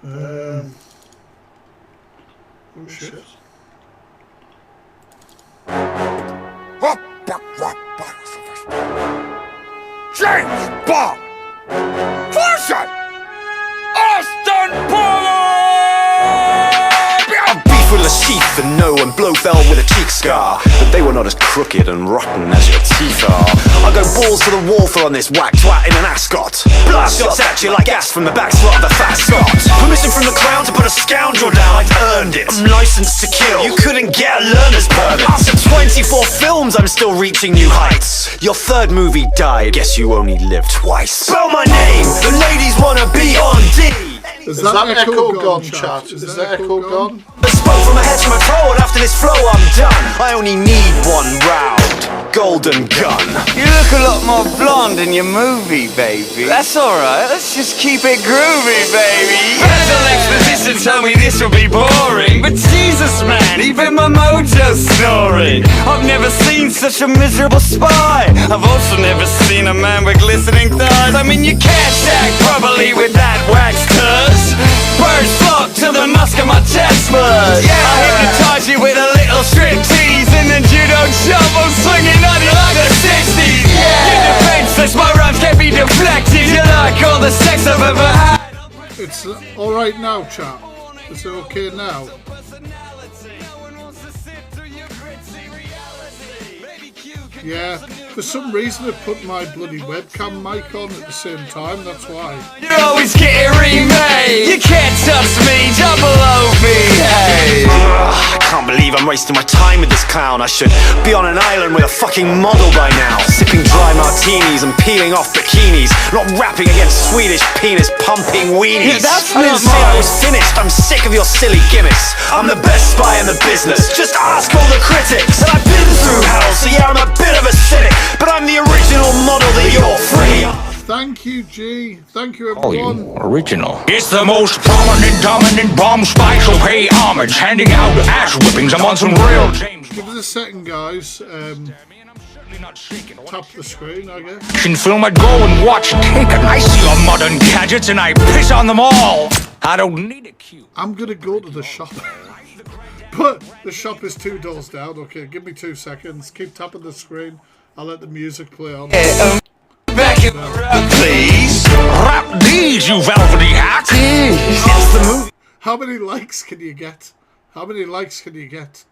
Oh shit. James Bond! Fortune! Austin Power! I'm beef with a sheath and no and Blofeld with a cheek scar, but they were not as crooked and rotten as your teeth are. I go balls to the wall for on this whack twat in an ascot. Blast shots at you like gas from the back slot of the fat Scot. Permission from the crown to put a scoundrel down, I've earned it. I'm licensed to kill, you couldn't get a learner's permit. After 24 films I'm still reaching new heights. Your third movie died, guess you only lived twice. Spell my name, the ladies wanna be on D. Is that echo gone, chat? Is that echo gone? I spoke from my head to my toe, and after this flow I'm done. I only need one round, golden gun. You look a lot more blonde in your movie, baby. That's alright, let's just keep it groovy, baby. Mental exposition told me this would be boring, but Jesus, man, even my mojo's snoring. I've never seen such a miserable spy. I've also never seen a man with glistening thighs. I mean, you can't act properly with that wax tuss. Birds flock to the musk of my chest buds. Yeah. I hypnotize you with a little strip tease, and then judo jump, I'm swinging on you like the 60s. Yeah. You're defenseless, my rhymes can't be deflected. You like all the sex I've ever had. It's alright now, chat. Is it okay now? Yeah, for some reason I put my bloody webcam mic on at the same time, that's why. You always get it remade. You can't touch me, double OV. I can't believe I'm wasting my time with this clown. I should be on an island with a fucking model by now, sipping dry martinis and peeling off bikinis, not rapping against Swedish penis pumping weenies. Yeah, that's I didn't say I was finished, I'm sick of your silly gimmicks. I'm the best spy in the business, just ask all the critics. And I've been through hell, so yeah, I'm a bit of a cynic, but I'm the original model that you're free. Thank you, G. Thank you, everyone. Original. It's the most prominent, dominant bomb spy, so pay homage, handing out ass whippings. I'm on some real James. Give us a second, guys. Tap the screen, I guess. Action film, I'd go and watch Taken. I see your modern gadgets and I piss on them all. I don't need a cue. I'm gonna go to the shop. But the shop is 2 doors down. Okay, give me 2 seconds. Keep tapping the screen. I'll let the music play on. Back in the rap, please. Rap these, you velvety hack. It's the movie. How many likes can you get? How many likes can you get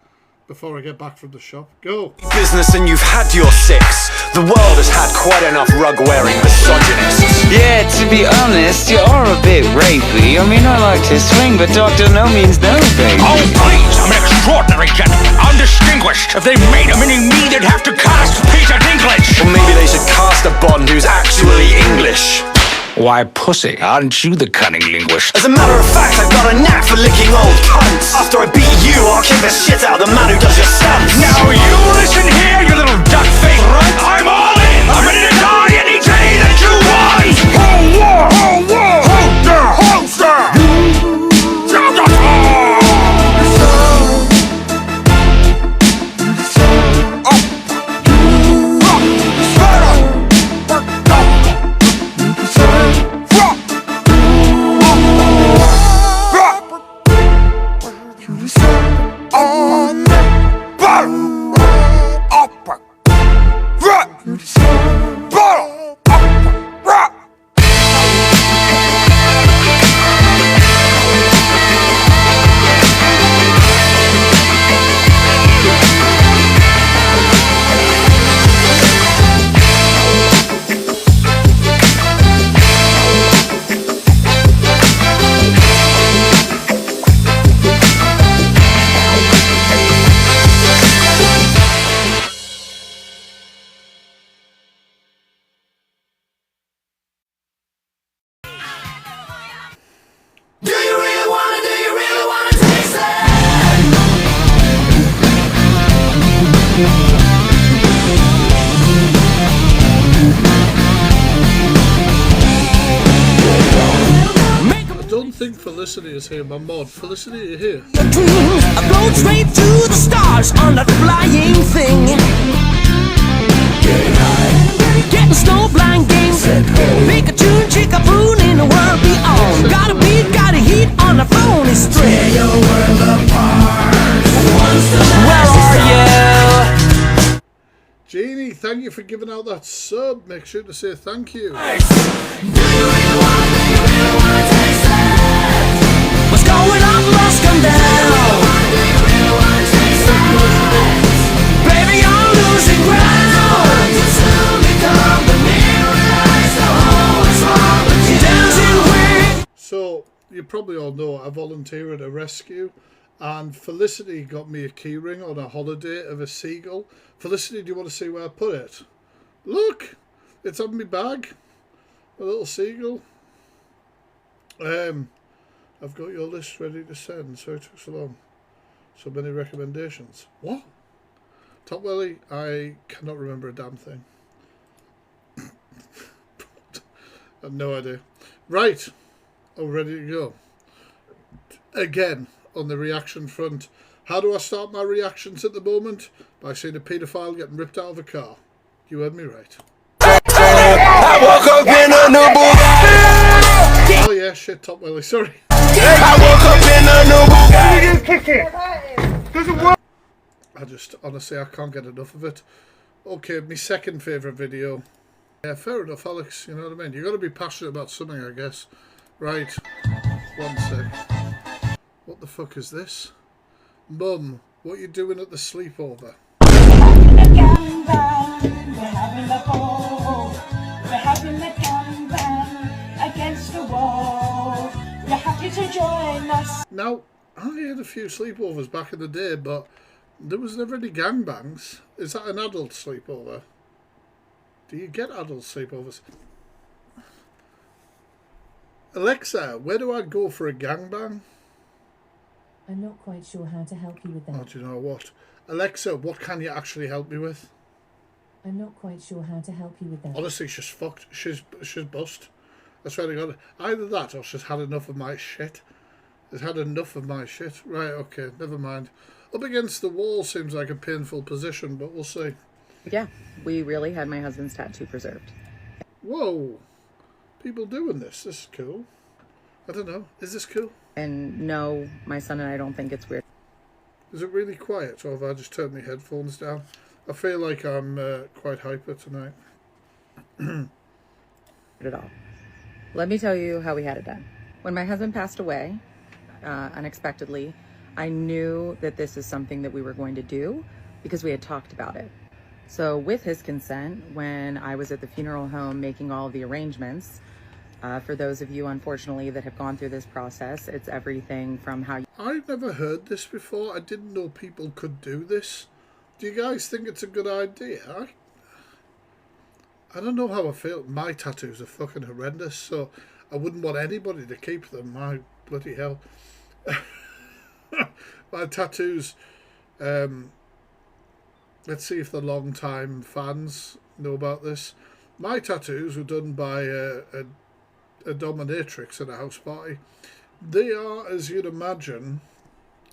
before I get back from the shop? Go. Business and you've had your six. The world has had quite enough rug-wearing misogynists. Yeah, to be honest, you are a bit rapey. I mean, I like to swing, but doctor no means no, baby. Oh, please, I'm an extraordinary gentleman, undistinguished. If they made a mini-me, they'd have to cast Peter Dinklage. Or maybe they should cast a Bond who's actually English. Why, pussy, aren't you the cunning linguist? As a matter of fact, I've got a knack for licking old cunts. After I beat you, I'll kick the shit out of the man who does your stunts. Now you listen here, you little duck-faced runt. I'm all in. I'm ready to die any day that you want. Hold war, hold war, hold there, hold there. Felicity is here, my mod. Felicity, are you here? I rode straight to the stars on that flying thing. Getting high, getting snowblind games. Pick a tune, chick a boon in the world beyond. Got a beat, got a heat. nice trick. Where are you? Jeannie, thank you for giving out that sub. Make sure to say thank you. What's going on must come down. Baby, I'm losing ground. Dancing with. So, you probably all know I volunteer at a rescue, and Felicity got me a keyring on a holiday of a seagull. Felicity, do you want to see where I put it? Look! It's on my bag. A little seagull. I've got your list ready to send, so it took so long. So many recommendations. What? Top Welly, I cannot remember a damn thing. I have no idea. Right. Oh, ready to go. Again, on the reaction front. How do I start my reactions at the moment? By seeing a paedophile getting ripped out of a car. You heard me right. I woke up in a new Bugatti. Oh yeah, shit, Top Welly, sorry. I woke up in a new Bugatti. I just, honestly, I can't get enough of it. Okay, my second favourite video. Yeah, fair enough, Alex, you know what I mean? You got to be passionate about something, I guess. Right, one sec. What the fuck is this? Mum, what you doing at the sleepover? We're having a gangbang, we're having a ball. We're having a gangbang against the wall. You're happy to join us. Now, I had a few sleepovers back in the day, but there was never any gangbangs. Is that an adult sleepover? Do you get adult sleepovers? Alexa, where do I go for a gangbang? I'm not quite sure how to help you with Oh, that. do you know what? Alexa, what can you actually help me with? I'm not quite sure how to help you with that. Honestly, she's fucked. She's bust. I swear to God. Either that or she's had enough of my shit. She's had enough of my shit. Right, okay, never mind. Up against the wall seems like a painful position, but we'll see. Yeah, we really had my husband's tattoo preserved. Whoa. People doing this. This is cool. I don't know. Is this cool? And no, my son and I don't think it's weird Is it really quiet, or have I just turned my headphones down? I feel like I'm quite hyper tonight. at all. Let me tell you how we had it done. When my husband passed away, unexpectedly, I knew that this is something that we were going to do because we had talked about it. So with his consent, when I was at the funeral home making all of the arrangements, for those of you, unfortunately, that have gone through this process, it's everything from how you... I've never heard this before. I didn't know people could do this. Do you guys think it's a good idea? I don't know how I feel. My tattoos are fucking horrendous, so I wouldn't want anybody to keep them. My bloody hell. My tattoos, let's see if the long-time fans know about this. My tattoos were done by a dominatrix at a house party. They are, as you'd imagine,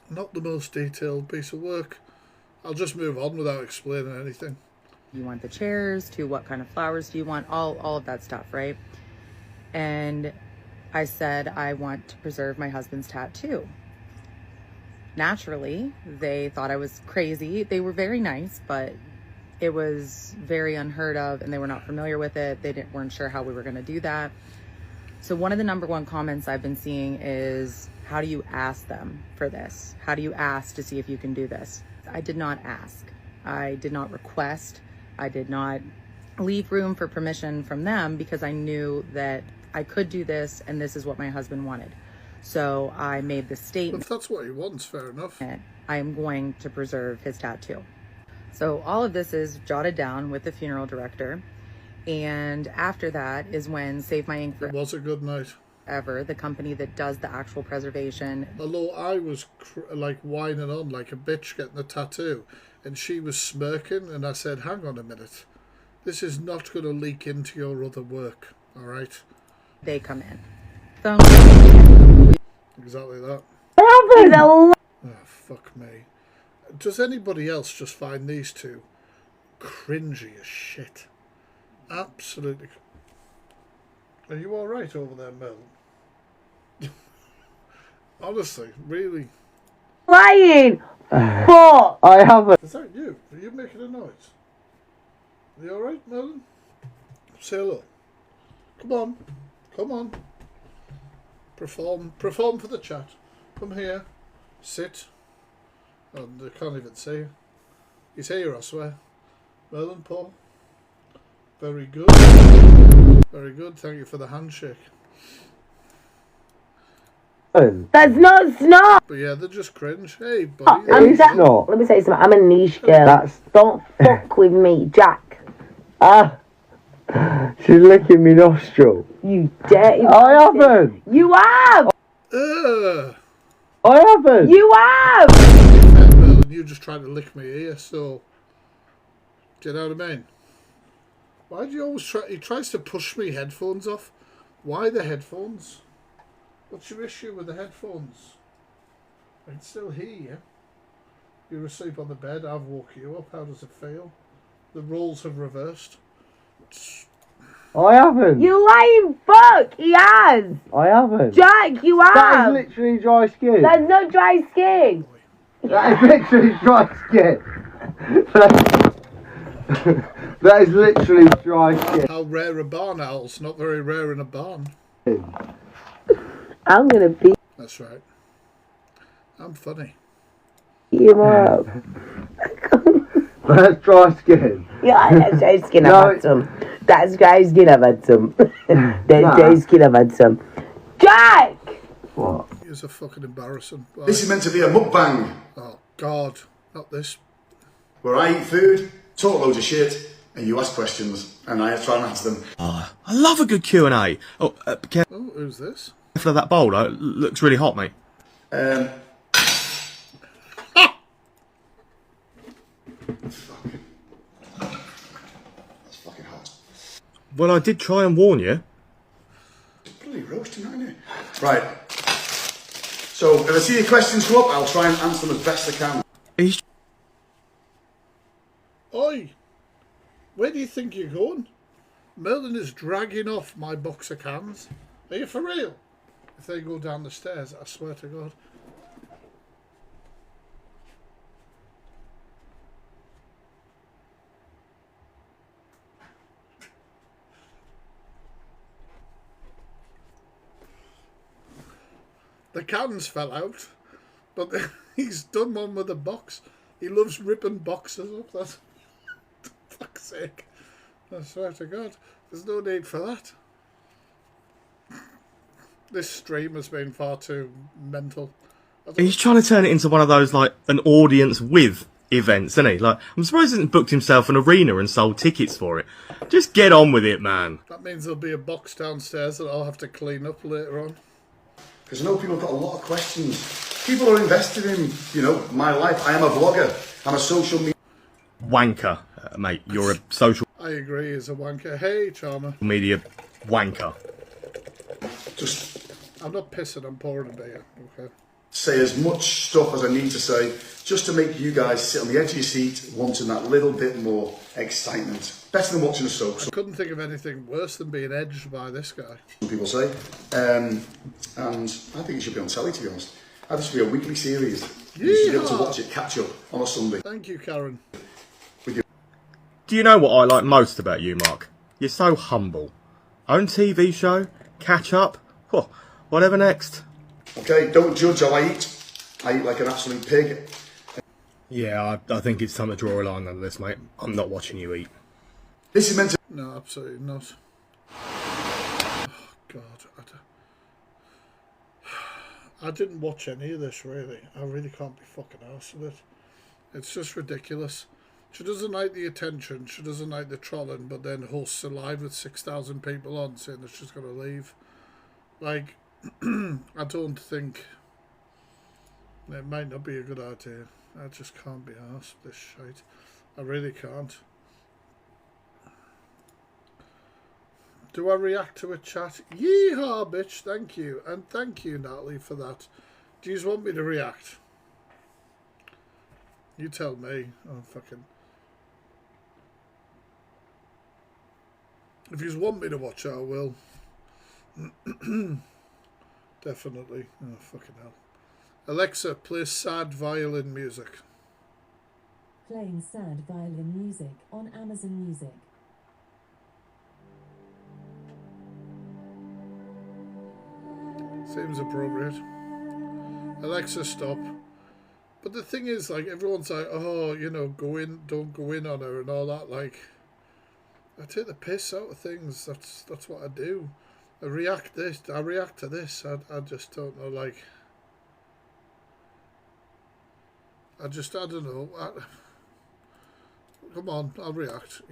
not the most detailed piece of work. I'll just move on without explaining anything. You want the chairs, to what kind of flowers do you want, all of that stuff, right? And I said, I want to preserve my husband's tattoo. Naturally, they thought I was crazy. They were very nice, but it was very unheard of, and they were not familiar with it. They weren't sure how we were going to do that. So one of the number one comments I've been seeing is, how do you ask them for this? How do you ask to see if you can do this? I did not ask. I did not request. I did not leave room for permission from them because I knew that I could do this and this is what my husband wanted. So I made the statement. If that's what he wants, fair enough. I am going to preserve his tattoo. So all of this is jotted down with the funeral director. And after that is when Save My Ink It was a good night. Forever, the company that does the actual preservation. Although I was like whining on like a bitch getting a tattoo, and she was smirking, and I said, hang on a minute, this is not going to leak into your other work, all right? They come in. Phone. Exactly that. Oh, fuck me. Does anybody else just find these two cringy as shit? Absolutely. Are you all right over there, Mel? Honestly, really. Lying! Fuck! I haven't. Is that you? Are you making a noise? Are you alright, Merlin? Say hello. Come on. Come on. Perform for the chat. Come here. Sit. Oh, I can't even see you. He's here, I swear. Merlin, Paul. Very good. Very good. Thank you for the handshake. That's not snot! But yeah, they're just cringe. Hey, buddy. Let me say something. I'm a niche girl. Don't fuck with me, Jack. Ah. She's licking me nostril. You dirty. I haven't. You have. I haven't. You have. Merlin, you just trying to lick me ear, so. Do you know what I mean? Why do you always try? He tries to push me headphones off. Why the headphones? What's your issue with the headphones? I can still hear you. You're asleep on the bed. I've woke you up. How does it feel? The roles have reversed. I haven't. You lying fuck. He has. I haven't. Jack, you have. That is literally dry skin. There's no dry skin. That is literally dry skin. That is literally dry skin. How rare are barn owls? Not very rare in a barn. I'm gonna beat That's right. I'm funny. you up. That's dry skin. Yeah, that's dry skin. I've had some. That's dry skin. I've had some. That's dry skin. I've had some. Jack! What? It's a fucking embarrassing. This is meant to be a mukbang. Oh, God. Not this. Where I eat food, talk loads of shit, and you ask questions, and I try and answer them. I love a good Q&A. Oh, who's this? For that bowl, it looks really hot, mate. That's fucking hot. Well, I did try and warn you. It's bloody roasting, isn't it? Right. So, if I see your questions come up, I'll try and answer them as best I can. Oi! Where do you think you're going? Merlin is dragging off my box of cans. Are you for real? If they go down the stairs, I swear to God. The cans fell out, but he's done one with a box. He loves ripping boxes up. That's for fuck's sake. I swear to God, there's no need for that. This stream has been far too mental. He's trying to turn it into one of those, like, an audience with events, isn't he? Like, I'm surprised he hasn't booked himself an arena and sold tickets for it. Just get on with it, man. That means there'll be a box downstairs that I'll have to clean up later on. Because I know people have got a lot of questions. People are invested in, my life. I am a vlogger. I'm a social media... Wanker, mate. You're a social... I agree, he's a wanker. Hey, Charmer. Media wanker. I'm not pissing, I'm pouring a beer, okay? Say as much stuff as I need to say, just to make you guys sit on the edge of your seat, wanting that little bit more excitement. Better than watching a soap. I couldn't think of anything worse than being edged by this guy. Some people say. And I think it should be on telly, to be honest. I think this should be a weekly series. You should be able to watch it, catch up on a Sunday. Thank you, Karen. Do you know what I like most about you, Mark? You're so humble. Own TV show, catch up, whatever next. Okay, don't judge how I eat. I eat like an absolute pig. Yeah, I think it's time to draw a line under this, mate. I'm not watching you eat. This is meant to... No, absolutely not. Oh, God. I didn't watch any of this, really. I really can't be fucking arsed with it. It's just ridiculous. She doesn't like the attention, she doesn't like the trolling, but then hosts a live with 6,000 people on saying that she's going to leave. Like, I don't think... It might not be a good idea. I just can't be arsed with this shite. I really can't. Do I react to a chat? Yeehaw, bitch, thank you. And thank you, Natalie, for that. Do you just want me to react? You tell me. Oh, fucking... If you want me to watch it, I will. Definitely. Oh, fucking hell. Alexa, play sad violin music. Playing sad violin music on Amazon Music. Seems appropriate. Alexa, stop. But the thing is, like, everyone's like, oh, you know, don't go in on her and all that. Like, I take the piss out of things. That's what I do. I react to this. I just don't know, like, I don't know. Come on, I'll react.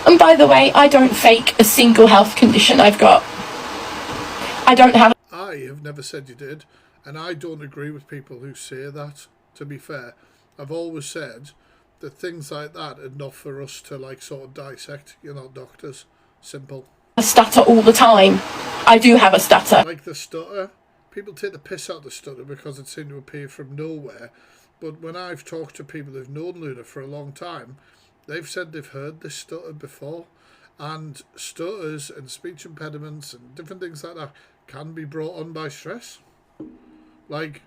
And by the way, I don't fake a single health condition I've got. I don't have... I have never said you did, and I don't agree with people who say that, to be fair. I've always said that things like that are not for us to, like, sort of dissect. You're not doctors. Simple. I stutter all the time. I do have a stutter. Like the stutter, people take the piss out of the stutter because it seemed to appear from nowhere. But when I've talked to people who've known Luna for a long time, they've said they've heard this stutter before. And stutters and speech impediments and different things like that can be brought on by stress. Like,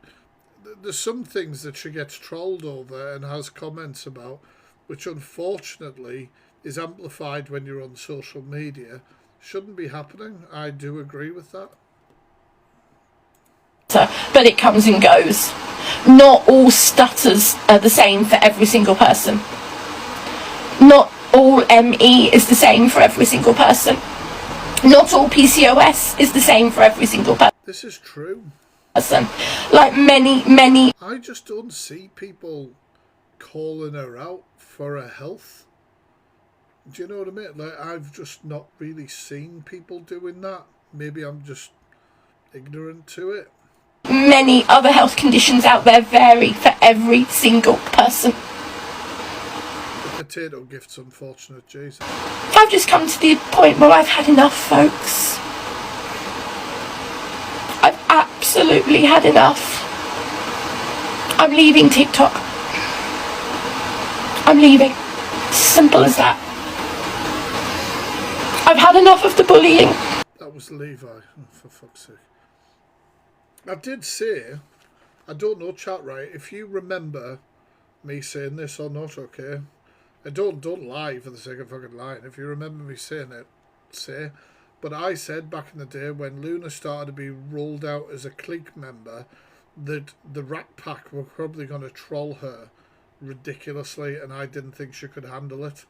there's some things that she gets trolled over and has comments about, which unfortunately is amplified when you're on social media. Shouldn't be happening. I do agree with that. But it comes and goes. Not all stutters are the same for every single person. Not all ME is the same for every single person. Not all PCOS is the same for every single person. This is true. Like many... I just don't see people calling her out for her health. Do you know what I mean? Like, I've just not really seen people doing that. Maybe I'm just ignorant to it. Many other health conditions out there vary for every single person. The potato gift's unfortunate, Jesus. I've just come to the point where I've had enough, folks. I've absolutely had enough. I'm leaving TikTok. I'm leaving. Simple as that. I've had enough of the bullying. That was Levi, for fuck's sake. I did say, I don't know, chat, right, if you remember me saying this or not, okay? And don't lie for the sake of fucking lying. If you remember me saying it, say. But I said back in the day when Luna started to be rolled out as a clique member that the Rat Pack were probably going to troll her ridiculously, and I didn't think she could handle it.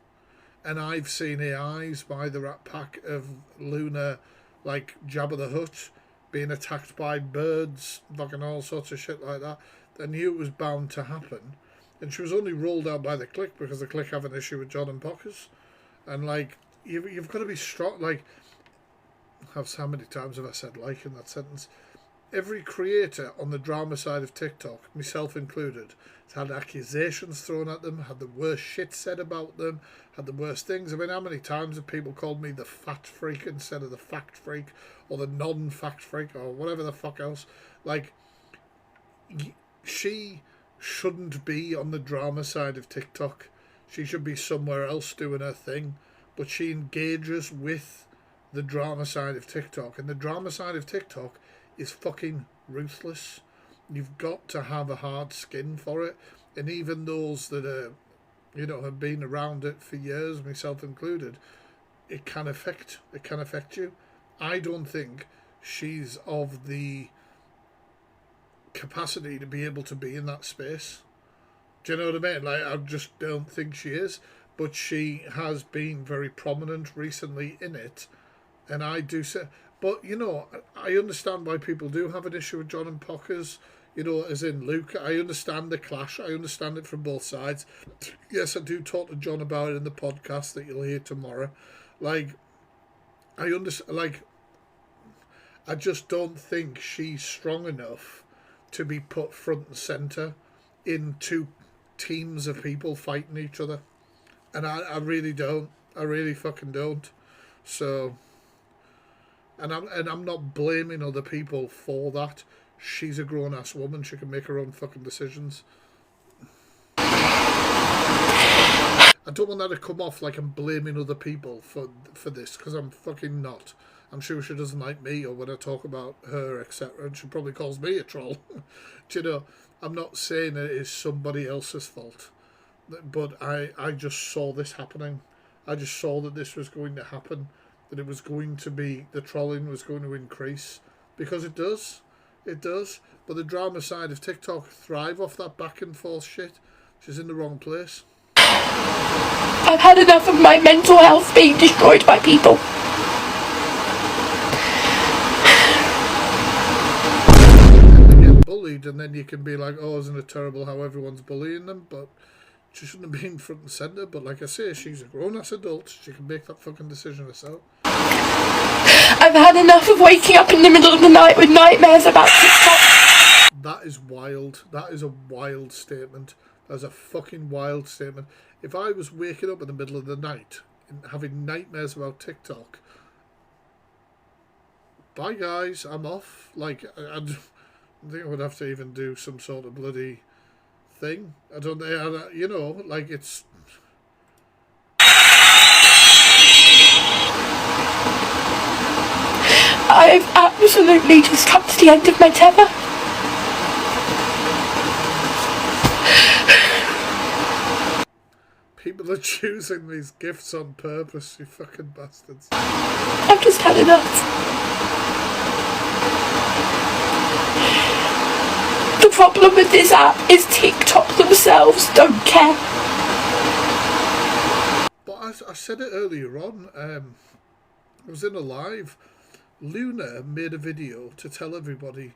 And I've seen AIs by the Rat Pack of Luna, like Jabba the Hutt, being attacked by birds, fucking all sorts of shit like that. I knew it was bound to happen. And she was only rolled out by the clique because the clique have an issue with John and Pockers. And, like, you've got to be strong. Like, how many times have I said like in that sentence? Every creator on the drama side of TikTok, myself included, has had accusations thrown at them, had the worst shit said about them, had the worst things. I mean, how many times have people called me the Fat Freak instead of the Fact Freak, or the Non-Fact Freak, or whatever the fuck else? Like, she shouldn't be on the drama side of TikTok. She should be somewhere else doing her thing. But she engages with the drama side of TikTok. And the drama side of TikTok is fucking ruthless. You've got to have a hard skin for it. And even those that are, you know, have been around it for years, myself included, it can affect you. I don't think she's of the capacity to be able to be in that space. Do you know what I mean? Like, I just don't think she is. But she has been very prominent recently in it. And I do say... But, you know, I understand why people do have an issue with John and Pockers. You know, as in Luke. I understand the clash. I understand it from both sides. Yes, I do talk to John about it in the podcast that you'll hear tomorrow. Like, I understand... Like, I just don't think she's strong enough to be put front and centre in two teams of people fighting each other. And I really don't. I really fucking don't. So... And I'm not blaming other people for that. She's a grown-ass woman. She can make her own fucking decisions. I don't want that to come off like I'm blaming other people for this, because I'm fucking not. I'm sure she doesn't like me or when I talk about her, etc. And she probably calls me a troll. Do you know, I'm not saying it is somebody else's fault, but I just saw this happening. I just saw that this was going to happen, that it was going to be, the trolling was going to increase, because it does. It does. But the drama side of TikTok thrive off that back and forth shit. She's in the wrong place. I've had enough of my mental health being destroyed by people. They get bullied, and then you can be like, oh, isn't it terrible how everyone's bullying them? But she shouldn't have been front and centre. But like I say, she's a grown-ass adult. She can make that fucking decision herself. I've had enough of waking up in the middle of the night with nightmares about TikTok. That is wild. That is a wild statement. That's a fucking wild statement. If I was waking up in the middle of the night and having nightmares about TikTok, bye guys, I'm off. Like, I think I would have to even do some sort of bloody thing. I don't know, you know, like it's... I've absolutely just come to the end of my tether. People are choosing these gifts on purpose, you fucking bastards. I've just had enough. The problem with this app is TikTok themselves don't care. But I said it earlier on, I was in a live. Luna made a video to tell everybody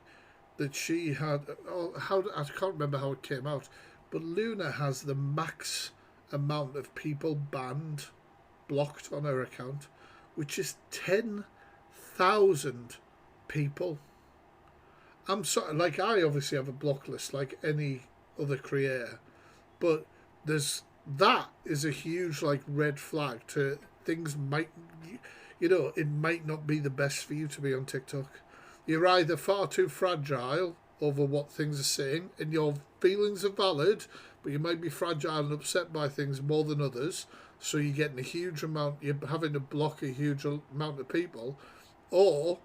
that she had, I can't remember how it came out, but Luna has the max amount of people banned, blocked on her account, which is 10,000 people. I'm sorry, like, I obviously have a block list like any other creator, but that is a huge, like, red flag to things might, you know, it might not be the best for you to be on TikTok. You're either far too fragile over what things are saying, and your feelings are valid, but you might be fragile and upset by things more than others, so you're getting a huge amount, you're having to block a huge amount of people, or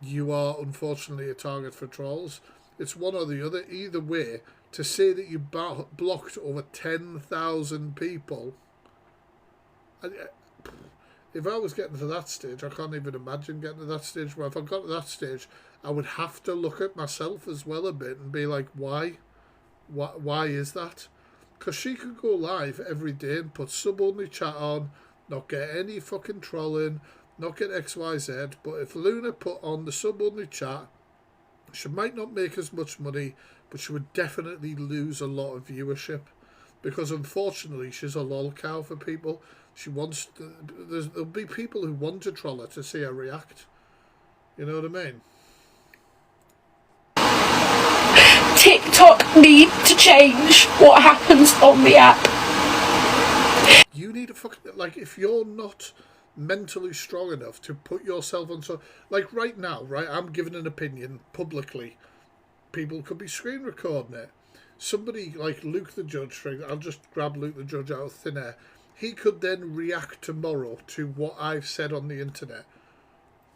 you are unfortunately a target for trolls. It's one or the other. Either way, to say that you blocked over 10,000 people, if I was getting to that stage, I can't even imagine getting to that stage. Where if I got to that stage, I would have to look at myself as well a bit and be like, why is that? Because she could go live every day and put sub-only chat on, not get any fucking trolling, not get XYZ, but if Luna put on the sub-only chat, she might not make as much money, but she would definitely lose a lot of viewership. Because unfortunately, she's a lol cow for people. She wants to, there'll be people who want to troll her to see her react. You know what I mean? TikTok need to change what happens on the app. You need a fucking, like, if you're not mentally strong enough to put yourself on, so, like right now, right, I'm giving an opinion publicly. People could be screen recording it. Somebody like Luke the Judge, I'll just grab Luke the Judge out of thin air. He could then react tomorrow to what I've said on the internet.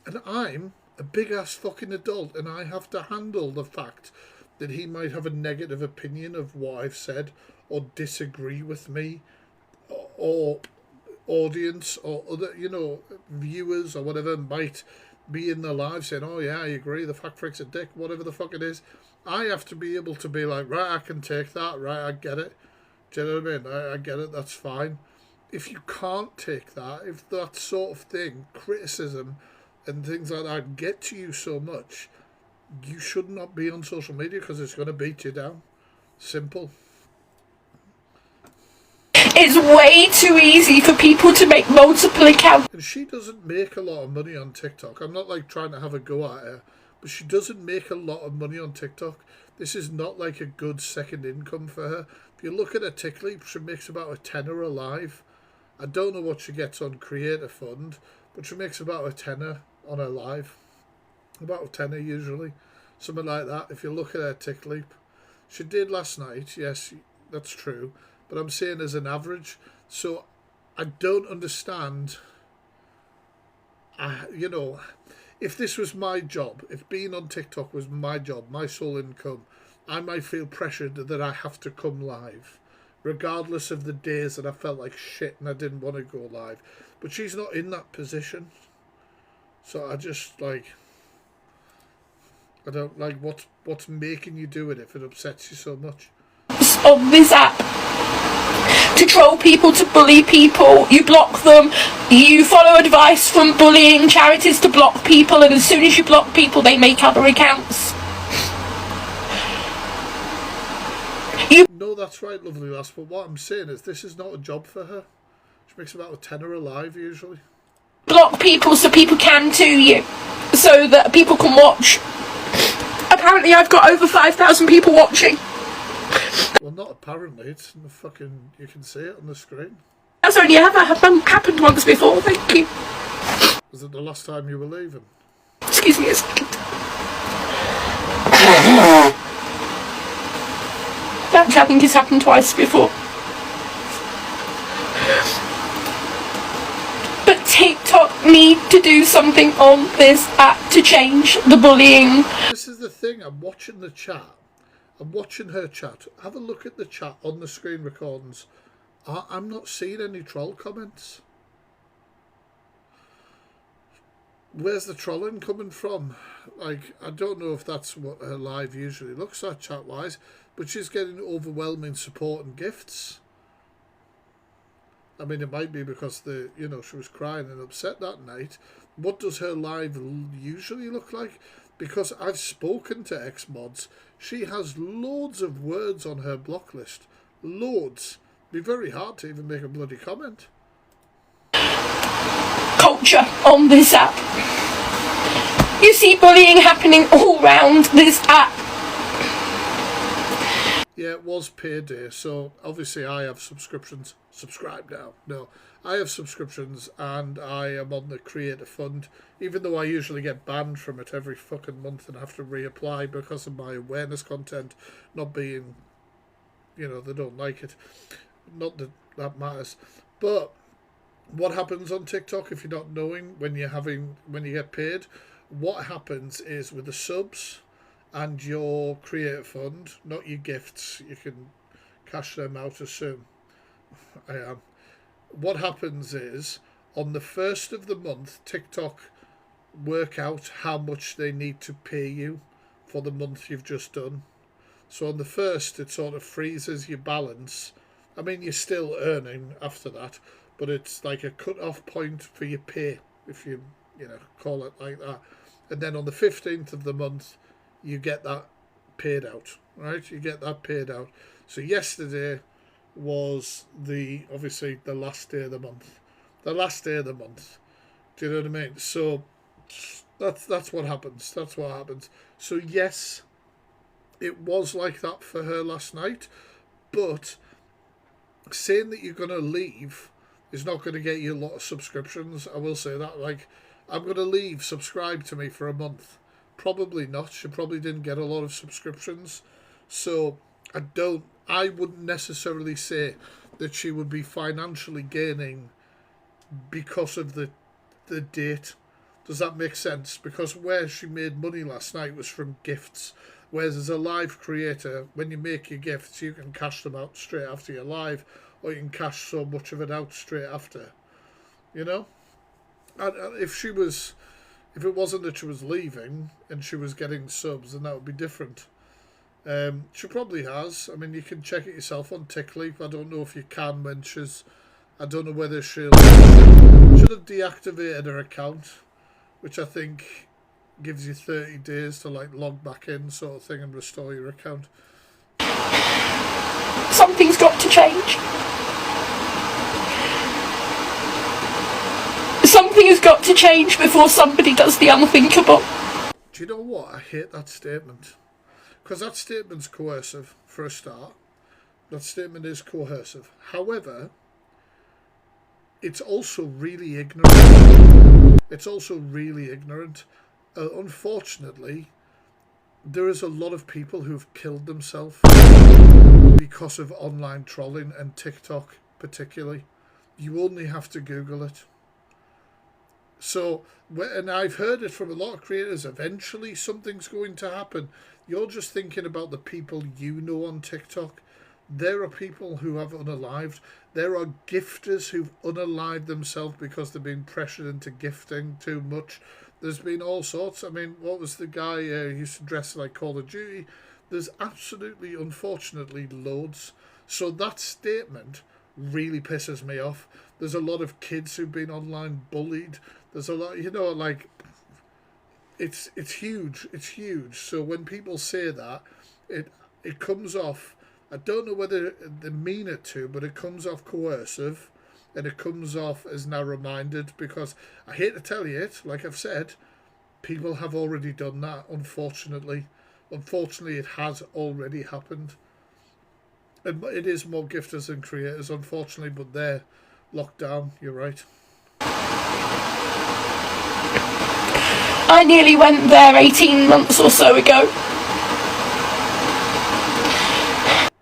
And I'm a big-ass fucking adult, and I have to handle the fact that he might have a negative opinion of what I've said, or disagree with me, or audience, or other, you know, viewers, or whatever, might be in their lives saying, oh yeah, I agree, the TheFactFreak's a dick, whatever the fuck it is. I have to be able to be like, right, I can take that, right, I get it. Do you know what I mean? I get it, that's fine. If you can't take that, if that sort of thing, criticism and things like that get to you so much, you should not be on social media because it's going to beat you down. Simple. It's way too easy for people to make multiple accounts. And she doesn't make a lot of money on TikTok. I'm not like trying to have a go at her, but she doesn't make a lot of money on TikTok. This is not like a good second income for her. If you look at her TikTok, she makes about a tenner a live. I don't know what she gets on Creator Fund, but she makes about a tenner on her live. About a tenner usually. Something like that. If you look at her TikTok. She did last night, yes, that's true. But I'm saying as an average. So I don't understand. You know, if this was my job, if being on TikTok was my job, my sole income, I might feel pressured that I have to come live, regardless of the days that I felt like shit and I didn't want to go live. But she's not in that position. So I just, like, I don't like what's making you do it if it upsets you so much. On this app, to troll people, to bully people, you block them, you follow advice from bullying charities to block people, and as soon as you block people, they make other accounts. No, that's right, lovely lass, but what I'm saying is this is not a job for her. She makes about a tenner alive, usually. Block people so people can to you, so that people can watch. Apparently I've got over 5,000 people watching. Well, not apparently, it's in the fucking, you can see it on the screen. That's only ever happened once before, thank you. Was it the last time you were leaving? Excuse me a second. Actually, I think it's happened twice before. But TikTok need to do something on this app to change the bullying. This is the thing, I'm watching the chat. I'm watching her chat. Have a look at the chat on the screen recordings. I'm not seeing any troll comments. Where's the trolling coming from? Like, I don't know if that's what her live usually looks like chat-wise, but she's getting overwhelming support and gifts. I mean, it might be because she was crying and upset that night. What does her live usually look like? Because I've spoken to ex-mods. She has loads of words on her block list. Loads. It'd be very hard to even make a bloody comment. Culture on this app. You see bullying happening all round this app. Yeah, it was payday, so obviously I have subscriptions. Subscribe now. No, I have subscriptions and I am on the Creator Fund, even though I usually get banned from it every fucking month and have to reapply because of my awareness content not being, they don't like it. Not that that matters. But what happens on TikTok if you're not knowing when you get paid? What happens is with the subs and your Creator Fund, not your gifts, you can cash them out as soon. I am. What happens is on the first of the month, TikTok work out how much they need to pay you for the month you've just done. So on the first, it sort of freezes your balance. I mean, you're still earning after that, but it's like a cut-off point for your pay, if you call it like that. And then on the 15th of the month, you get that paid out, right? You get that paid out. So yesterday was obviously the last day of the month. The last day of the month. Do you know what I mean? So that's what happens. That's what happens. So yes, it was like that for her last night, but saying that you're going to leave is not going to get you a lot of subscriptions. I will say that. Like, I'm going to leave, subscribe to me for a month. Probably not. She probably didn't get a lot of subscriptions. So I wouldn't necessarily say that she would be financially gaining because of the date. Does that make sense? Because where she made money last night was from gifts. Whereas as a live creator, when you make your gifts, you can cash them out straight after you're live, or you can cash so much of it out straight after. You know? And if it wasn't that she was leaving and she was getting subs, then that would be different. She probably has. I mean, you can check it yourself on TickLeap. I don't know if you can when I don't know whether should have deactivated her account, which I think gives you 30 days to like log back in sort of thing and restore your account. Something's got to change. Something has got to change before somebody does the unthinkable. Do you know what? I hate that statement. Because that statement's coercive, for a start. That statement is coercive. However, it's also really ignorant. It's also really ignorant. Unfortunately, there is a lot of people who've killed themselves because of online trolling and TikTok particularly. You only have to Google it. So, and I've heard it from a lot of creators, eventually something's going to happen. You're just thinking about the people you know on TikTok. There are people who have unalived. There are gifters who've unalived themselves because they've been pressured into gifting too much. There's been all sorts. I mean, what was the guy who used to dress like Call of Duty? There's absolutely, unfortunately, loads. So that statement really pisses me off. There's a lot of kids who've been online bullied. There's a lot, like, it's huge. It's huge. So when people say that, it comes off, I don't know whether they mean it to, but it comes off coercive, and it comes off as narrow-minded, because I hate to tell you it, like I've said, people have already done that, unfortunately. Unfortunately, it has already happened. And it is more gifters than creators, unfortunately, but they're locked down, you're right. I nearly went there 18 months or so ago.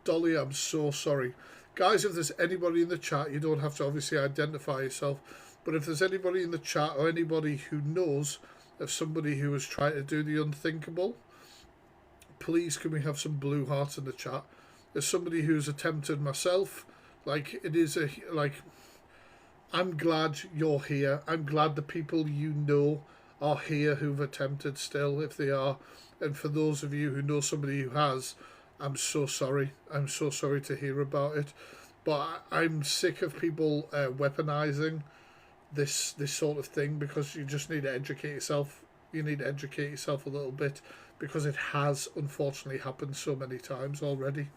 Dolly, I'm so sorry. Guys, if there's anybody in the chat, you don't have to obviously identify yourself, but if there's anybody in the chat or anybody who knows of somebody who has tried to do the unthinkable, please can we have some blue hearts in the chat? As somebody who's attempted myself, like, it is I'm glad you're here. I'm glad the people you know are here who've attempted still, if they are. And for those of you who know somebody who has, I'm so sorry. I'm so sorry to hear about it. But I'm sick of people weaponizing this sort of thing, because you just need to educate yourself. You need to educate yourself a little bit, because it has unfortunately happened so many times already.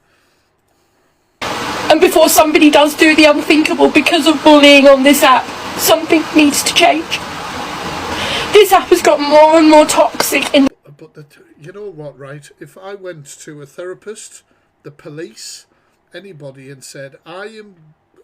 And before somebody does do the unthinkable because of bullying on this app, something needs to change. This app has got more and more toxic. But you know what, right? If I went to a therapist, the police, anybody, and said, I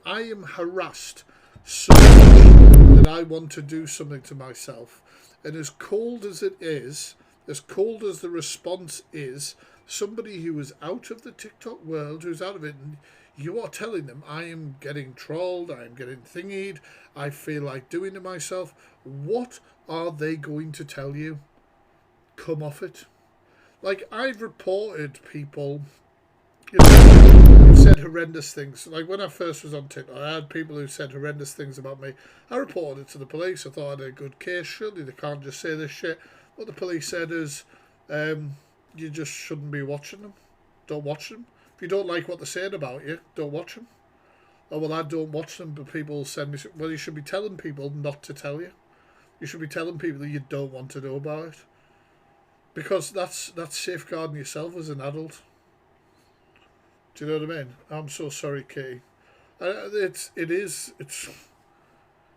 am harassed so much that I want to do something to myself, and as cold as it is, as cold as the response is, somebody who is out of the TikTok world, who's out of it, and you are telling them, I am getting trolled, I am getting thingied, I feel like doing to myself, what are they going to tell you? Come off it. Like, I've reported people, who said horrendous things. Like, when I first was on TikTok, I had people who said horrendous things about me. I reported it to the police. I thought I had a good case. Surely they can't just say this shit. What the police said is, you just shouldn't be watching them. Don't watch them. If you don't like what they're saying about you, don't watch them. Oh, well, I don't watch them, but people send me... Well, you should be telling people not to tell you. You should be telling people that you don't want to know about it. Because that's safeguarding yourself as an adult. Do you know what I mean? I'm so sorry, Katie. It's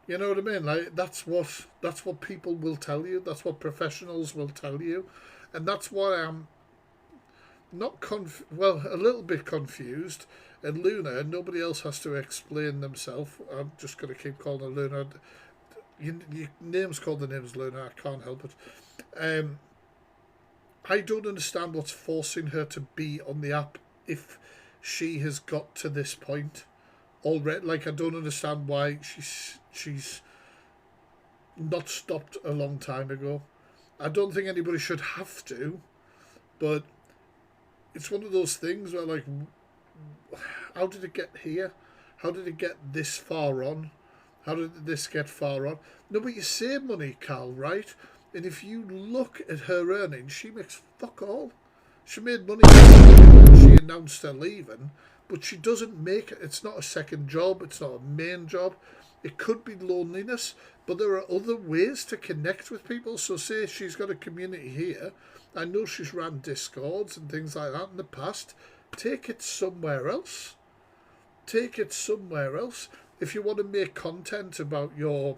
you know what I mean? Like, that's what people will tell you. That's what professionals will tell you, and that's why I'm not a little bit confused. And Luna, nobody else has to explain themselves. I'm just going to keep calling her Luna. Your name's called the name's Luna. I can't help it. I don't understand what's forcing her to be on the app if she has got to this point already. Like, I don't understand why she's not stopped a long time ago. I don't think anybody should have to, but it's one of those things where, like, how did it get here? How did it get this far on? How did this get far on? No, but you save money, Cal, right? And if you look at her earnings, she makes fuck all. She made money when she announced her leaving, but she doesn't make it. It's not a second job. It's not a main job. It could be loneliness, but there are other ways to connect with people. So say she's got a community here. I know she's ran Discords and things like that in the past. Take it somewhere else. Take it somewhere else. If you want to make content about your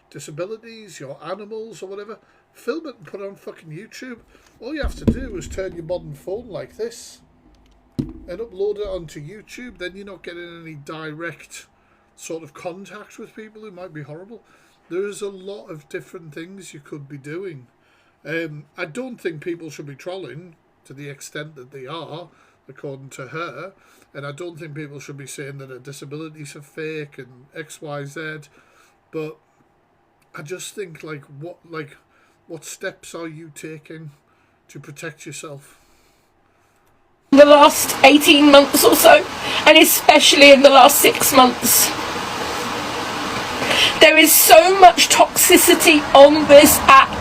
disabilities, your animals or whatever, film it and put it on fucking YouTube. All you have to do is turn your modern phone like this and upload it onto YouTube. Then you're not getting any direct sort of contact with people who might be horrible. There is a lot of different things you could be doing. I don't think people should be trolling to the extent that they are, according to her, and I don't think people should be saying that her disabilities are fake and XYZ, but I just think, like, what steps are you taking to protect yourself? The last 18 months or so, and especially in the last 6 months. There is so much toxicity on this app.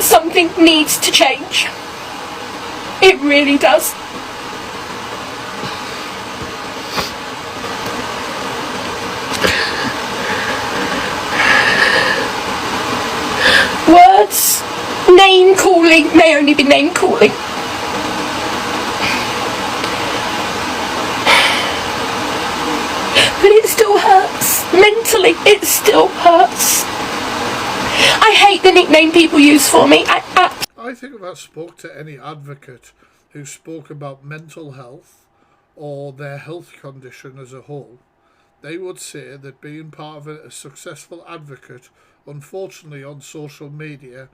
Something needs to change. It really does. Words, name calling may only be name calling. But it still hurts. Mentally, it still hurts. I hate the nickname people use for me. I think if I spoke to any advocate who spoke about mental health or their health condition as a whole, they would say that being part of a successful advocate, unfortunately on social media,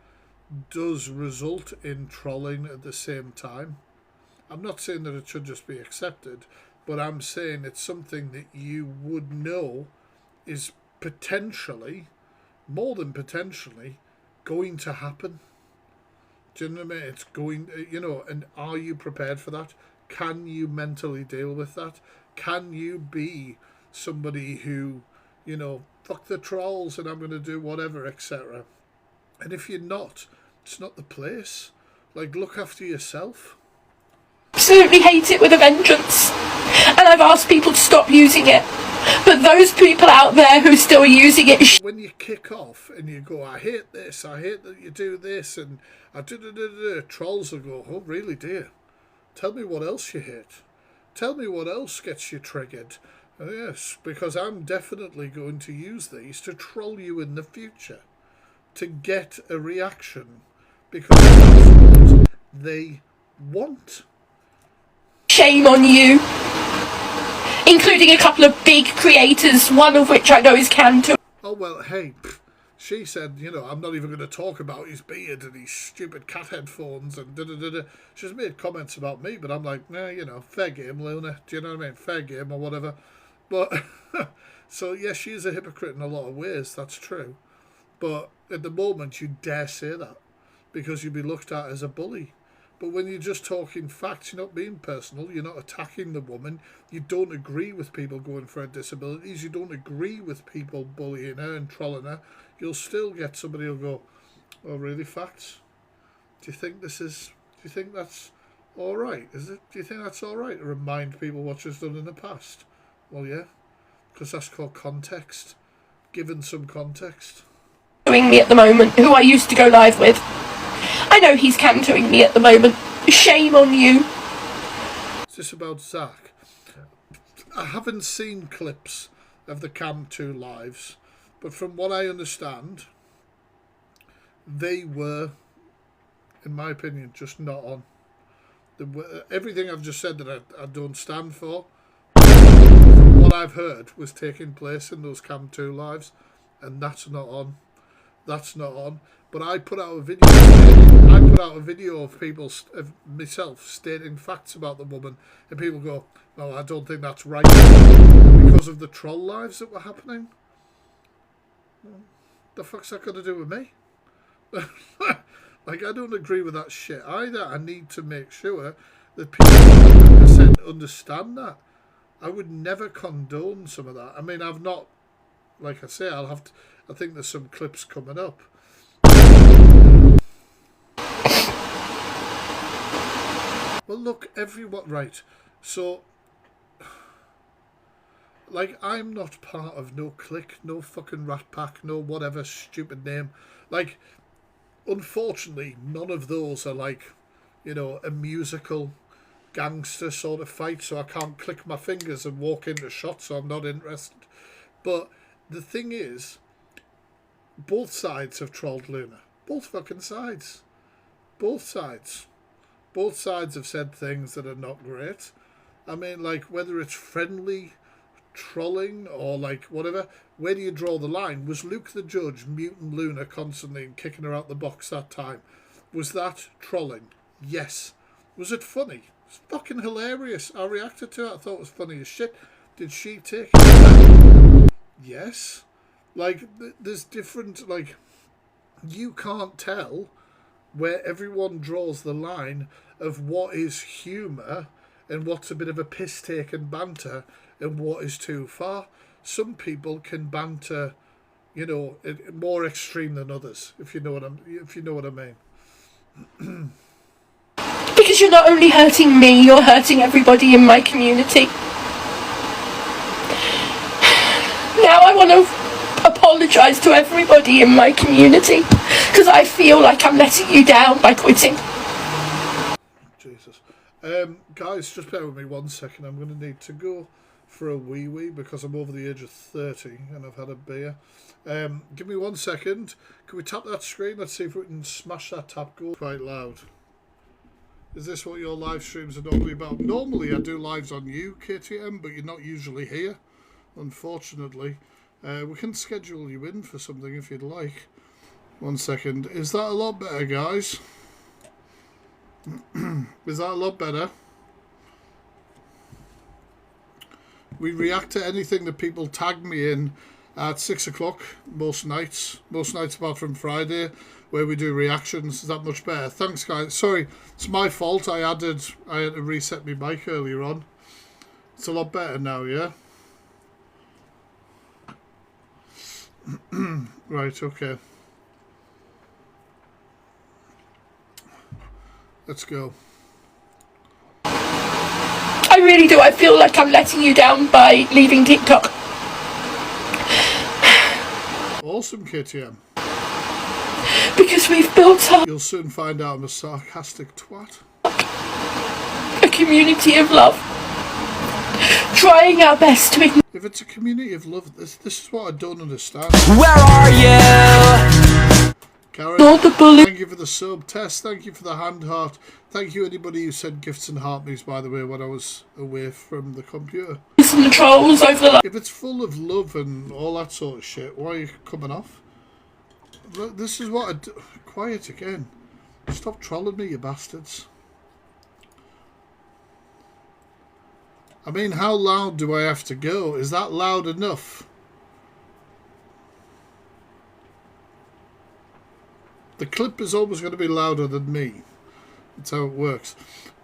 does result in trolling at the same time. I'm not saying that it should just be accepted, but I'm saying it's something that you would know is potentially, more than potentially, going to happen. Do you know what I mean? It's going, you know, and are you prepared for that? Can you mentally deal with that? Can you be somebody who, you know, fuck the trolls and I'm going to do whatever, etc. And if you're not, it's not the place. Like, look after yourself. Absolutely hate it with a vengeance. And I've asked people to stop using it. But those people out there who still are using it... When you kick off and you go, I hate this, I hate that you do this, and I do, trolls will go, oh, really, dear? Tell me what else you hate. Tell me what else gets you triggered. Yes, because I'm definitely going to use these to troll you in the future. To get a reaction. Because that's what they want. Shame on you. Including a couple of big creators, one of which I know is Cantu. Oh, well, hey, she said, you know, I'm not even going to talk about his beard and his stupid cat headphones and da-da-da-da. She's made comments about me, but I'm like, nah, you know, fair game, Luna. Do you know what I mean? Fair game or whatever. But, so, yeah, she is a hypocrite in a lot of ways, that's true. But at the moment, you dare say that because you'd be looked at as a bully. But when you're just talking facts, you're not being personal, you're not attacking the woman, you don't agree with people going for her disabilities, you don't agree with people bullying her and trolling her, you'll still get somebody who'll go, oh, really, facts? Do you think that's all right? Is it? Do you think that's all right to remind people what she's done in the past? Well, yeah, because that's called context. Given some context. Doing me at the moment, who I used to go live with. I know he's cantoing me at the moment. Shame on you. Is this about Zach? I haven't seen clips of the Cam 2 lives, but from what I understand, they were, in my opinion, just not on. Everything I've just said that I don't stand for, from what I've heard, was taking place in those Cam 2 lives, and that's not on. That's not on. But I put out a video. I put out a video of people, of myself, stating facts about the woman, and people go, "No, I don't think that's right," because of the troll lives that were happening. The fuck's that got to do with me? Like, I don't agree with that shit either. I need to make sure that people 100% understand that. I would never condone some of that. I mean, I've not, like I say, I'll have to. I think there's some clips coming up. Well, look, everyone, right, so, like, I'm not part of no clique, no fucking rat pack, no whatever stupid name. Like, unfortunately, none of those are like, you know, a musical gangster sort of fight, so I can't click my fingers and walk into shots, so I'm not interested. But the thing is, both sides have trolled Luna. Both fucking sides. Both sides. Both sides have said things that are not great. I mean, like, whether it's friendly trolling or, like, whatever, where do you draw the line? Was Luke the Judge muting Luna constantly and kicking her out the box that time? Was that trolling? Yes. Was it funny? It's fucking hilarious. I reacted to it. I thought it was funny as shit. Did she take it? Yes. Like, there's different, like, you can't tell where everyone draws the line of what is humour and what's a bit of a piss take and banter and what is too far. Some people can banter, you know, more extreme than others, if you know what I mean. Because you're not only hurting me, you're hurting everybody in my community. Now I want to apologise to everybody in my community because I feel like I'm letting you down by quitting. Jesus. Guys, just bear with me 1 second. I'm going to need to go for a wee because I'm over the age of 30 and I've had a beer. Give me 1 second. Can we tap that screen? Let's see if we can smash that tap goal quite loud. Is this what your live streams are normally about? Normally I do lives on you, KTM, but you're not usually here, unfortunately. We can schedule you in for something if you'd like. 1 second. Is that a lot better, guys? Is that a lot better? We react to anything that people tag me in at 6 o'clock most nights apart from Friday, where we do reactions. Is that much better? Thanks, guys. Sorry, it's my fault. I had to reset my mic earlier on. It's a lot better now, yeah? Right, okay. Let's go. I really do. I feel like I'm letting you down by leaving TikTok. Awesome, KTM. Because we've built up... You'll soon find out I'm a sarcastic twat. A community of love. Trying our best to ignore... If it's a community of love, this is what I don't understand. Where are you? Karen, the bully. Thank you for the sub. Tess, thank you for the hand heart. Thank you anybody who sent gifts and heart me's, by the way, when I was away from the computer. Some trolls over the... If it's full of love and all that sort of shit, why are you coming off? Look, this is what I do. Quiet again. Stop trolling me, you bastards. I mean, how loud do I have to go? Is that loud enough? The clip is always going to be louder than me. That's how it works.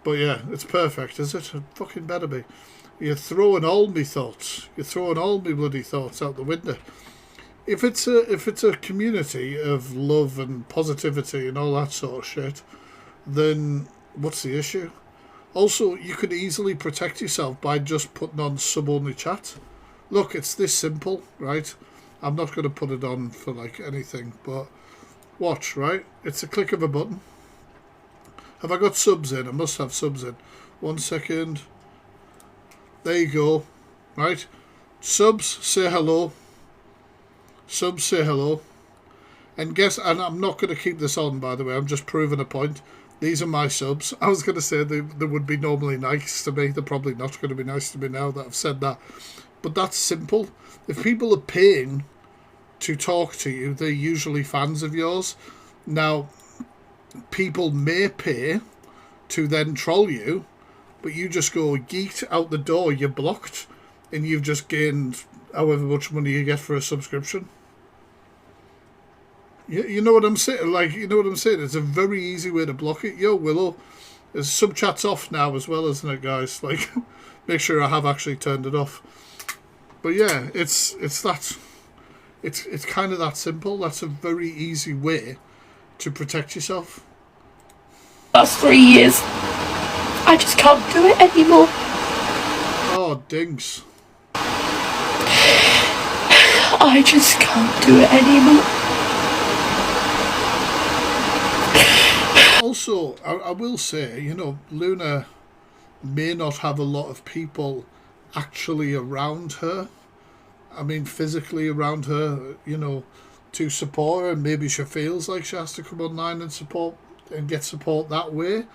But yeah, it's perfect, is it? It fucking better be. You're throwing all me thoughts. You're throwing all me bloody thoughts out the window. If it's a community of love and positivity and all that sort of shit, then what's the issue? Also, you could easily protect yourself by just putting on sub-only chat. Look, it's this simple, right? I'm not going to put it on for like anything, but watch, right? It's a click of a button. Have I got subs in? I must have subs in. 1 second. There you go. Right? Subs, say hello. Subs, say hello. And guess, and I'm not going to keep this on, by the way. I'm just proving a point. These are my subs. I was going to say they would be normally nice to me. They're probably not going to be nice to me now that I've said that. But that's simple. If people are paying to talk to you, they're usually fans of yours. Now, people may pay to then troll you, but you just go yeet out the door, you're blocked, and you've just gained however much money you get for a subscription. You know what I'm saying? Like, you know what I'm saying? It's a very easy way to block it. Yo, Willow, sub chat's off now as well, isn't it, guys? Like, make sure I have actually turned it off. But yeah, it's kind of that simple. That's a very easy way to protect yourself. Last 3 years, I just can't do it anymore. Oh, dinks. I just can't do it anymore. Also, I will say, you know, Luna may not have a lot of people actually around her. I mean, physically around her, you know, to support her. And maybe she feels like she has to come online and support and get support that way.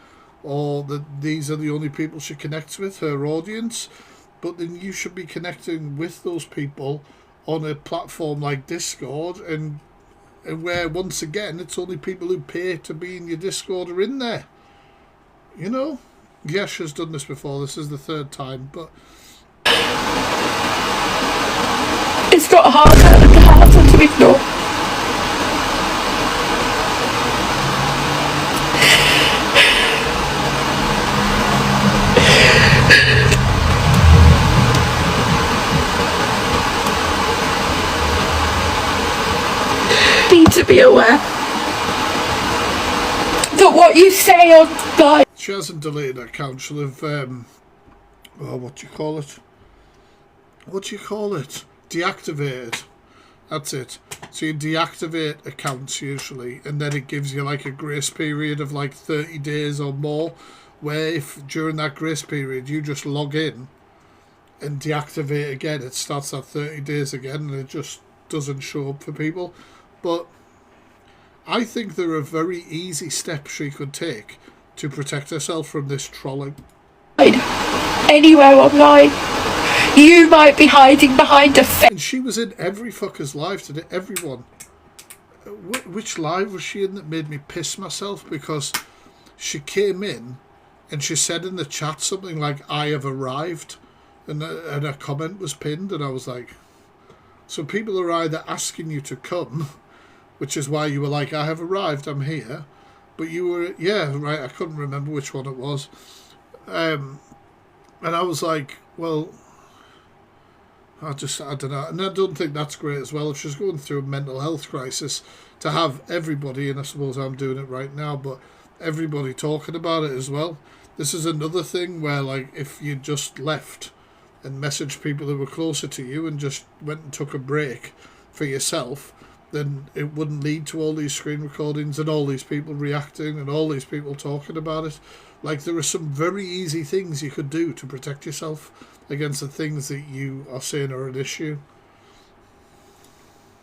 Or that these are the only people she connects with, her audience. But then you should be connecting with those people on a platform like Discord, and where, once again, it's only people who pay to be in your Discord are in there. You know? Yes, she's done this before. This is the 3rd time, but... It's got harder and harder to ignore. Need to be aware that what you say online. She hasn't deleted her account. She'll have, what do you call it? What do you call it? Deactivated. That's it. So you deactivate accounts usually, and then it gives you like a grace period of like 30 days or more, where if during that grace period you just log in and deactivate again, it starts at 30 days again, and it just doesn't show up for people. But I think there are very easy steps she could take to protect herself from this trolling. Anywhere online, you might be hiding behind a fence. And she was in every fucker's live today, everyone. Which live was she in that made me piss myself? Because she came in and she said in the chat something like, "I have arrived," and a comment was pinned, and I was like, so people are either asking you to come, which is why you were like, "I have arrived, I'm here," but you were, yeah, right, I couldn't remember which one it was. And I was like, well, I don't know. And I don't think that's great as well. If she's going through a mental health crisis, to have everybody, and I suppose I'm doing it right now, but everybody talking about it as well. This is another thing where, like, if you just left and messaged people who were closer to you and just went and took a break for yourself, then it wouldn't lead to all these screen recordings and all these people reacting and all these people talking about it. Like, there are some very easy things you could do to protect yourself against the things that you are saying are an issue.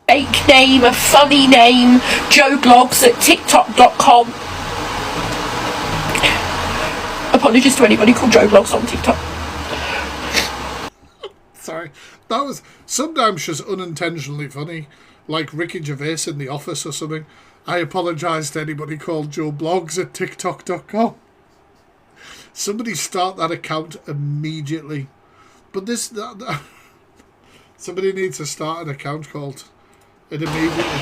Fake name, a funny name, joeblogs at tiktok.com. Apologies to anybody called joeblogs on TikTok. Sorry. That was, sometimes she's unintentionally funny, like Ricky Gervais in The Office or something. I apologise to anybody called joeblogs at tiktok.com. Somebody start that account immediately. But somebody needs to start an account called it immediately.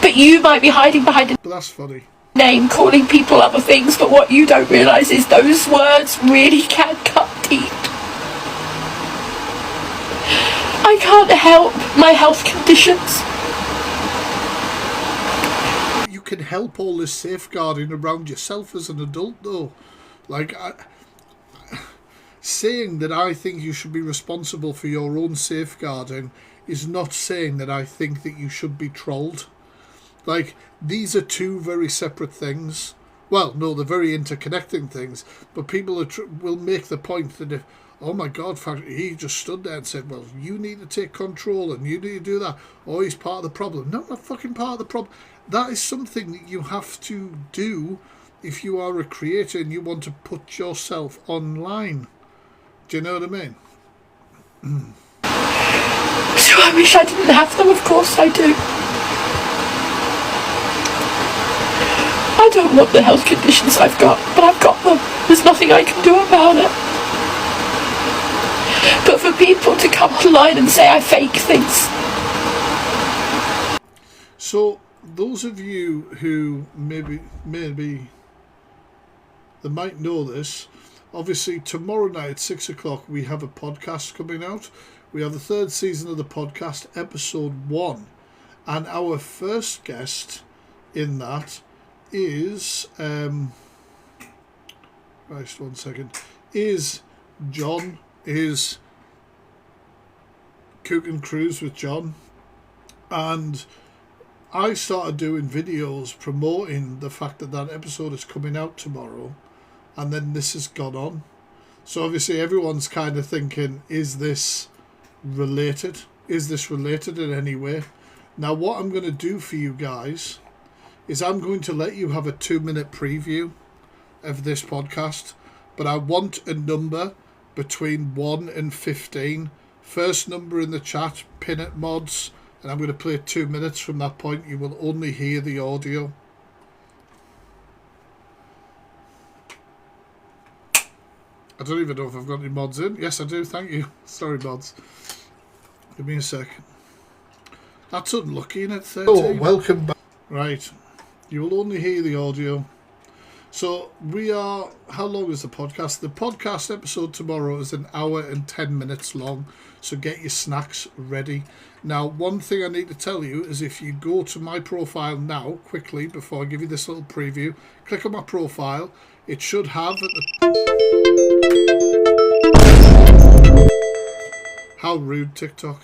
But you might be hiding behind a But that's funny. name, calling people other things, but what you don't realise is those words really can cut deep. I can't help my health conditions. You can help all this safeguarding around yourself as an adult, though. Like, saying that I think you should be responsible for your own safeguarding is not saying that I think that you should be trolled. Like, these are two very separate things. Well, no, they're very interconnecting things, but people will make the point that if, oh my God, he just stood there and said, well, you need to take control and you need to do that, or he's part of the problem. No, I'm not fucking part of the problem. That is something that you have to do if you are a creator and you want to put yourself online. Do you know what I mean? So I wish I didn't have them, of course I do. I don't want the health conditions I've got, but I've got them. There's nothing I can do about it. But for people to come online and say I fake things. So, those of you who maybe they might know this, obviously tomorrow night at 6 o'clock we have a podcast coming out. We have the third season of the podcast, episode 1. And our first guest in that is, right, 1 second, is John, is Cook and Cruise with John. And I started doing videos promoting the fact that that episode is coming out tomorrow, and then this has gone on. So obviously everyone's kind of thinking, is this related? Is this related in any way? Now what I'm going to do for you guys is I'm going to let you have a 2-minute preview of this podcast, but I want a number between 1 and 15. First number in the chat, pin it mods, and I'm going to play 2 minutes from that point. You will only hear the audio. I don't even know if I've got any mods in. Yes, I do. Thank you. Sorry, mods. Give me a second. That's unlucky, isn't it? 13? Oh, welcome back. Right. You will only hear the audio. So we are... How long is the podcast? The podcast episode tomorrow is 1 hour and 10 minutes long. So get your snacks ready. Now, one thing I need to tell you is if you go to my profile now, quickly, before I give you this little preview, click on my profile. It should have... At the... How rude, TikTok.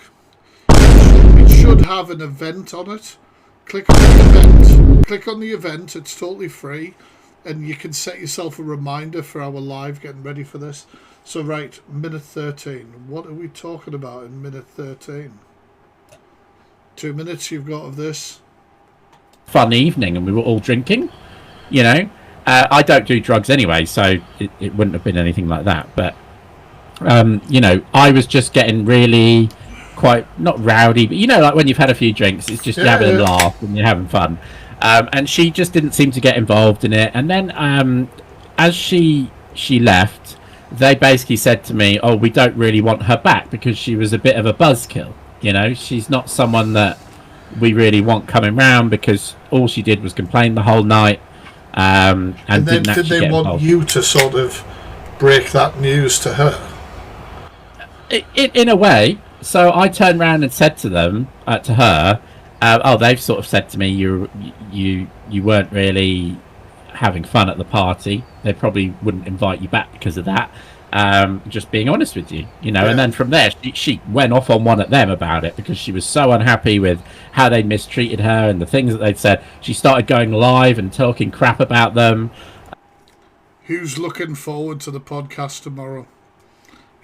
It should have an event on it. Click on the event. Click on the event. It's totally free. And you can set yourself a reminder for our live getting ready for this. So, right, minute 13. What are we talking about in minute 13? 2 minutes you've got of this. Fun evening, and we were all drinking. You know, I don't do drugs anyway, so it wouldn't have been anything like that. But, you know, I was just getting really quite, not rowdy, but you know, like when you've had a few drinks, it's just you're having a laugh and you're having fun. And she just didn't seem to get involved in it. And then as she left, they basically said to me, oh, we don't really want her back because she was a bit of a buzzkill. You know, she's not someone that we really want coming round because all she did was complain the whole night. And then did they want involved. You to sort of break that news to her? In a way. So I turned around and said to them, to her, oh, they've sort of said to me you weren't really having fun at the party. They probably wouldn't invite you back because of that. Just being honest with you, you know. Yeah. And then from there, she went off on one at them about it because she was so unhappy with how they mistreated her and the things that they'd said. She started going live and talking crap about them. Who's looking forward to the podcast tomorrow?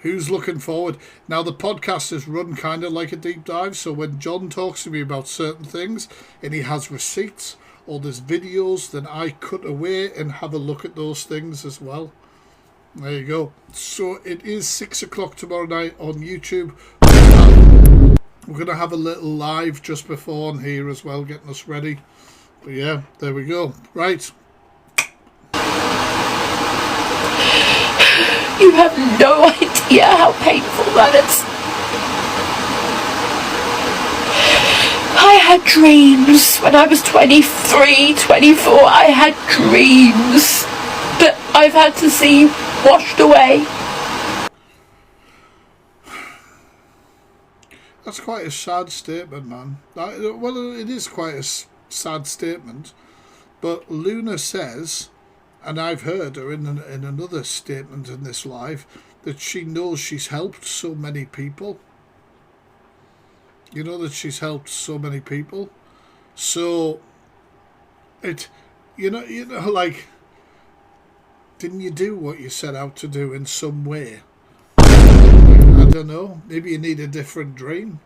Who's looking forward? Now, the podcast is run kind of like a deep dive, so when John talks to me about certain things and he has receipts or there's videos, then I cut away and have a look at those things as well. There you go. So it is 6 o'clock tomorrow night on YouTube. We're going to have a little live just before on here as well, getting us ready. But yeah, there we go. Right. You have no idea how painful that is. I had dreams when I was 23, 24. I had dreams that I've had to see washed away. That's quite a sad statement, man. Well, it is quite a sad statement. But Luna says... And I've heard her in another statement in this live that she knows she's helped so many people. You know that she's helped so many people. So you know, like, didn't you do what you set out to do in some way? I don't know. Maybe you need a different dream.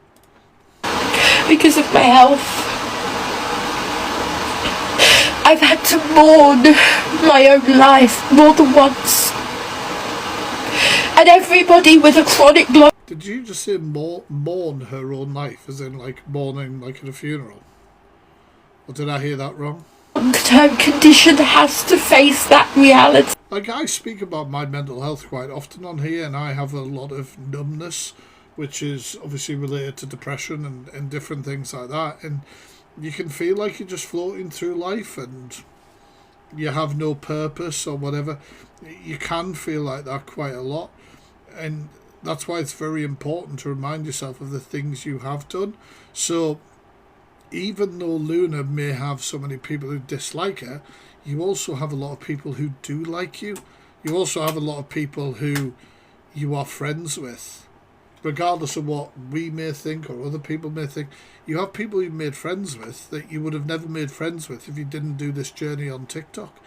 Because of my health. I've had to mourn my own life more than once. And everybody with a chronic blood... Did you just say mourn her own life, as in like mourning like at a funeral? Or did I hear that wrong? Long-term condition has to face that reality. Like, I speak about my mental health quite often on here, and I have a lot of numbness, which is obviously related to depression and different things like that. And you can feel like you're just floating through life and you have no purpose or whatever. You can feel like that quite a lot. And that's why it's very important to remind yourself of the things you have done. So even though Luna may have so many people who dislike her, you also have a lot of people who do like you. You also have a lot of people who you are friends with. Regardless of what we may think or other people may think, you have people you've made friends with that you would have never made friends with if you didn't do this journey on TikTok.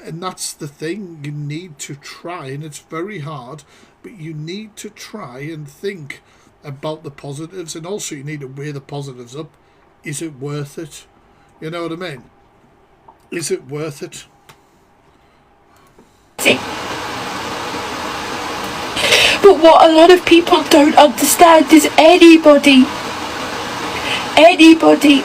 And that's the thing, you need to try, and it's very hard, but you need to try and think about the positives, and also you need to weigh the positives up. Is it worth it? You know what I mean? Is it worth it? But what a lot of people don't understand is anybody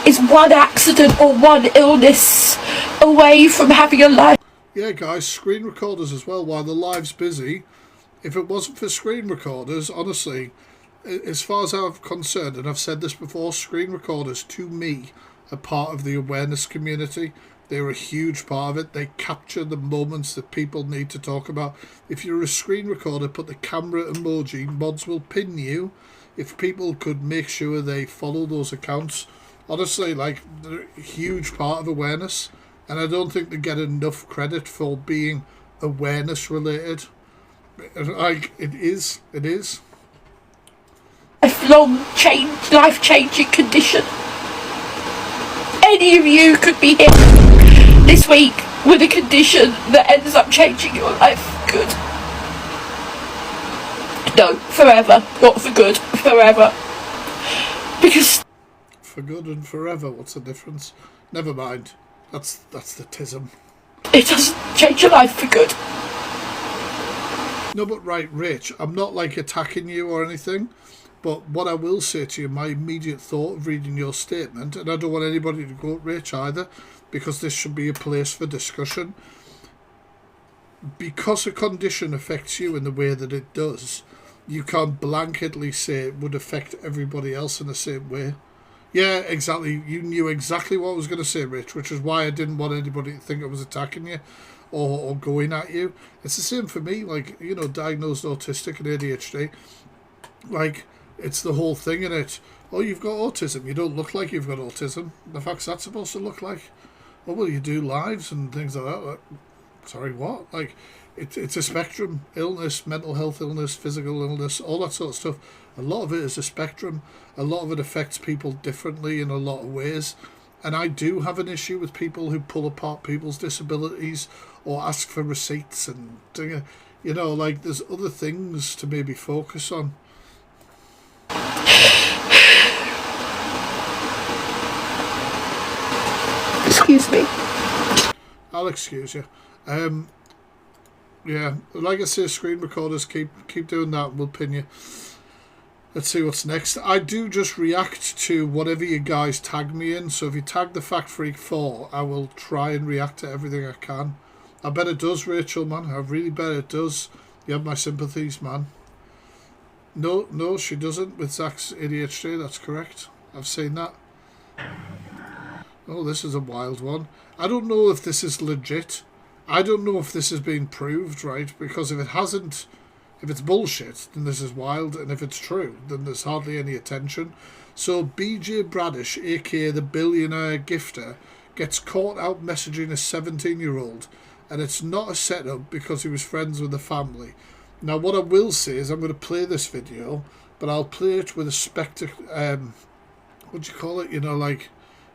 is one accident or one illness away from having a life. Yeah, guys, screen recorders as well while the live's busy. If it wasn't for screen recorders, honestly, as far as I'm concerned, and I've said this before, screen recorders, to me, are part of the awareness community. They're a huge part of it. They capture the moments that people need to talk about. If you're a screen recorder, put the camera emoji. Mods will pin you. If people could make sure they follow those accounts, honestly, like, they're a huge part of awareness. And I don't think they get enough credit for being awareness related. Like, it is. Life-changing condition. Any of you could be hit this week with a condition that ends up changing your life for good. No, forever, not for good, forever. Because for good and forever, what's the difference? Never mind. That's the tism. It doesn't change your life for good. No, but right, Rich, I'm not like attacking you or anything. But what I will say to you, my immediate thought of reading your statement, and I don't want anybody to go at Rich either, because this should be a place for discussion. Because a condition affects you in the way that it does, you can't blanketly say it would affect everybody else in the same way. Yeah, exactly. You knew exactly what I was going to say, Rich, which is why I didn't want anybody to think I was attacking you or going at you. It's the same for me, like, you know, diagnosed autistic and ADHD. Like, it's the whole thing in it. Oh, you've got autism. You don't look like you've got autism. The fuck's that supposed to look like? Oh, well, you do lives and things like that. Like, sorry, what? Like, it's a spectrum. Illness, mental health illness, physical illness, all that sort of stuff. A lot of it is a spectrum. A lot of it affects people differently in a lot of ways. And I do have an issue with people who pull apart people's disabilities or ask for receipts and, you know, like, there's other things to maybe focus on. Excuse me. I'll excuse you. Yeah, like I say, screen recorders, keep doing that. We'll pin you. Let's see what's next. I do just react to whatever you guys tag me in. So if you tag the Fact Freak 4, I will try and react to everything I can. I bet it does, Rachel, man. I really bet it does. You have my sympathies, man. No, she doesn't with Zach's ADHD. That's correct. I've seen that. Oh, this is a wild one. I don't know if this is legit. I don't know if this has been proved, right? Because if it hasn't, if it's bullshit, then this is wild. And if it's true, then there's hardly any attention. So BJ Bradish, aka the billionaire gifter, gets caught out messaging a 17-year-old. And it's not a setup because he was friends with the family. Now, what I will say is I'm going to play this video, but I'll play it with a spectacle. What do you call it? You know, like,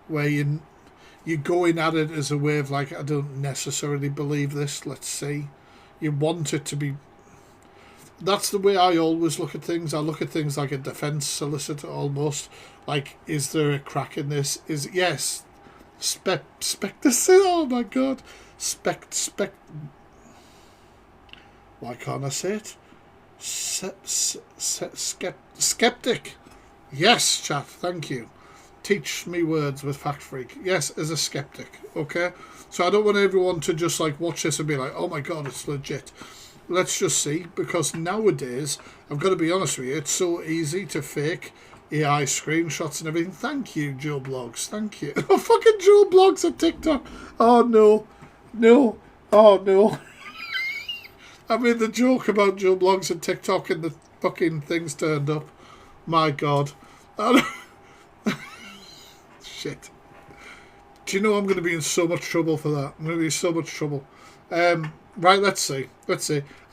where you're going at it as a way of, like, I don't necessarily believe this. Let's see. You want it to be. That's the way I always look at things. I look at things like a defence solicitor almost. Like, is there a crack in this? Yes. Oh my God. Why can't I say it? Skeptic. Yes, chat. Thank you. Teach me words with Fact Freak. Yes, as a skeptic. Okay? So I don't want everyone to just, like, watch this and be like, oh my God, it's legit. Let's just see. Because nowadays, I've got to be honest with you, it's so easy to fake AI screenshots and everything. Thank you, Joe Blogs. Thank you. Oh, fucking Joe Blogs on TikTok. Oh, no. No. Oh, no. I mean, the joke about Joe Blogs and TikTok and the fucking things turned up. My God. Shit. Do you know I'm going to be in so much trouble for that? I'm going to be in so much trouble. Right, let's see. I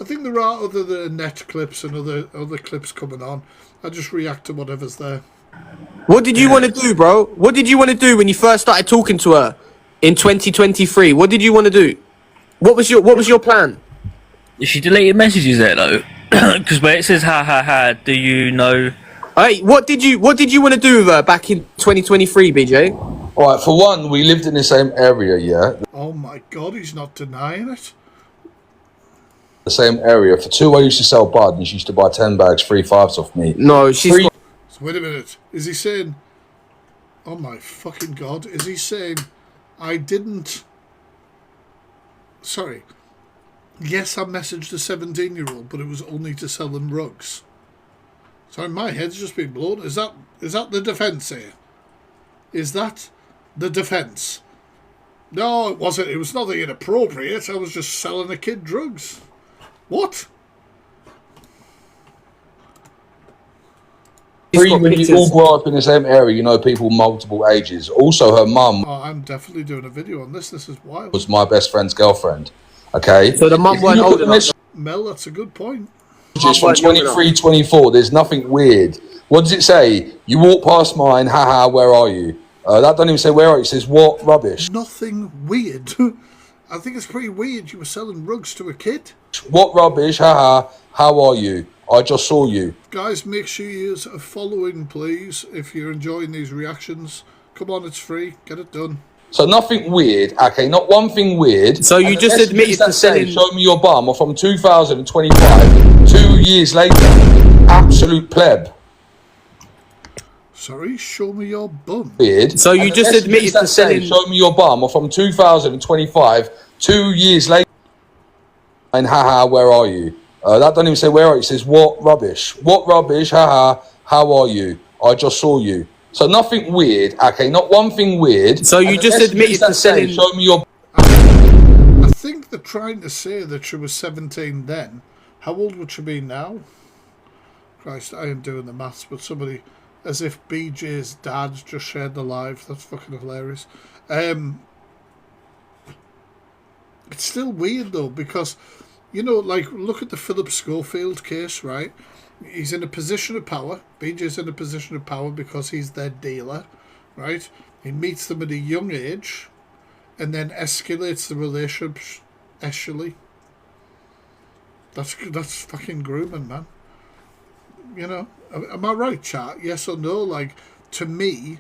think there are other net clips and other clips coming on. I just react to whatever's there. What did you want to do, bro? What did you want to do when you first started talking to her in 2023? What did you want to do? What was your plan? She deleted messages there though, because where it says ha, do you know? Hey, what did you want to do with her back in 2023, BJ? Alright, for one, we lived in the same area, yeah? Oh my God, he's not denying it. The same area. For two, I used to sell bud, and she used to buy 10 bags, 3 5s off me. No, she's... So wait a minute. Is he saying... Oh my fucking God. Is he saying... I didn't... Sorry. Yes, I messaged a 17-year-old, but it was only to sell them rugs. Sorry, my head's just been blown. Is that the defence here? Is that the defence? No, it wasn't. It was nothing inappropriate. I was just selling a kid drugs. What? When you all grow up in the same area, you know people multiple ages. Also, her mum I'm definitely doing a video on this. This is wild. was my best friend's girlfriend. Okay? So the mum weren't old enough. Mel, that's a good point. Just from 23, 24, there's nothing weird. What does it say? You walk past mine, haha, where are you? That doesn't even say where are you, it says what rubbish. Nothing weird. I think it's pretty weird you were selling rugs to a kid. What rubbish, haha, how are you? I just saw you. Guys, make sure you're following, please, if you're enjoying these reactions. Come on, it's free. Get it done. So nothing weird, okay, not one thing weird. So you just admitted to selling... Show me your bum, or from 2025, 2 years later, absolute pleb. Sorry, show me your bum. Weird. So you just admitted to selling... Show me your bum, or from 2025, 2 years later, and haha, where are you? That doesn't even say where are you, it says what rubbish. What rubbish, haha, how are you? I just saw you. So nothing weird, okay, not one thing weird. So you just admitted to selling... Show me your... I think they're trying to say that she was 17 then. How old would she be now? Christ, I am doing the maths, but somebody... As if BJ's dad just shared the live. That's fucking hilarious. It's still weird, though, because... You know, like, look at the Philip Schofield case, right? He's in a position of power. BJ's in a position of power because he's their dealer, right? He meets them at a young age and then escalates the relationship actually. That's fucking grooming, man. You know? Am I right, chat? Yes or no? Like, to me,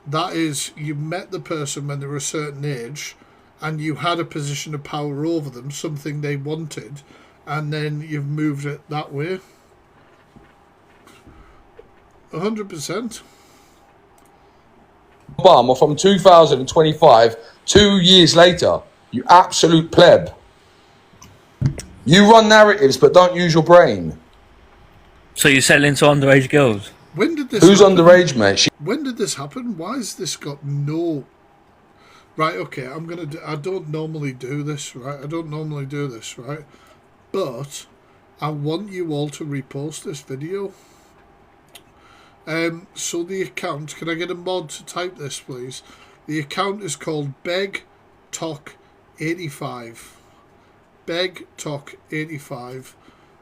that is, you met the person when they were a certain age and you had a position of power over them, something they wanted, and then you've moved it that way. 100%. Bum, or from 2025, 2 years later, you absolute pleb. You run narratives, but don't use your brain. So you're selling to underage girls? When did this Who's happen? underage, mate? When did this happen? Why has this got no... Right, okay, I don't normally do this, right? But I want you all to repost this video. So the account, can I get a mod to type this, please? The account is called BegTalk85. BegTalk85.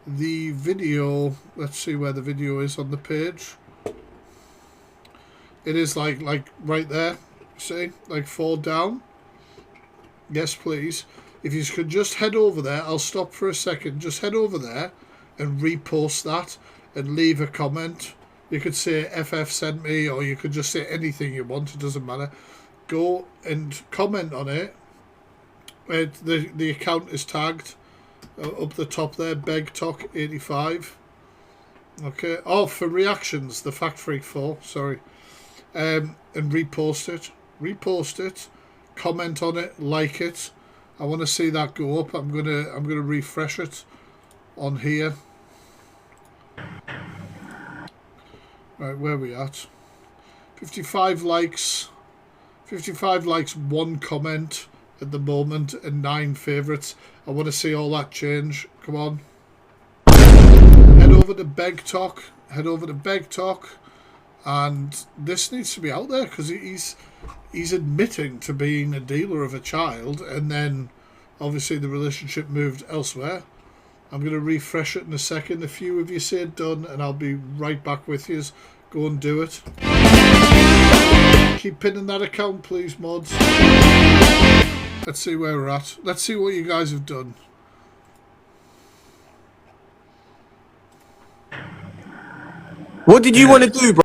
The video, let's see where the video is on the page. It is like right there. See, like 4 down. Yes, please. If you could just head over there, I'll stop for a second. Just head over there and repost that and leave a comment. You could say FF sent me, or you could just say anything you want. It doesn't matter. Go and comment on it. The account is tagged up the top there. BegTalk85. Okay. Oh, for reactions, TheFactFreak 4. Sorry. And repost it. Repost it, comment on it, like it. I want to see that go up. I'm gonna refresh it on here. Right, where are we at? 55 likes. 55 likes, 1 comment at the moment, and 9 favourites. I want to see all that change. Come on. Head over to BegTalk. Head over to BegTalk. And this needs to be out there because he's admitting to being a dealer of a child, and then obviously the relationship moved elsewhere. I'm going to refresh it in a second. A few of you say done, and I'll be right back with you. Go and do it. Keep pinning that account, please, mods. Let's see where we're at. Let's see what you guys have done. What did you want to do, bro?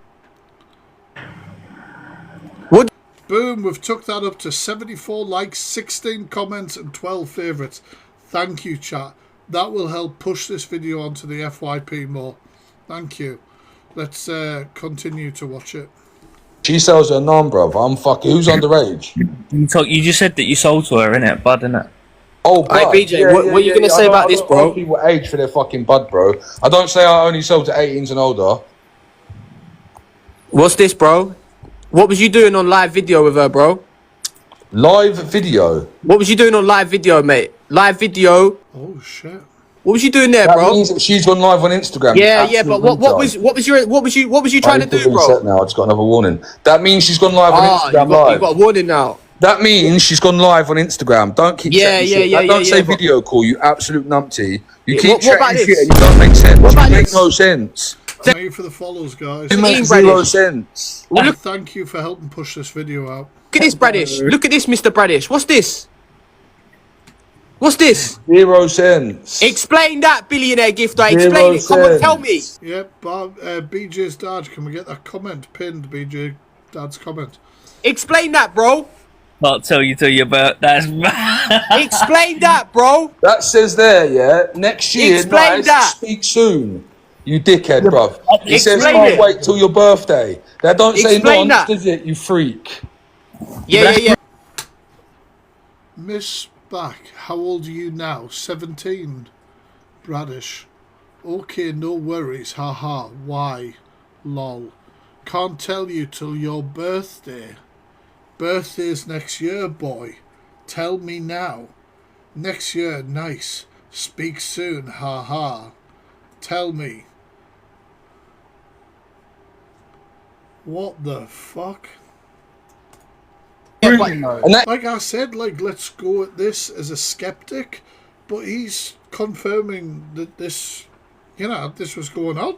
Boom, we've took that up to 74 likes, 16 comments and 12 favourites. Thank you, chat. That will help push this video onto the FYP more. Thank you. Let's continue to watch it. She sells her non, bruv. I'm fucking... Who's underage? You just said that you sold to her, innit? Bud, innit? Oh, bud. Hey, BJ, what are you going to say about this, bro? People age for their fucking bud, bro. I don't say I only sell to 18s and older. What's this, bro? What was you doing on live video with her, bro? Live video. What was you doing on live video, mate? Live video. Oh shit. What was you doing there, That bro? means that she's gone live on Instagram. Yeah, you yeah, but absolute retard. what was you trying to I need do, reset bro? now. I just got another warning. That means she's gone live on Instagram you live. got a warning now. That means she's gone live on Instagram. Don't keep chatting shit. Don't say video call, you absolute numpty. You keep chatting shit and you don't make sense. You make no sense. Thank you for the follows, guys. You make zero sense. Thank you for helping push this video out. Look at this, Bradish. Look at this, Mr. Bradish. What's this? What's this? 0 cents. Explain that, billionaire gifter. Explain it. Come on, tell me. Yep, BJ's dad. Can we get that comment pinned? BJ dad's comment. Explain that, bro. Can't tell you till you're about. That's Explain that, bro. That says there, yeah. Next year, Explain nice, that. speak soon. You dickhead, bruv. It says Explain can't it. wait till your birthday. That don't say Explain nonce, that. does it? You freak. Yeah. Miss Back, how old are you now? 17. Bradish. Okay, no worries. Haha. Why? Lol. Can't tell you till your birthday. Birthday's next year, boy. Tell me now. Next year, nice. Speak soon. Haha. Tell me. What the fuck? Like I said, like, let's go at this as a skeptic, but he's confirming that this, this was going on.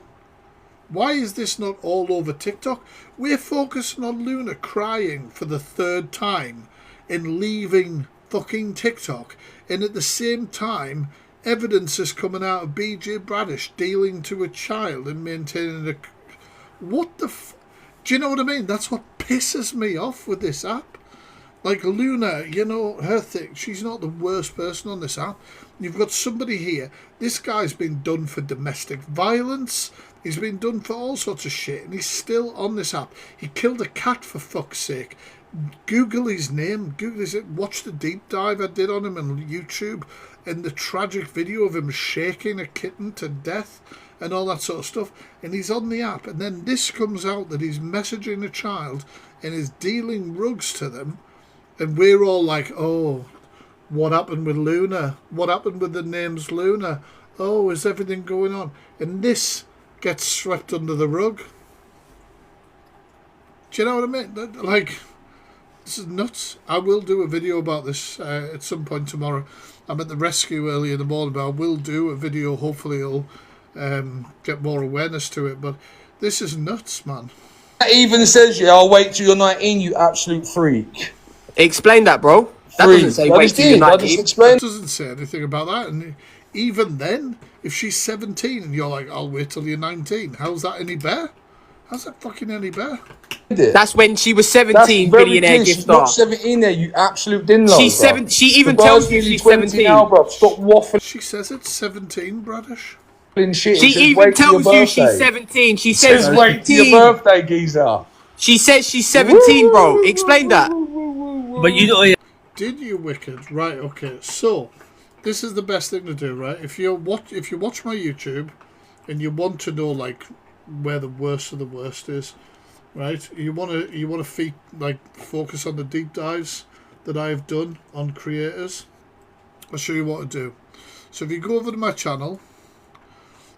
Why is this not all over TikTok? We're focusing on Luna crying for the 3rd time and leaving fucking TikTok, and at the same time, evidence is coming out of BJ Bradish dealing to a child and maintaining a... What the do you know what I mean? That's what pisses me off with this app. Like Luna, her thing, she's not the worst person on this app. You've got somebody here. This guy's been done for domestic violence. He's been done for all sorts of shit, and he's still on this app. He killed a cat, for fuck's sake. Google his name. Watch the deep dive I did on him on YouTube, and the tragic video of him shaking a kitten to death and all that sort of stuff. And he's on the app, and then this comes out that he's messaging a child and is dealing rugs to them. And we're all like, oh, what happened with Luna? What happened with the names Luna? Oh, is everything going on? And this gets swept under the rug. Do you know what I mean? Like, this is nuts. I will do a video about this at some point tomorrow. I'm at the rescue early in the morning, but I will do a video. Hopefully it'll get more awareness to it. But this is nuts, man. That even says, yeah, I'll wait till you're 19, you absolute freak. Explain that, bro. That doesn't say wait till you're 19. That doesn't say anything about that. And even then, if she's 17 and you're like, I'll wait till you're 19, how's that any better? How's that fucking any better? That's when she was 17, billionaire gift She's not star. 17 there, you absolute dinlo. She's 7. She even tells you she's 17. Now, bro. Stop waffling. She says it's 17, Bradish. Shit. She even tells you she's 17. She says wait till your birthday, geezer. She says she's 17, bro. Explain that. But you know, did you wicked? Right, okay. So this is the best thing to do, right? If you watch my YouTube and you want to know like where the worst of the worst is, right? You want to focus on the deep dives that I've done on creators. I'll show you what to do. So if you go over to my channel,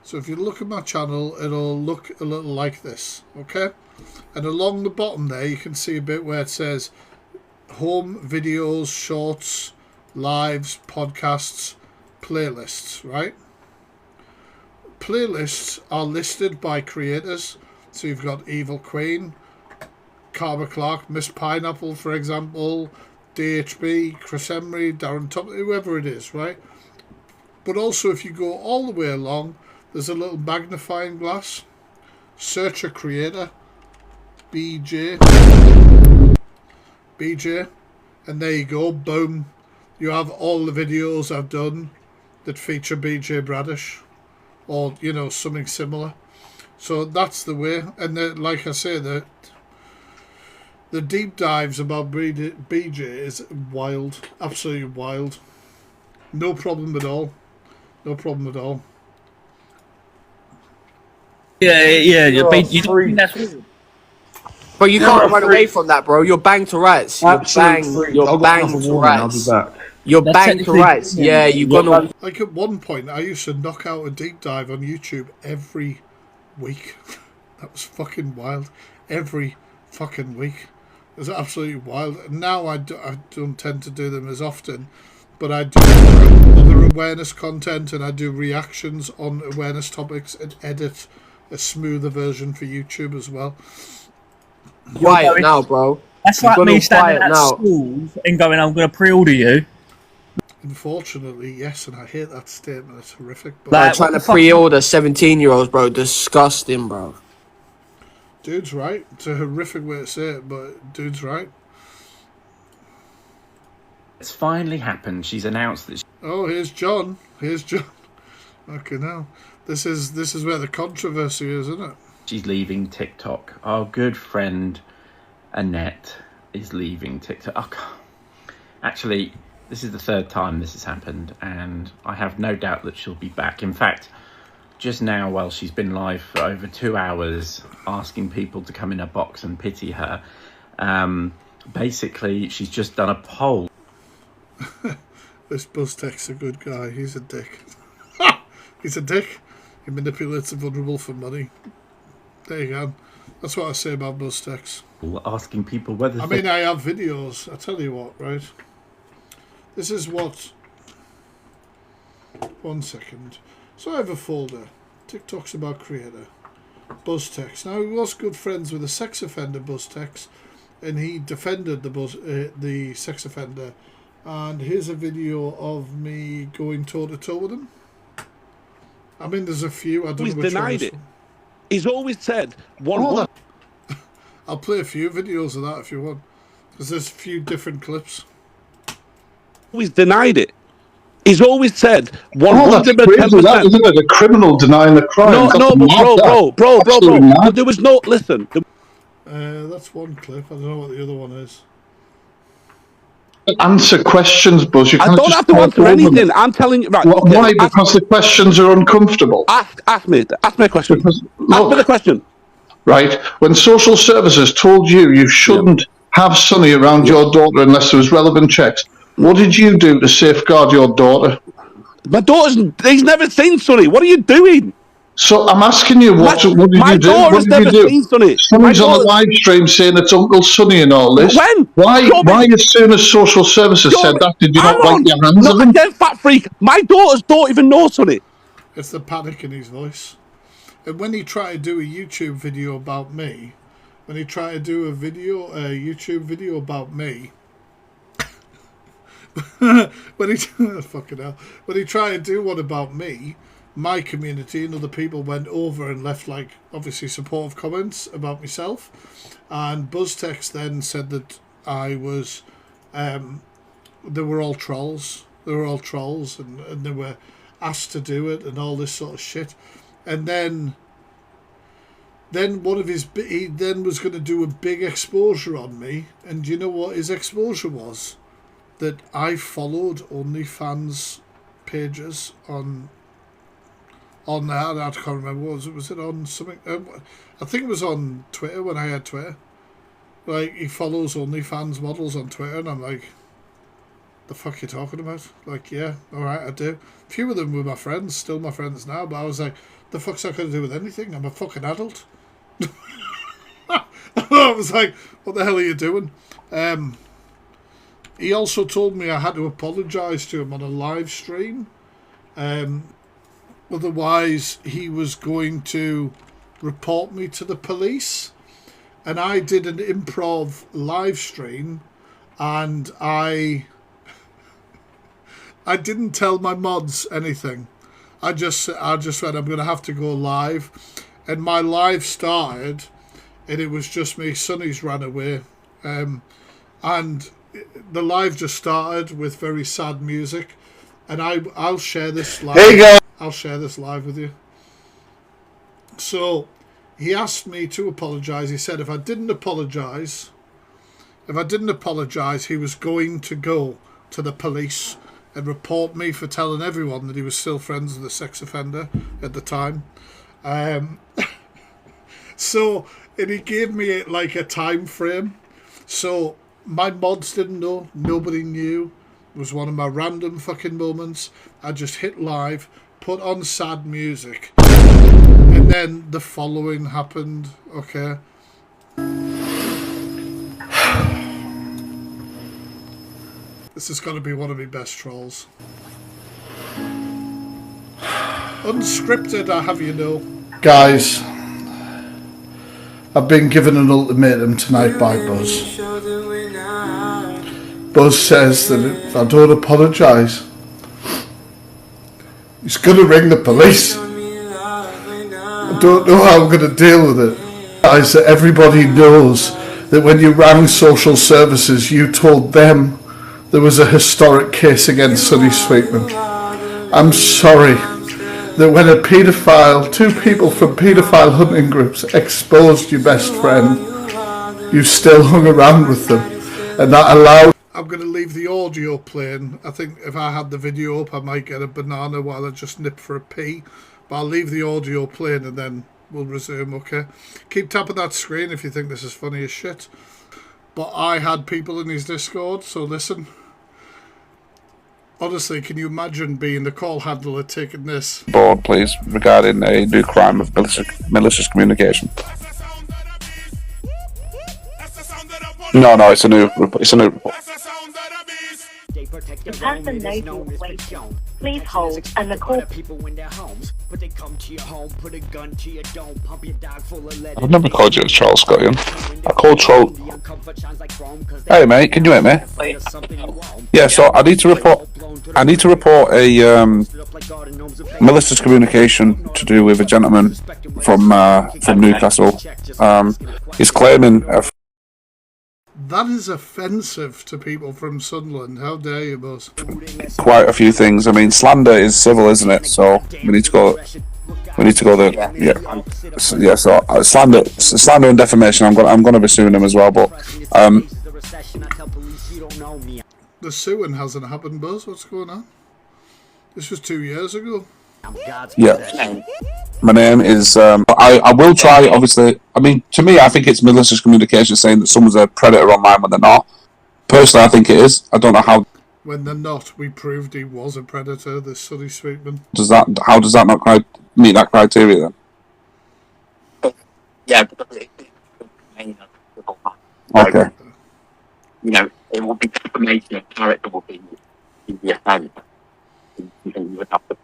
so if you look at my channel, it'll look a little like this, okay? And along the bottom there, you can see a bit where it says home, videos, shorts, lives, podcasts, playlists, right? Playlists are listed by creators. So you've got Evil Queen, Karma Clark, Miss Pineapple, for example, DHB, Chris Emery, Darren Top, whoever it is, right? But also if you go all the way along, there's a little magnifying glass. Search a creator, BJ, and there you go, boom. You have all the videos I've done that feature BJ Bradish, or something similar. So that's the way. And like I say, the deep dives about BJ is wild, absolutely wild. No problem at all. No problem at all. Yeah. You think that's weird? But you can't run away from that, bro. You're banged to rights. You're Absolute freak. You're I've got banged another to warning. I'll rights. be back. You're That's banged to technically rights. doing Yeah, it. you're gonna. Like at one point, I used to knock out a deep dive on YouTube every week. That was fucking wild. Every fucking week. It was absolutely wild. Now I don't tend to do them as often, but I do other awareness content and I do reactions on awareness topics and edit a smoother version for YouTube as well. Quiet now, bro. That's You're like gonna me standing quiet at now. school and going, I'm going to pre-order you. Unfortunately, yes, and I hate that statement. It's horrific. But Like trying to pre-order 17-year-olds, bro. Disgusting, bro. dude's right. It's a horrific way to say it, but dude's right. It's finally happened. She's announced that. Oh, here's John. Here's John. Okay, now this is where the controversy is, isn't it? She's leaving TikTok. Our good friend Annette is leaving TikTok. Oh, God. Actually, this is the third time this has happened, and I have no doubt that she'll be back. In fact, just now, while she's been live for over 2 hours, asking people to come in her box and pity her, basically, she's just done a poll. This Buzztech's a good guy. He's a dick. He's a dick. He manipulates the vulnerable for money. There you go. That's what I say about Buzztechs. Asking people whether I mean, I have videos. I tell you what, right? This is what... 1 second. So I have a folder. TikTok's about creator. Buzztechs. Now, he was good friends with a sex offender, Buzztechs, and he defended the sex offender. And here's a video of me going toe-to-toe with him. I mean, there's a few. I don't know which denied one it. He's always said one. I'll play a few videos of that if you want, because there's a few different clips. Always denied it. He's always said 110%. Oh, that's crazy, that, isn't it? A criminal denying the crime. No, That's no, but bro. Absolutely mad. But there was no. Listen. That's one clip. I don't know what the other one is. Answer questions, Buzz. You I can't don't just have to talk answer over them. anything. I'm telling you. Right. Why? Okay, Because the questions are uncomfortable. Ask me a question. Ask me the question. Right. When social services told you shouldn't have Sonny around your daughter unless there was relevant checks, what did you do to safeguard your daughter? My he's never seen Sonny. What are you doing? So I'm asking you, what did you do? My daughter has never seen Sonny. Sonny's on a live stream saying it's Uncle Sonny and all this. When? Why as soon as social services said that, did you not wipe your hands of him? Again, fat freak. My daughters don't even know Sonny. It's the panic in his voice. And when he tried to do a YouTube video about me, when he tried to do a YouTube video about me, when he fucking hell, when he tried to do one about me, my community and other people went over and left, like, obviously supportive comments about myself, and Buzztex then said that I was they were all trolls, and they were asked to do it and all this sort of shit. And then one of he then was going to do a big exposure on me, and do you know what his exposure was? That I followed OnlyFans pages on that. I can't remember what was it on something. I think it was on Twitter when I had Twitter. Like, he follows OnlyFans models on Twitter, and I'm like, the fuck you talking about? Like, yeah, all right, I do. A few of them were my friends, still my friends now, but I was like, the fuck's that got to do with anything? I'm a fucking adult. I was like, what the hell are you doing? He also told me I had to apologise to him on a live stream. Otherwise, he was going to report me to the police. And I did an improv live stream, and I didn't tell my mods anything. I just said I'm going to have to go live, and my live started, and it was just me. Sonny's ran away, and the live just started with very sad music, and I'll share this live. Hey guys. I'll share this live with you. So he asked me to apologise. He said if I didn't apologise, he was going to go to the police and report me for telling everyone that he was still friends with a sex offender at the time. So, and he gave me like a time frame. So my mods didn't know, nobody knew. It was one of my random fucking moments. I just hit live, put on sad music, and then the following happened. Okay. This is going to be one of my best trolls. Unscripted, I have you know. Guys, I've been given an ultimatum tonight by Buzz. Buzz says that if I don't apologise, he's going to ring the police. I don't know how I'm going to deal with it. Guys, that everybody knows that when you rang social services, you told them there was a historic case against Sonny Sweetman. I'm sorry that when a paedophile, two people from paedophile hunting groups exposed your best friend, you still hung around with them, and that allowed... I'm going to leave the audio playing. I think if I had the video up, I might get a banana while I just nip for a pee. But I'll leave the audio playing and then we'll resume, okay? Keep tapping that screen if you think this is funny as shit. But I had people in his Discord, so listen. Honestly, can you imagine being the call handler taking this? Board, please, regarding a new crime of malicious communication. No, it's a new report. The person knows you are waiting. Please hold and the call. I've never called you a troll, Scottian. I called troll. Hey mate, can you hear me? Yeah, so I need to report a malicious communication to do with a gentleman from Newcastle. He's claiming that is offensive to people from Sunderland. How dare you, boss? Quite a few things. I mean, slander is civil, isn't it? So we need to go there. Yeah. So slander and defamation. I'm going to be suing him as well. But the suing hasn't happened, Buzz. What's going on? This was 2 years ago. Yeah. My name is. I will try. Obviously, I mean, to me, I think it's malicious communication saying that someone's a predator online when they're not. Personally, I think it is. I don't know how. When they're not, we proved he was a predator. This Sonny Sweetman. How does that not meet that criteria then? Yeah. Okay. You know, it will be defamation of character will be the offence.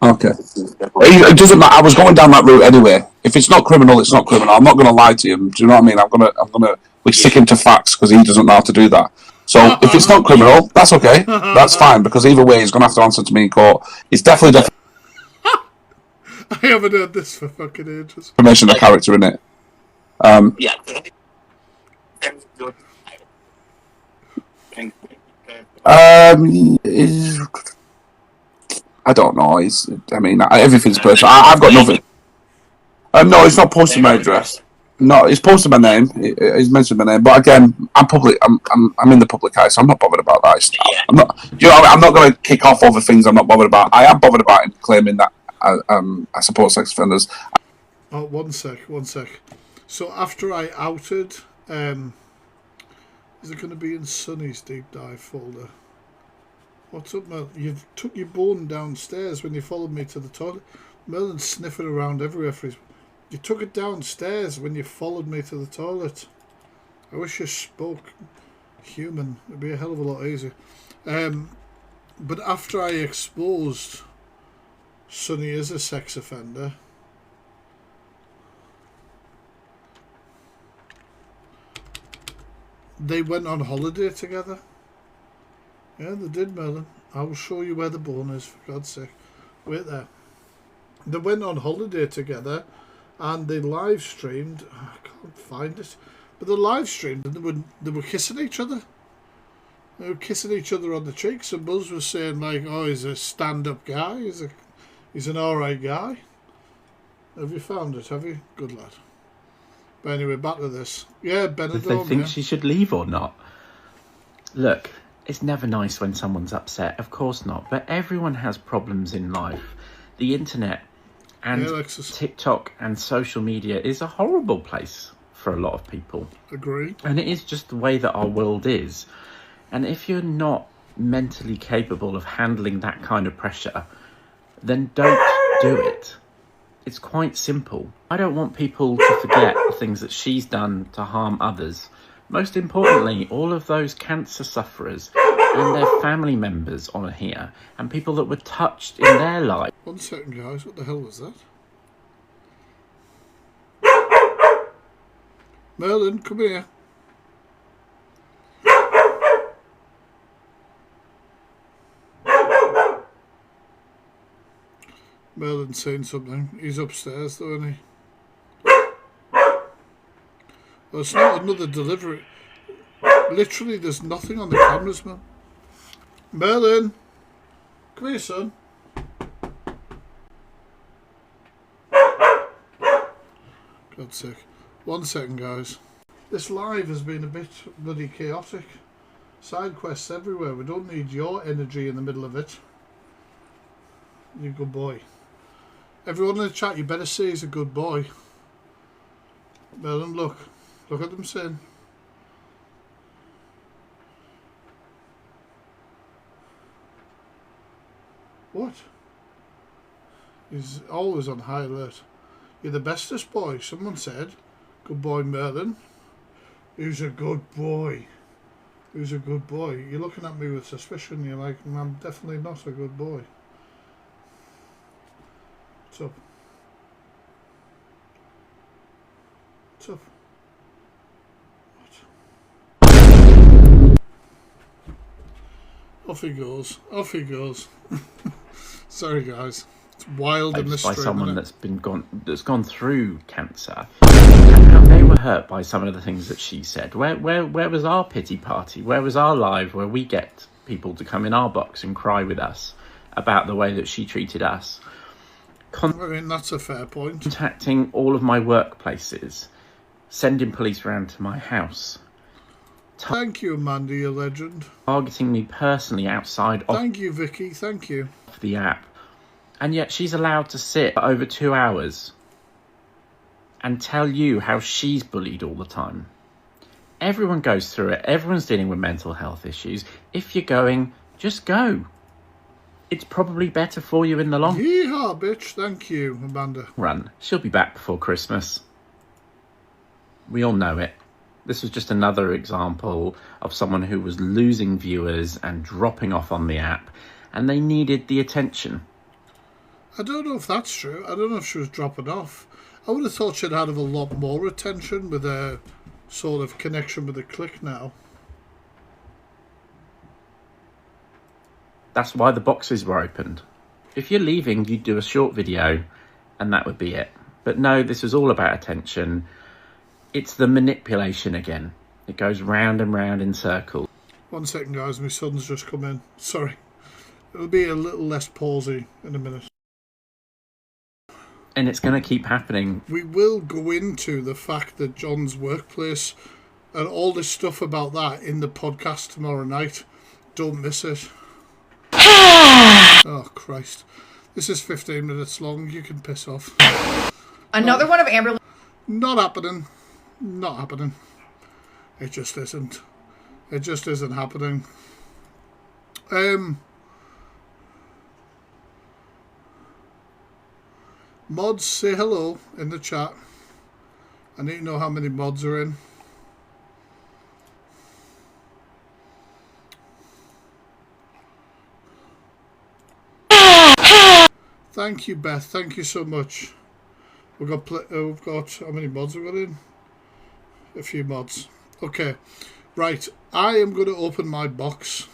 Okay. It doesn't matter. I was going down that route anyway. If it's not criminal, it's not criminal. I'm not going to lie to him. Do you know what I mean? I'm gonna. We stick him to facts because he doesn't know how to do that. So if it's not criminal, that's okay. That's fine because either way, he's going to have to answer to me in court. It's definitely I haven't heard this for fucking ages. defamation of character in it. Yeah. I don't know. Everything's personal. I've got nothing. No, it's not posting my address. No, it's posted my name. He's mentioned my name. But again, I'm public. I'm in the public eye, so I'm not bothered about that. I'm not. I'm not going to kick off other things. I'm not bothered about. I am bothered about him claiming that I support sex offenders. Oh, one sec. So after I outed, is it going to be in Sonny's deep dive folder? What's up, Mel? You took your bone downstairs when you followed me to the toilet. Merlin's sniffing around everywhere for his... You took it downstairs when you followed me to the toilet. I wish you spoke human. It'd be a hell of a lot easier. But after I exposed Sonny as a sex offender, they went on holiday together. Yeah, they did, Merlin. I will show you where the bone is, for God's sake. Wait there. They went on holiday together and they live streamed. I can't find it. But they live streamed and they were kissing each other. They were kissing each other on the cheeks, and Buzz was saying like, oh, he's a stand-up guy. He's an alright guy. Have you found it, have you? Good lad. But anyway, back to this. Yeah, Benidorm. If they think she should leave or not. Look, it's never nice when someone's upset, of course not. But everyone has problems in life. The internet And Yeah, Alexis. TikTok and social media is a horrible place for a lot of people. Agree. And it is just the way that our world is. And if you're not mentally capable of handling that kind of pressure, then don't do it. It's quite simple. I don't want people to forget the things that she's done to harm others. Most importantly, all of those cancer sufferers and their family members on here, and people that were touched in their life. 1 second, guys. What the hell was that? Merlin, come here. Merlin's saying something. He's upstairs though, isn't he? Well, it's not another delivery. Literally, there's nothing on the cameras, man. Merlin! Come here, son. God's sake. 1 second, guys. This live has been a bit bloody chaotic. Side quests everywhere. We don't need your energy in the middle of it. You good boy. Everyone in the chat, you better say he's a good boy. Merlin, look. Look at them saying. What? He's always on high alert. You're the bestest boy, someone said. Good boy, Merlin. Who's a good boy? Who's a good boy? You're looking at me with suspicion. You're like, I'm definitely not a good boy. What's up? What's up? What? Off he goes. Off he goes. Sorry, guys. It's wild in this by stream, someone innit? that's gone through cancer, and how they were hurt by some of the things that she said. Where was our pity party? Where was our live where we get people to come in our box and cry with us about the way that she treated us? I mean, that's a fair point. Contacting all of my workplaces, sending police around to my house. Thank you, Amanda, you legend. Targeting me personally outside of Thank you, Vicky. Thank you. the app. And yet she's allowed to sit for over 2 hours and tell you how she's bullied all the time. Everyone goes through it. Everyone's dealing with mental health issues. If you're going, just go. It's probably better for you in the long Yeehaw, bitch. Thank you, Amanda. run. She'll be back before Christmas. We all know it. This was just another example of someone who was losing viewers and dropping off on the app, and they needed the attention. I don't know if that's true. I don't know if she was dropping off. I would have thought she'd have a lot more attention with her sort of connection with the click now. That's why the boxes were opened. If you're leaving, you'd do a short video and that would be it. But no, this was all about attention. It's the manipulation again. It goes round and round in circles. 1 second, guys. My son's just come in. Sorry. It'll be a little less pausey in a minute. And it's going to keep happening. We will go into the fact that John's workplace and all this stuff about that in the podcast tomorrow night. Don't miss it. Oh, Christ. This is 15 minutes long. You can piss off. Another one of Amber. Not happening. Not happening. It just isn't. It just isn't happening. Mods, say hello in the chat. I need to know how many mods are in. Thank you, Beth. Thank you so much. We've got how many mods we got in? A few mods. Okay, right. I am going to open my box.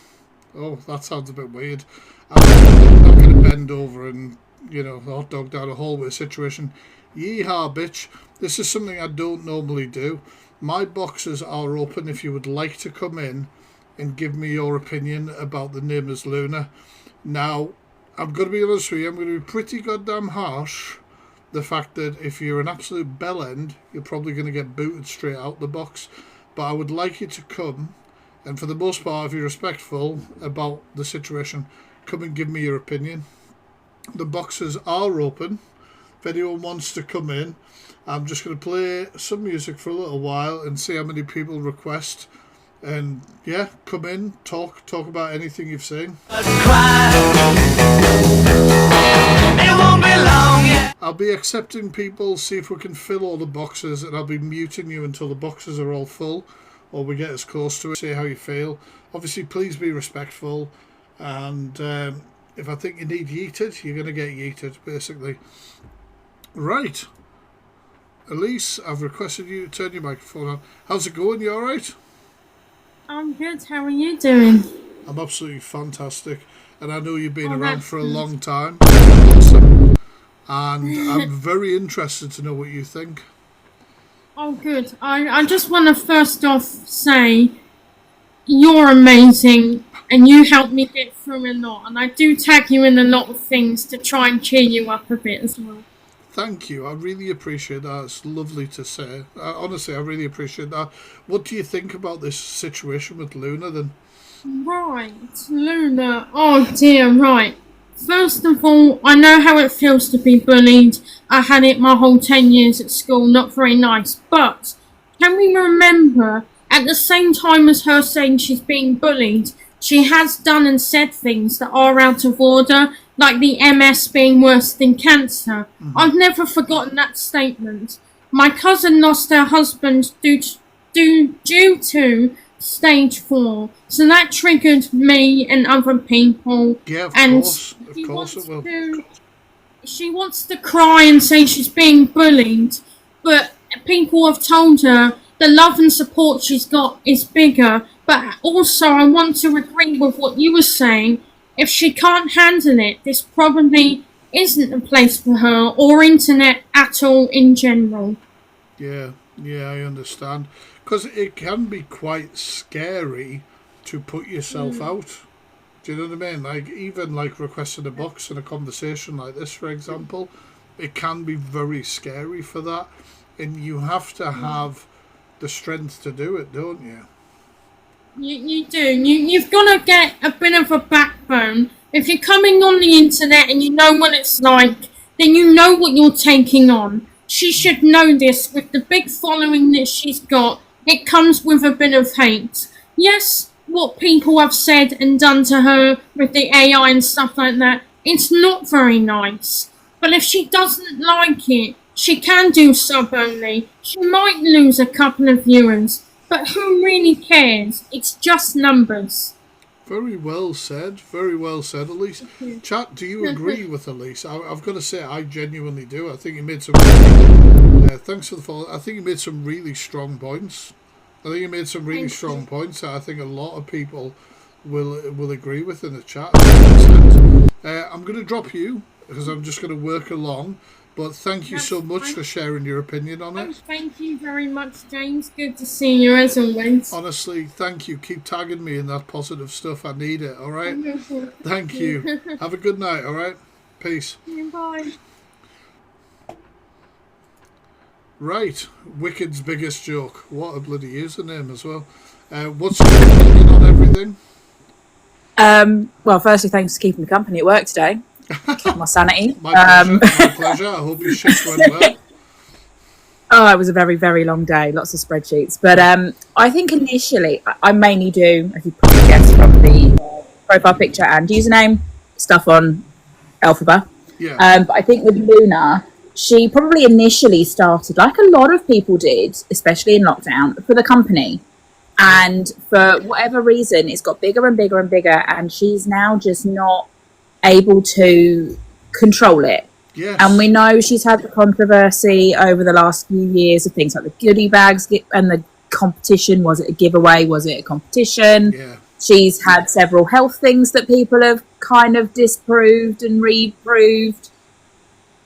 Oh, that sounds a bit weird. I'm not going to bend over and, you know, hot dog down a hallway situation. Yeehaw, bitch. This is something I don't normally do. My boxes are open if you would like to come in and give me your opinion about the name as Luna. Now, I'm going to be honest with you, I'm going to be pretty goddamn harsh. The fact that if you're an absolute bellend, you're probably going to get booted straight out the box. But I would like you to come, and for the most part, if you're respectful about the situation, come and give me your opinion. The boxes are open. if anyone wants to come in, I'm just going to play some music for a little while and see how many people request. And yeah, come in, talk about anything you've seen. I'll be accepting people, see if we can fill all the boxes, and I'll be muting you until the boxes are all full, or we get as close to it, see how you feel. Obviously, please be respectful, and if I think you need yeeted, you're going to get yeeted, basically. Right. Elise, I've requested you to turn your microphone on. How's it going? You alright? I'm good. How are you doing? I'm absolutely fantastic. And I know you've been around for a long time. Awesome. And I'm very interested to know what you think. Oh, good. I just want to first off say you're amazing and you helped me get through a lot. And I do tag you in a lot of things to try and cheer you up a bit as well. Thank you. I really appreciate that. It's lovely to say. Honestly, I really appreciate that. What do you think about this situation with Luna then? Right, Luna. Oh dear, right. First of all, I know how it feels to be bullied. I had it my whole 10 years at school. Not very nice. But can we remember, at the same time as her saying she's being bullied, she has done and said things that are out of order, like the MS being worse than cancer. I've never forgotten that statement. My cousin lost her husband due to stage 4, so that triggered me and other people. Yeah, of and course it will. She wants to cry and say she's being bullied, but people have told her the love and support she's got is bigger. But also, I want to agree with what you were saying. If she can't handle it, this probably isn't a place for her, or internet at all in general. Yeah, I understand. Because it can be quite scary to put yourself out. Do you know what I mean? Like, even like requesting a box in a conversation like this, for example, it can be very scary for that. And you have to have the strength to do it, don't you? You do. You've got to get a bit of a backbone. If you're coming on the internet and you know what it's like, then you know what you're taking on. She should know this. With the big following that she's got, it comes with a bit of hate. Yes, what people have said and done to her with the AI and stuff like that, it's not very nice. But if she doesn't like it, she can do sub only. She might lose a couple of viewers. But who really cares? It's just numbers. Very well said. Very well said, Elise. Chat, do you agree with Elise? I've got to say, I genuinely do. I think you made some... thanks for the follow. I think you made some really strong points. I think you made some really strong points that I think a lot of people will agree with in the chat. I'm going to drop you, because I'm just going to work along. But thank you so much for sharing your opinion on it. Thank you very much, James. Good to see you as always. Honestly, thank you. Keep tagging me in that positive stuff. I need it, alright? Thank you. Have a good night, alright? Peace. Bye. Right. Wicked's biggest joke. What a bloody username as well. What's your opinion on everything? Well, firstly, thanks for keeping me company at work today. Keep my sanity. My pleasure. I hope your shift went well. Oh, it was a very, very long day. Lots of spreadsheets. But I think initially, I mainly do, as you probably guessed from the profile picture and username, stuff on Alphaba. Yeah. But I think with Luna, she probably initially started, like a lot of people did, especially in lockdown, for the company. And for whatever reason, it's got bigger and bigger and bigger. And she's now just not able to control it. Yes. And we know she's had the controversy over the last few years of things like the goodie bags and the competition. Was it a giveaway? Was it a competition? Yeah. She's had several health things that people have kind of disproved and reproved.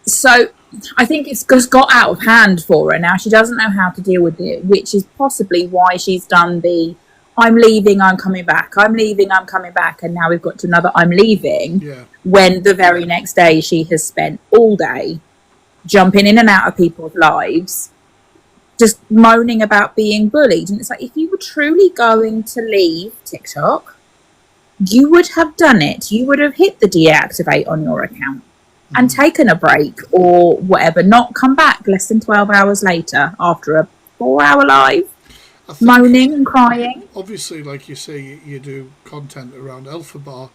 So I think it's just got out of hand for her now. She doesn't know how to deal with it, which is possibly why she's done the I'm leaving, I'm coming back, I'm leaving, I'm coming back, and now we've got to another I'm leaving, when the very next day she has spent all day jumping in and out of people's lives, just moaning about being bullied. And it's like, if you were truly going to leave TikTok, you would have done it. You would have hit the deactivate on your account. and taken a break or whatever, not come back less than 12 hours later after a 4-hour live, moaning and crying. Obviously, like you say, you do content around Alpha Bar,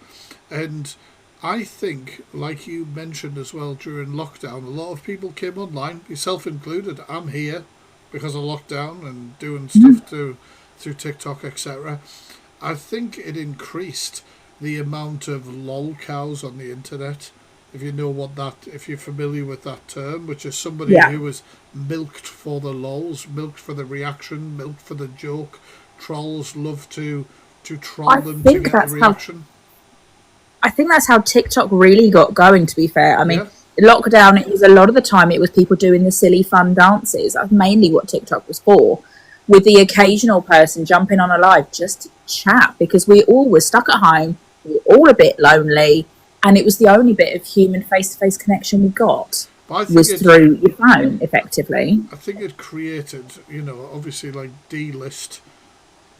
and I think, like you mentioned as well during lockdown, a lot of people came online, yourself included. I'm here because of lockdown and doing stuff through TikTok, etc. I think it increased the amount of lol cows on the internet. If you know if you're familiar with that term, which is somebody who was milked for the lols, milked for the reaction, milked for the joke. Trolls love to troll them to get the reaction. I think that's how TikTok really got going, to be fair. I mean, lockdown, it was a lot of the time it was people doing the silly fun dances. That's mainly what TikTok was for, with the occasional person jumping on a live just to chat, because we all were stuck at home, we were all a bit lonely, and it was the only bit of human face-to-face connection we got was through your phone, effectively. I think it created, obviously like D-list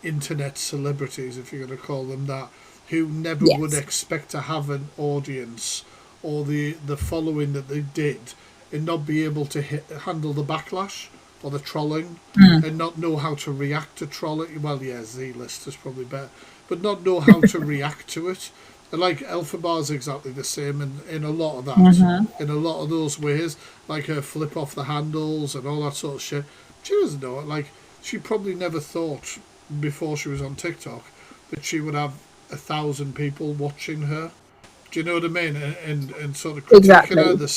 internet celebrities, if you're going to call them that, who never would expect to have an audience or the following that they did and not be able to handle the backlash or the trolling and not know how to react to trolling. Well, yeah, Z-list is probably better, but not know how to react to it. And like Alpha Bar's exactly the same in a lot of that, in a lot of those ways, like her flip off the handles and all that sort of shit. She doesn't know it. Like, she probably never thought before she was on TikTok that she would have 1,000 people watching her. Do you know what I mean? And sort of critiquing her the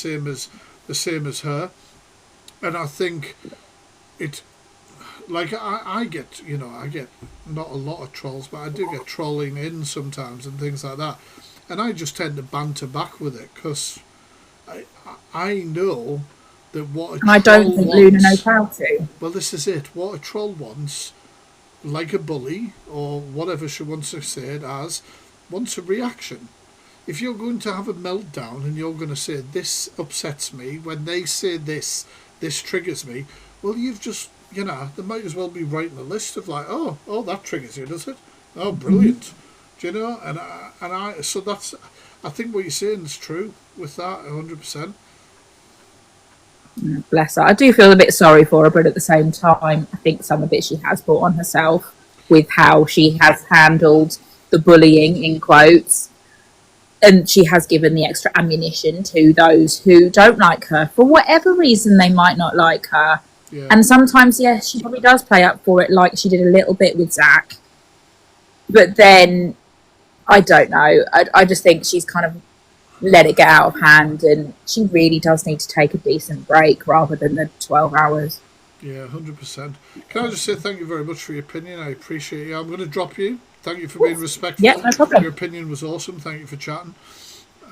same as her. And I think it, like I get not a lot of trolls, but I do get trolling in sometimes and things like that, and I just tend to banter back with it because I know that what a troll I don't think Luna knows how to. Well, this is it. What a troll wants, like a bully or whatever she wants to say it as, wants a reaction. If you're going to have a meltdown and you're going to say this upsets me, when they say this triggers me, well, you've just, they might as well be writing a list of like, oh, that triggers you, does it? Oh, brilliant. Do you know? And so that's, I think what you're saying is true with that, 100%. Bless her. I do feel a bit sorry for her, but at the same time, I think some of it she has brought on herself with how she has handled the bullying, in quotes. And she has given the extra ammunition to those who don't like her for whatever reason they might not like her. Yeah. And sometimes, yes, she probably does play up for it, like she did a little bit with Zach. But then, I don't know. I just think she's kind of let it get out of hand, and she really does need to take a decent break rather than the 12 hours. Yeah, 100%. Can I just say thank you very much for your opinion? I appreciate you. I'm going to drop you. Thank you for being respectful. Yeah, no problem. Your opinion was awesome. Thank you for chatting.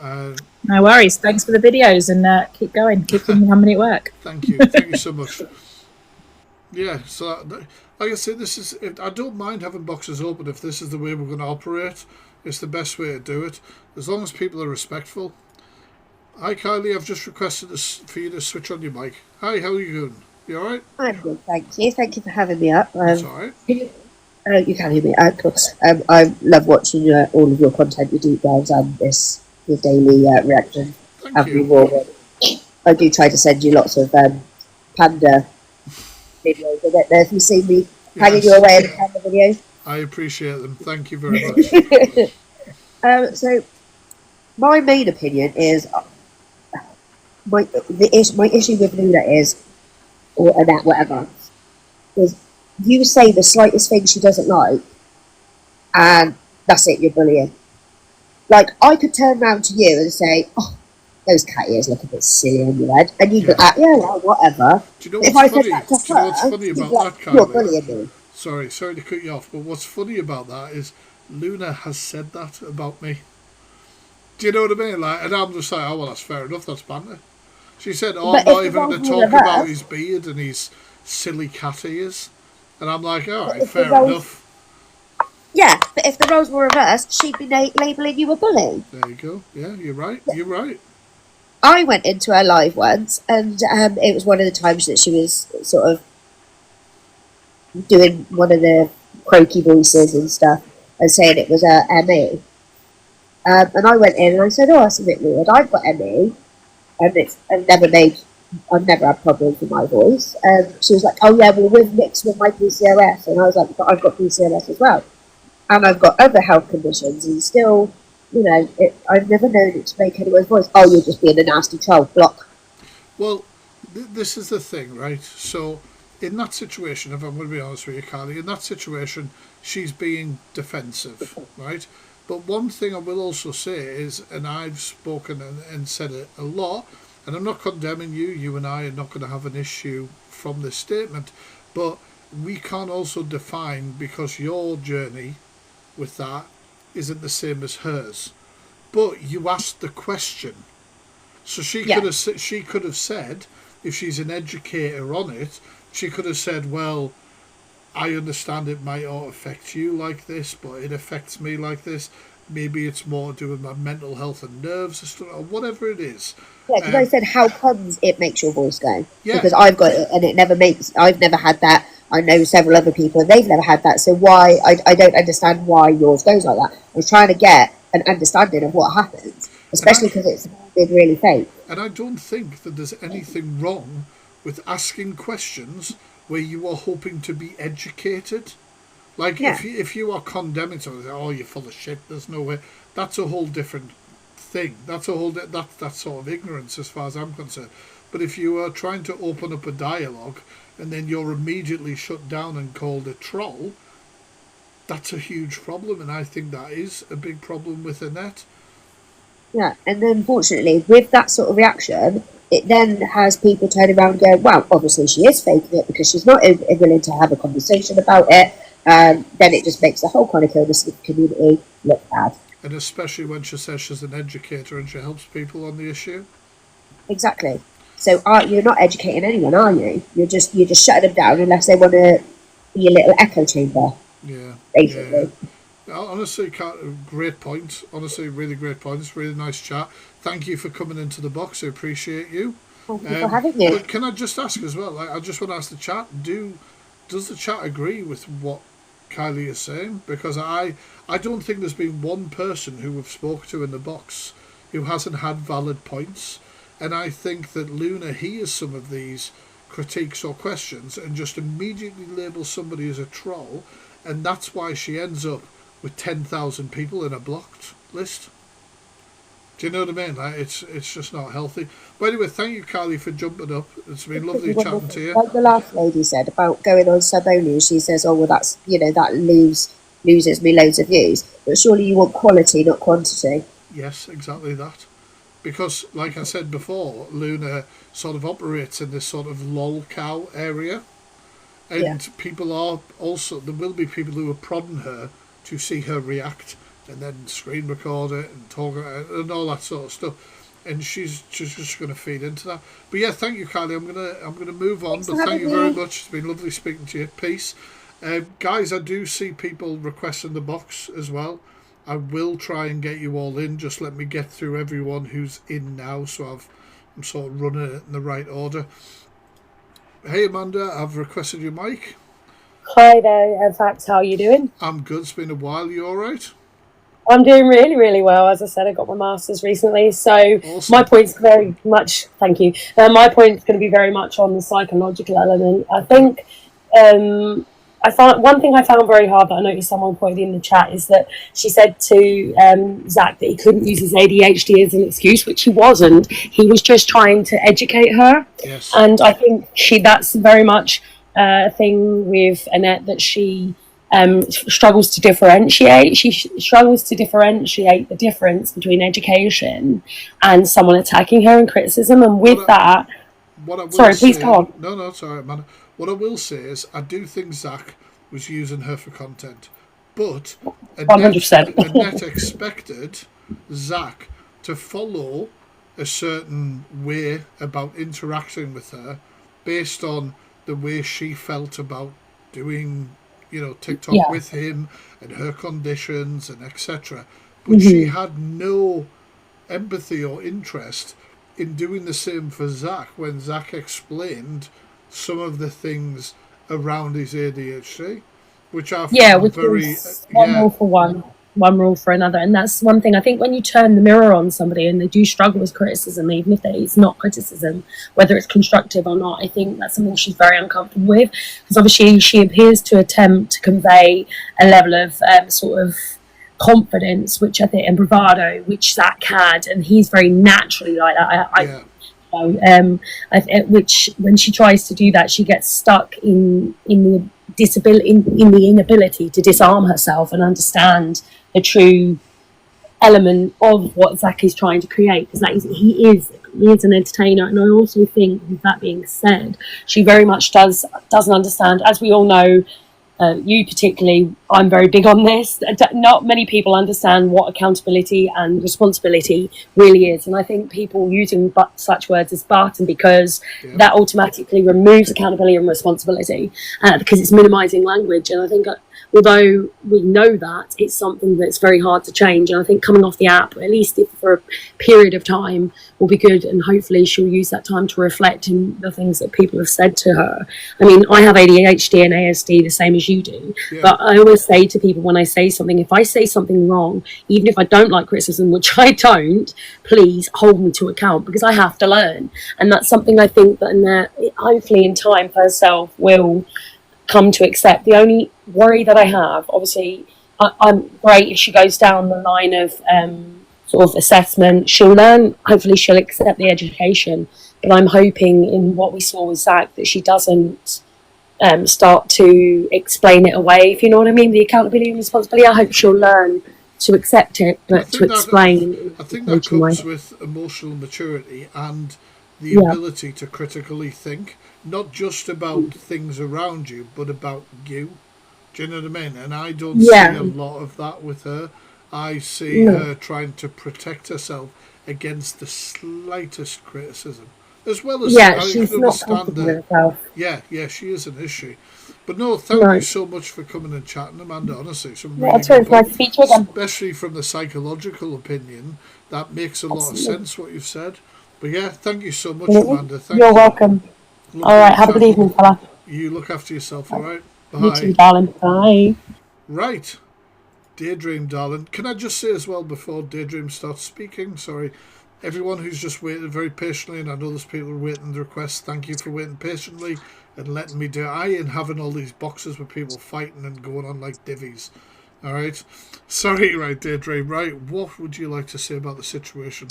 No worries. Thanks for the videos, and keep going. Keep them coming at work. Thank you. Thank you so much. Yeah, so like I said, I don't mind having boxes open if this is the way we're going to operate. It's the best way to do it, as long as people are respectful. Hi, Kylie. I've just requested for you to switch on your mic. Hi, how are you doing? You all right? I'm good, thank you. Thank you for having me up. That's all right. You can hear me. Of course. I love watching all of your content, your deep dives, and your daily reaction. Thank you. I do try to send you lots of panda videos. I don't know if you've seen me hanging you away in the panda videos. I appreciate them. Thank you very much. So, my main opinion is my issue with Luna is, or Annette, whatever, is you say the slightest thing she doesn't like, and that's it, you're bullying. Like, I could turn around to you and say, oh, those cat ears look a bit silly on your head, and you'd be like, yeah, well, whatever. Do you know what's funny? What's funny about that, Kylie? You're bullying me. Sorry to cut you off, but what's funny about that is Luna has said that about me. Do you know what I mean? Like, and I'm just like, oh, well, that's fair enough, that's banter. She said, oh, I'm not even going to talk about his beard and his silly cat ears. And I'm like, all right, fair enough. Yeah, but if the roles were reversed, she'd be labelling you a bully. There you go. Yeah, you're right. You're right. I went into her live once, and it was one of the times that she was sort of doing one of the croaky voices and stuff, and saying it was ME. And I went in and I said, oh, that's a bit weird. I've got ME. and I've never had problems with my voice. She was like, oh yeah, well we're mixed with my PCOS, and I was like, but I've got PCOS as well, and I've got other health conditions, and still, I've never known it to make anyone's voice. Oh, you're just being a nasty troll. Block. Well, this is the thing, right? So, in that situation, if I'm going to be honest with you, Carly, in that situation, she's being defensive, right? But one thing I will also say is, and I've spoken and said it a lot, and I'm not condemning you, you and I are not going to have an issue from this statement, but we can't also define, because your journey with that isn't the same as hers. But you asked the question. So she could have said, if she's an educator on it, she could have said, well, I understand it might not affect you like this, but it affects me like this. Maybe it's more to do with my mental health and nerves or stuff, or whatever it is. Yeah, because I said, how comes it makes your voice go? Yeah. Because I've got it, and I've never had that. I know several other people, and they've never had that. So why, I don't understand why yours goes like that. I was trying to get an understanding of what happens, especially because it's been really fake. And I don't think that there's anything wrong with asking questions where you are hoping to be educated. Like, if you are condemning someone, oh, you're full of shit, there's no way, that's a whole different thing. That's sort of ignorance as far as I'm concerned. But if you are trying to open up a dialogue and then you're immediately shut down and called a troll, that's a huge problem, and I think that is a big problem with Annette. Yeah, and then unfortunately, with that sort of reaction, it then has people turning around and going, well, obviously she is faking it because she's not willing to have a conversation about it. Then it just makes the whole chronic illness community look bad. And especially when she says she's an educator and she helps people on the issue. Exactly. So you're not educating anyone, are you? You're just shutting them down unless they want to be a little echo chamber. Yeah. Basically. Yeah. Honestly, great point. Honestly, really great point. It's a really nice chat. Thank you for coming into the box. I appreciate you. Thank you for having me. But can I just ask as well? I just want to ask the chat. Does the chat agree with what Kylie is saying? Because I don't think there's been one person who we've spoke to in the box who hasn't had valid points. And I think that Luna hears some of these critiques or questions and just immediately labels somebody as a troll, and that's why she ends up with 10,000 people in a blocked list. Do you know what I mean? Like, it's just not healthy. But anyway, thank you, Carly, for jumping up. It's been lovely chatting to you. Like the last lady said about going on sub only, she says, oh, well, that's, that loses me loads of views. But surely you want quality, not quantity. Yes, exactly that. Because, like I said before, Luna sort of operates in this sort of lolcow area. And people are also, there will be people who are prodding her to see her react and then screen record it and talk and all that sort of stuff. And she's just going to feed into that. But yeah, thank you, Kylie. I'm gonna move on. But thank you very much. It's been lovely speaking to you. Peace. Guys, I do see people requesting the box as well. I will try and get you all in. Just let me get through everyone who's in now, so I'm sort of running it in the right order. Hey Amanda, I've requested your mic. Hi there, in fact, how are you doing? I'm good. It's been a while. You all right? I'm doing really, really well. As I said, I got my master's recently, so awesome. My point's very much. Thank you. My point's going to be very much on the psychological element. I think. I found one thing I found very hard that I noticed someone pointed in the chat is that she said to Zach that he couldn't use his ADHD as an excuse, which he wasn't. He was just trying to educate her. Yes. And I think that's very much a thing with Annette that she struggles to differentiate. She struggles to differentiate the difference between education and someone attacking her and criticism. And with please go on. No, sorry, man. What I will say is, I do think Zach was using her for content, but 100%. Annette expected Zach to follow a certain way about interacting with her based on the way she felt about doing, TikTok with him and her conditions and etc. But she had no empathy or interest in doing the same for Zach when Zach explained some of the things around his ADHD, which I found which very is 1 for 1. one rule for another. And that's one thing I think, when you turn the mirror on somebody and they do struggle with criticism, even if it's not criticism, whether it's constructive or not, I think that's something she's very uncomfortable with, because obviously she appears to attempt to convey a level of sort of confidence, which I think, and bravado, which Zach had, and he's very naturally like that. Which, when she tries to do that, she gets stuck in the disability, in the inability to disarm herself and understand the true element of what Zach is trying to create, because he is an entertainer. And I also think, with that being said, she very much doesn't understand, as we all know. You particularly, I'm very big on this. Not many people understand what accountability and responsibility really is, and I think people using such words as "but" and "because" that automatically removes accountability and responsibility, because it's minimising language. And I think, although we know that, it's something that's very hard to change. And I think coming off the app, at least for a period of time, will be good, and hopefully she'll use that time to reflect in the things that people have said to her. I mean, I have ADHD and ASD the same as you do, but I always say to people, when I say something, if I say something wrong, even if I don't like criticism, which I don't, please hold me to account, because I have to learn. And that's something I think that hopefully in time herself will come to accept. The only worry that I have, obviously, I'm great if she goes down the line of sort of assessment, she'll learn, hopefully she'll accept the education, but I'm hoping, in what we saw with Zach, that she doesn't start to explain it away, if you know what I mean, the accountability and responsibility. I hope she'll learn to accept it, but to explain. I think that comes with emotional maturity and the ability to critically think, not just about things around you, but about you. Do you know what I mean? And I don't see a lot of that with her. I see her trying to protect herself against the slightest criticism, as well as she's not comfortable with herself. Yeah, she is an issue. But no, thank you so much for coming and chatting, Amanda. Honestly, some really good nice to speak to you again. Especially from the psychological opinion, that makes a lot of sense what you've said. But yeah, thank you so much, Amanda. You're welcome. All right, have a good evening, fella. You look after yourself, all right? Bye. You too, darling. Bye. Right. Daydream, darling. Can I just say as well, before Daydream starts speaking, sorry, everyone who's just waited very patiently, and I know there's people waiting the requests, thank you for waiting patiently and letting me do it. I ain't having all these boxes with people fighting and going on like divvies. Alright? Sorry, right, Daydream. Right, what would you like to say about the situation?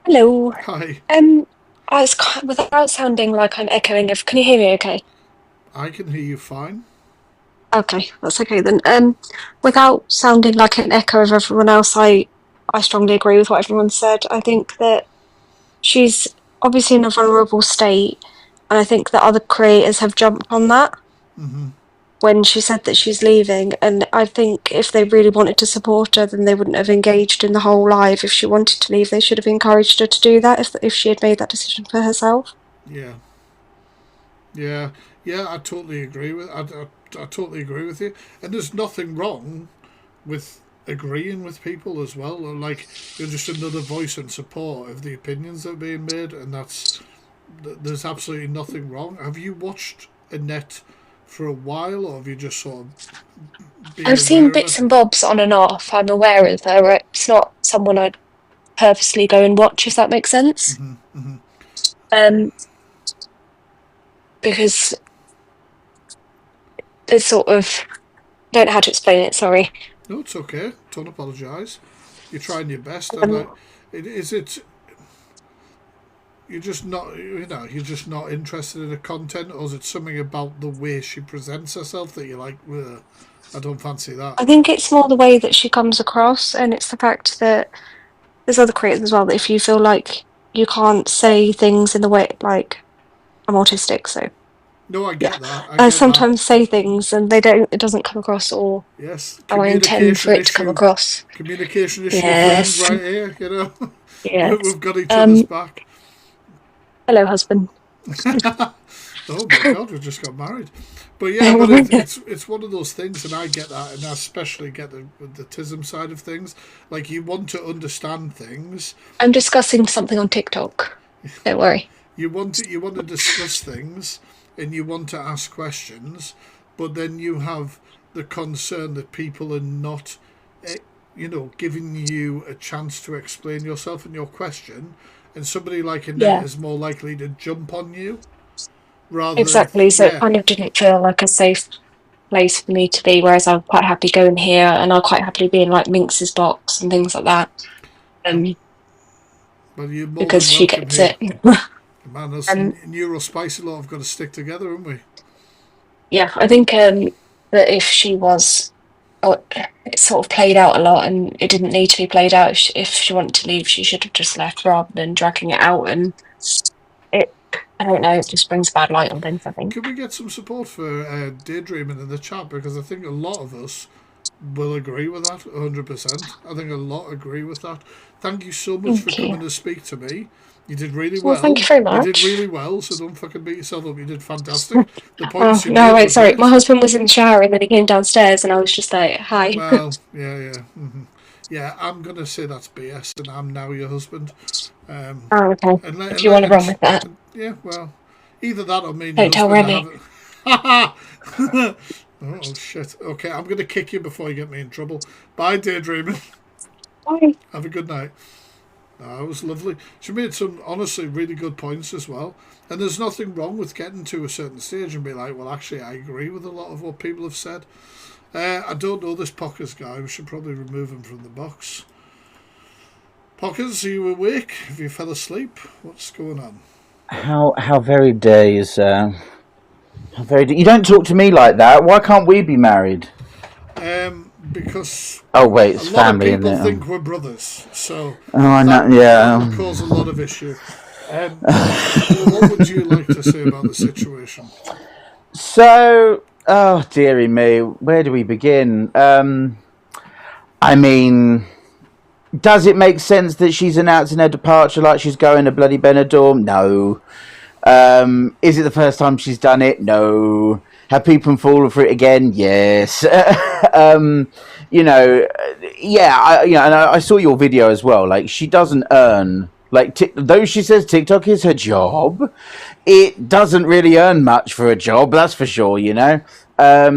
Hello. Hi. Without sounding like I'm echoing, can you hear me okay? I can hear you fine. Okay, that's okay then. Without sounding like an echo of everyone else, I strongly agree with what everyone said. I think that she's obviously in a vulnerable state, and I think that other creators have jumped on that when she said that she's leaving. And I think if they really wanted to support her, then they wouldn't have engaged in the whole live. If she wanted to leave, they should have encouraged her to do that if she had made that decision for herself. Yeah, I totally agree with. I totally agree with you. And there's nothing wrong with agreeing with people as well. Like, you're just another voice and support of the opinions that are being made, and there's absolutely nothing wrong. Have you watched Annette for a while, or have you just sort of I've seen bits and bobs on and off. I'm aware of her. It's not someone I'd purposely go and watch, if that makes sense. Because it's sort of, I don't know how to explain it, sorry. No, it's okay. Don't apologise. You're trying your best. And you're just not, you're just not interested in the content, or is it something about the way she presents herself that you're like, I don't fancy that? I think it's more the way that she comes across, and it's the fact that there's other creators as well, that if you feel like you can't say things in the way, like, I'm autistic, so no, I get that. I sometimes say things and it doesn't come across, or I intend for it to come across. Communication issue friend right here, you know. Yes. We've got each other's back. Hello, husband. Oh my God, we just got married. But yeah, but it's one of those things, and I get that, and I especially get the TISM side of things. Like, you want to understand things. I'm discussing something on TikTok. Don't worry. You want to discuss things, and you want to ask questions, but then you have the concern that people are not, giving you a chance to explain yourself and your question, and somebody like Annette is more likely to jump on you rather Exactly. So it than kind of didn't feel like a safe place for me to be, whereas I'm quite happy going here, and I'll quite happily be in like Minx's box and things like that. Well, you're more Because than she welcome gets here. it. Man, us neurospicy lot have got to stick together, haven't we? Yeah, I think that if she was, it sort of played out a lot, and it didn't need to be played out. If she wanted to leave, she should have just left rather than dragging it out. And I don't know, it just brings bad light on things, I think. Could we get some support for daydreaming in the chat? Because I think a lot of us will agree with that, 100%. I think a lot agree with that. Thank you so much for coming to speak to me. You did really well. Well, thank you very much. You did really well, so don't fucking beat yourself up. You did fantastic. The points you made no, were wait, sorry. great. My husband was in the shower and then he came downstairs and I was just like, hi. Well, yeah. Yeah, I'm going to say that's BS and I'm now your husband. Okay. If you want to run with that. Yeah, well, either that or me and Don't tell Remy. Oh, shit. Okay, I'm going to kick you before you get me in trouble. Bye, daydreaming. Bye. Have a good night. That was lovely. She made some, honestly, really good points as well. And there's nothing wrong with getting to a certain stage and be like, well, actually, I agree with a lot of what people have said. I don't know this Pockers guy. We should probably remove him from the box. Pockers, are you awake? Have you fell asleep? What's going on? How very dare you, sir? How very you don't talk to me like that. Why can't we be married? Because oh wait, it's a lot family, of people isn't it? think we're brothers, so I know. that will cause a lot of issue. What would you like to say about the situation? So, oh dearie me, where do we begin? I mean, does it make sense that she's announcing her departure like she's going to bloody Benidorm? No. Is it the first time she's done it? No. Have people fallen for it again? Yes. And I saw your video as well. Like, she doesn't earn, like, though she says TikTok is her job, it doesn't really earn much for a job. That's for sure. No, so I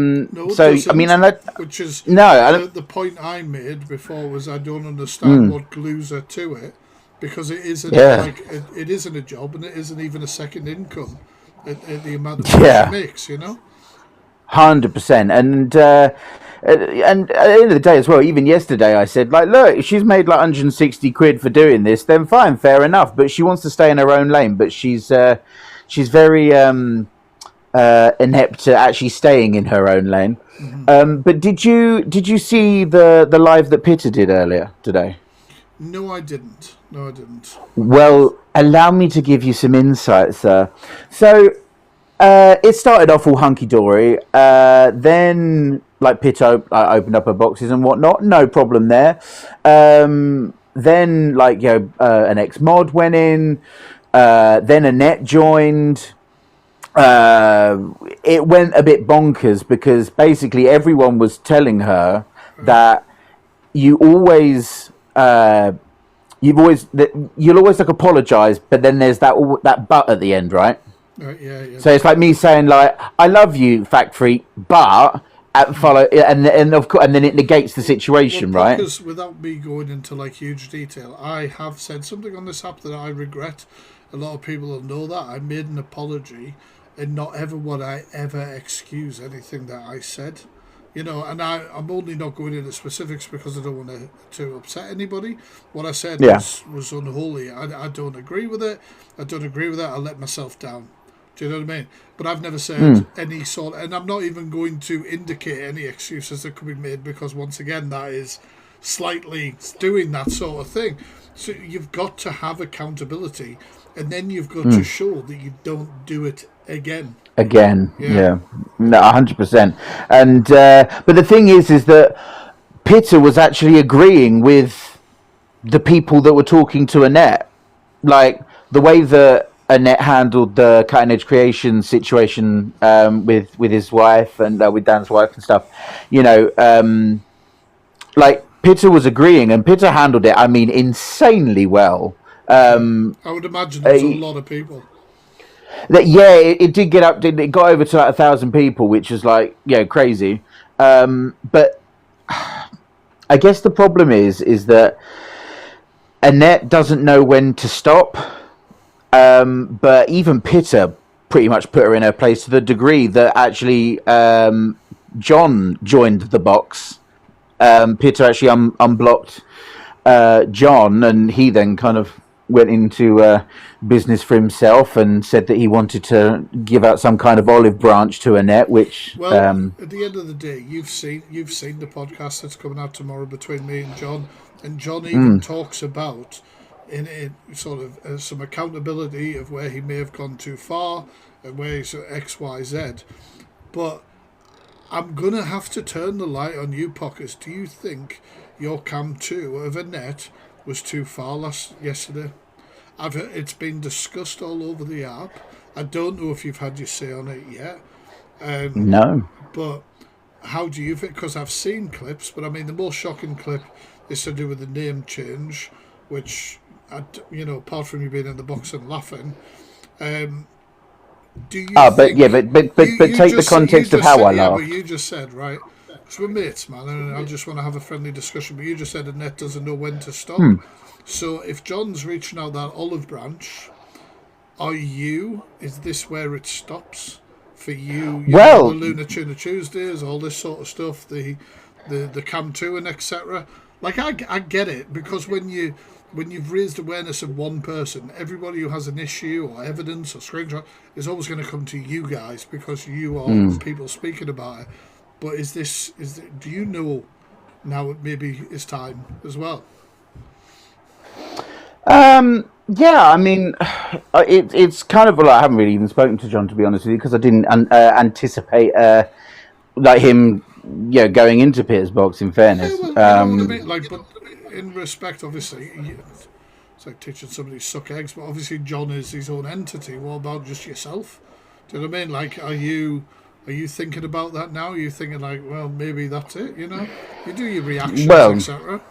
mean, which is the point I made before was I don't understand what glues her to it. Because it isn't it isn't a job and it isn't even a second income at the amount of money she makes, 100%. And at the end of the day as well, even yesterday I said, like, look, if she's made like 160 quid for doing this, then fine, fair enough. But she wants to stay in her own lane. But she's very inept to actually staying in her own lane. But did you see the live that Peter did earlier today? No, I didn't. Well, allow me to give you some insight, sir. So, it started off all hunky-dory. Then, like, Pitt opened up her boxes and whatnot. No problem there. Then, like, an ex-mod went in. Then Annette joined. It went a bit bonkers because basically everyone was telling her that you'll always like apologize, but then there's that but at the end, right? Yeah. So it's like me saying, like, I love you, TheFactFreak, but and then it negates the situation, right? Because without me going into like huge detail, I have said something on this app that I regret. A lot of people will know that I made an apology, and not ever would I ever excuse anything that I said. And I'm only not going into specifics because I don't want to upset anybody. What I said was unholy. I don't agree with it. I'll let myself down. Do you know what I mean? But I've never said any sort, and I'm not even going to indicate any excuses that could be made because, once again, that is slightly doing that sort of thing. So you've got to have accountability, and then you've got to show that you don't do it again. Yeah. No, 100%. And but the thing is that Peter was actually agreeing with the people that were talking to Annette, like the way that Annette handled the Cutting Edge Creation situation with his wife and with Dan's wife and stuff. Like Peter was agreeing, and Peter handled it, I mean, insanely well. I would imagine there's a lot of people. It did get up. It got over to like 1,000 people, which is like crazy. But I guess the problem is that Annette doesn't know when to stop. But even Pitter pretty much put her in her place to the degree that actually John joined the box. Pitter actually unblocked John, and he then kind of went into business for himself and said that he wanted to give out some kind of olive branch to Annette, which Well, at the end of the day, you've seen the podcast that's coming out tomorrow between me and John even talks about in sort of some accountability of where he may have gone too far and where he's X, Y, Z. But I'm gonna have to turn the light on you, Pockets. Do you think your cam 2 of Annette was too far yesterday? It's been discussed all over the app. I don't know if you've had your say on it yet. No. But how do you think? Because I've seen clips, but I mean the most shocking clip is to do with the name change, which, apart from you being in the box and laughing, do you? But take the context of how I laughed. But you just said, right, because we're mates, man, and I just want to have a friendly discussion. But you just said Annette doesn't know when to stop. So if John's reaching out that olive branch, is this where it stops for you? Well, the Lunar Tuna Tuesdays, all this sort of stuff, the Cam 2 and etc. Like I get it, because when you've raised awareness of one person, everybody who has an issue or evidence or screenshot is always going to come to you guys because you are people speaking about it. But do you know now it maybe is time as well? Yeah, I mean, it's kind of like I haven't really even spoken to John, to be honest with you, because I didn't anticipate like him, going into Peter's box. In fairness, Yeah, well, you know what I mean? Like, but in respect, obviously, it's like teaching somebody to suck eggs. But obviously, John is his own entity. What about just yourself? Do you know what I mean? Like, are you thinking about that now? Are you thinking like, well, maybe that's it? You do your reactions, etc.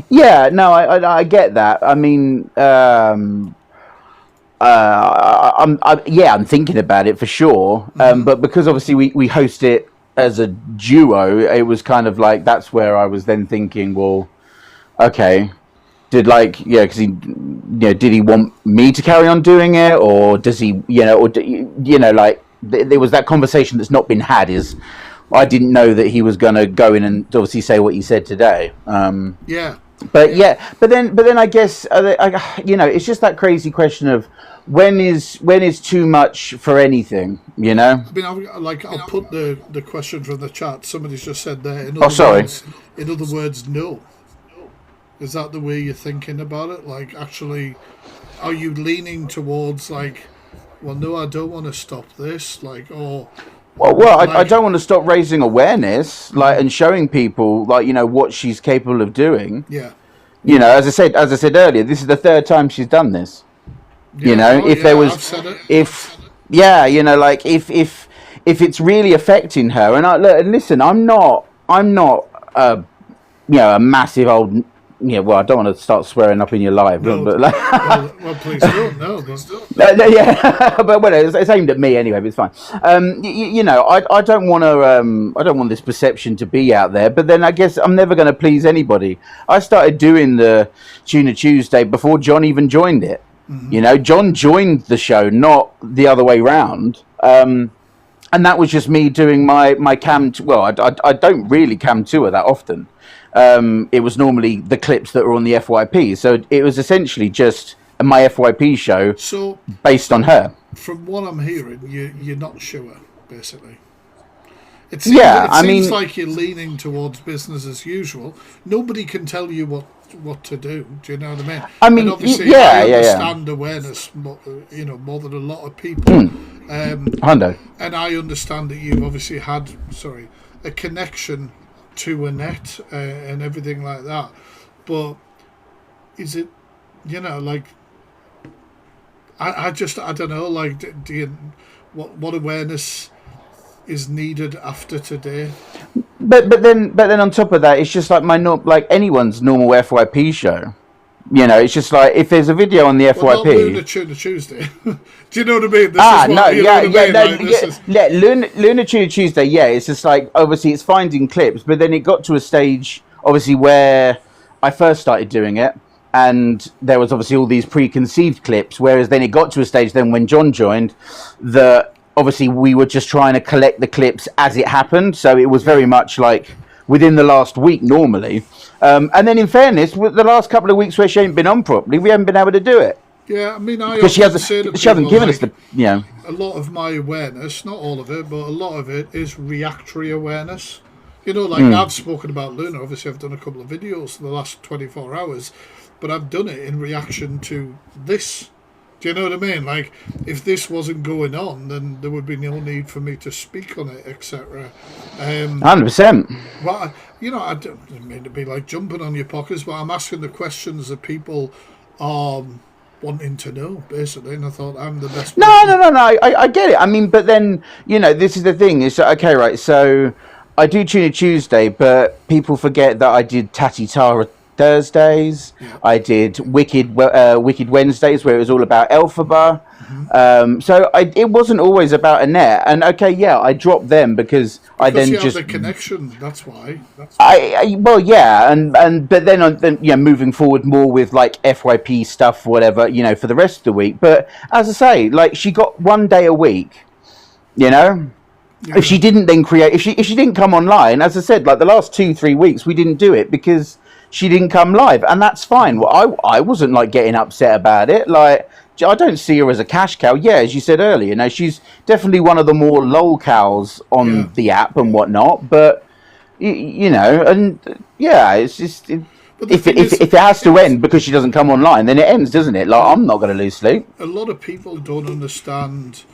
Yeah, no, I get that. I mean, I'm thinking about it for sure. But because obviously we host it as a duo, it was kind of like that's where I was then thinking, well, okay, because he, did he want me to carry on doing it, or does he, there was that conversation that's not been had. I didn't know that he was going to go in and obviously say what he said today. But then I guess it's just that crazy question of when is too much for anything, I mean, I'll put the question from the chat. Somebody's just said there. In other words, no. Is that the way you're thinking about it? Like, actually, are you leaning towards like, well, no, I don't want to stop this, like, or. I don't want to stop raising awareness, and showing people, what she's capable of doing. Yeah. As I said earlier, this is the third time she's done this. If it's really affecting her, and listen, I'm not a massive old. Yeah, well, I don't want to start swearing up in your live, but well, please don't. No, but still. Yeah, but it's aimed at me anyway. But it's fine. I don't want to. I don't want this perception to be out there. But then I guess I'm never going to please anybody. I started doing the Tuna Tuesday before John even joined it. John joined the show, not the other way round. And that was just me doing my cam. I don't really cam tour that often. It was normally the clips that were on the FYP. So it was essentially just my FYP show based on her. From what I'm hearing, you're not sure, basically. It seems like you're leaning towards business as usual. Nobody can tell you what to do. Do you know what I mean? And obviously, I understand awareness, more than a lot of people. Hundo. And I understand that you've obviously had, a connection to Annette and everything like that. But is it, I don't know, like, do you, what awareness is needed after today? But then on top of that, it's just like anyone's normal FYP show. You know, it's just like if there's a video on the Well, not FYP. Lunar Tuna Tuesday. Do you know what I mean? This Ah, is what, no, you know yeah, what I yeah, mean? no, Like, this is... Lunar Tuna Tuesday, yeah, it's just like, obviously it's finding clips, but then it got to a stage, obviously, where I first started doing it, and there was obviously all these preconceived clips, whereas then it got to a stage then when John joined, that obviously we were just trying to collect the clips as it happened, so it was very much like within the last week normally. And then in fairness, with the last couple of weeks where she ain't been on properly, we haven't been able to do it. Yeah, I mean, I Because often say to she hasn't people, given like, us the, you know. a lot of my awareness, not all of it, but a lot of it is reactory awareness. You know, like I've spoken about Luna, obviously I've done a couple of videos in the last 24 hours, but I've done it in reaction to this. Do you know what I mean? Like, if this wasn't going on, then there would be no need for me to speak on it, etc. 100%. Well, you know, I don't mean to be like jumping on your pockets, but I'm asking the questions that people are wanting to know, basically, and I thought I'm the best. No, I get it. I mean, but then, you know, this is the thing. Is okay, right, so I do Tuna Tuesday, but people forget that I did Tatty Tara Thursdays. I did Wicked Wednesdays, where it was all about Elphaba. So it wasn't always about Annette. And okay, yeah, I dropped them because I then you just have the connection. That's why. well, yeah, and but then you know, moving forward more with like FYP stuff, whatever, you know, for the rest of the week. But as I say, like she got one day a week, you know. Yeah. If she didn't then create, if she didn't come online, as I said, like the last 2-3 weeks, we didn't do it because she didn't come live, and that's fine. Well, I wasn't like getting upset about it. Like, I don't see her as a cash cow. Yeah, as you said earlier, you know, she's definitely one of the more lol cows on the app and whatnot. But you know, and yeah, it's just if it has to end because she doesn't come online, then it ends, doesn't it? Like, I'm not going to lose sleep. A lot of people don't understand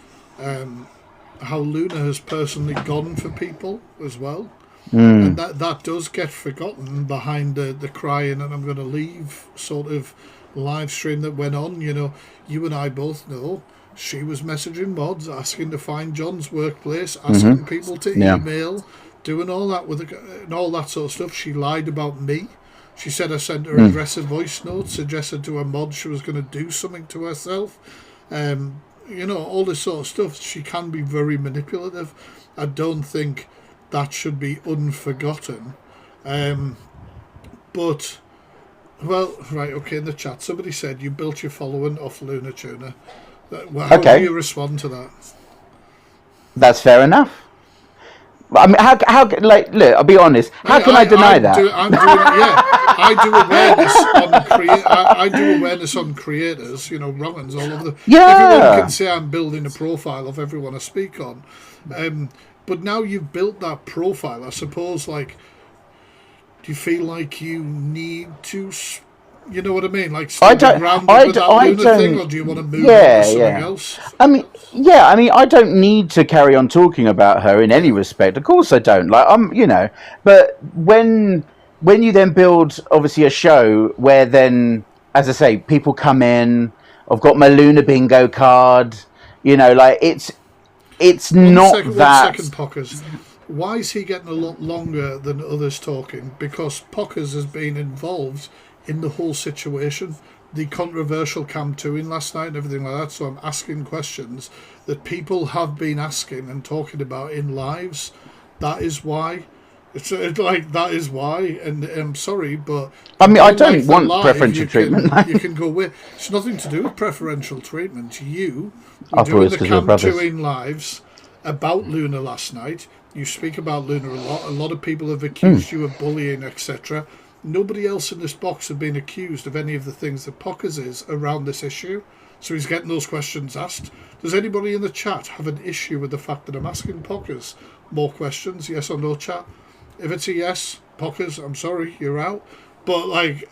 how Luna has personally gone for people as well. And that does get forgotten behind the crying and I'm going to leave sort of live stream that went on. You know, you and I both know she was messaging mods, asking to find John's workplace, asking people to email, doing all that and all that sort of stuff. She lied about me. She said I sent her aggressive voice notes, suggested to a mod she was going to do something to herself. You know, all this sort of stuff. She can be very manipulative. I don't think that should be unforgotten. But, well, right, okay, in the chat, somebody said you built your following off Lunar Tuna. How do you respond to that? That's fair enough. I mean, how like, look, I'll be honest, how can I deny that? I do awareness on creators, you know, wrong-uns all over everyone can say I'm building a profile of everyone I speak on. But now you've built that profile, I suppose, like, do you feel like you need to, you know what I mean? Like, I don't, thing, or do you want to move on to something else? I mean, I don't need to carry on talking about her in any respect. Of course I don't. Like, you know, but when you then build, obviously, a show where then, as I say, people come in, I've got my Luna bingo card, you know, like, it's not that... 1 second, Pockers. Why is he getting a lot longer than others talking? Because Pockers has been involved in the whole situation. The controversial Cam 2-in last night and everything like that. So I'm asking questions that people have been asking and talking about in lives. That is why. It's like, that is why. And I'm sorry, but... I mean, I don't want preferential treatment. You can go with... It's nothing to do with preferential treatment. You were doing the Cam 2-in lives about Luna last night. You speak about Luna a lot. A lot of people have accused you of bullying, etc. Nobody else in this box have been accused of any of the things that Pockers is around this issue. So he's getting those questions asked. Does anybody in the chat have an issue with the fact that I'm asking Pockers more questions? Yes or no, chat? If it's a yes, Pockers, I'm sorry, you're out. But, like,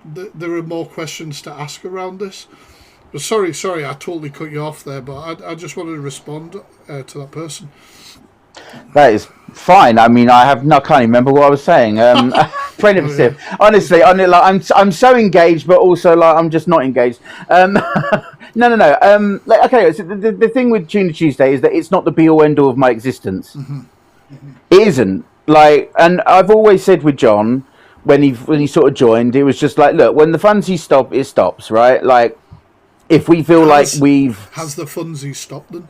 there are more questions to ask around this. But sorry, I totally cut you off there, but I just wanted to respond to that person. That is fine. I mean, I can't even remember what I was saying. Primitive. Honestly, I'm so engaged, but also like I'm just not engaged. No. Like, okay, so the thing with Tuna Tuesday is that it's not the be-all end-all of my existence. It isn't. Like, and I've always said with John, when he sort of joined, it was just like, look, when the funsies stop, it stops, right? Like, if we feel like we've... Has the funsies stopped then?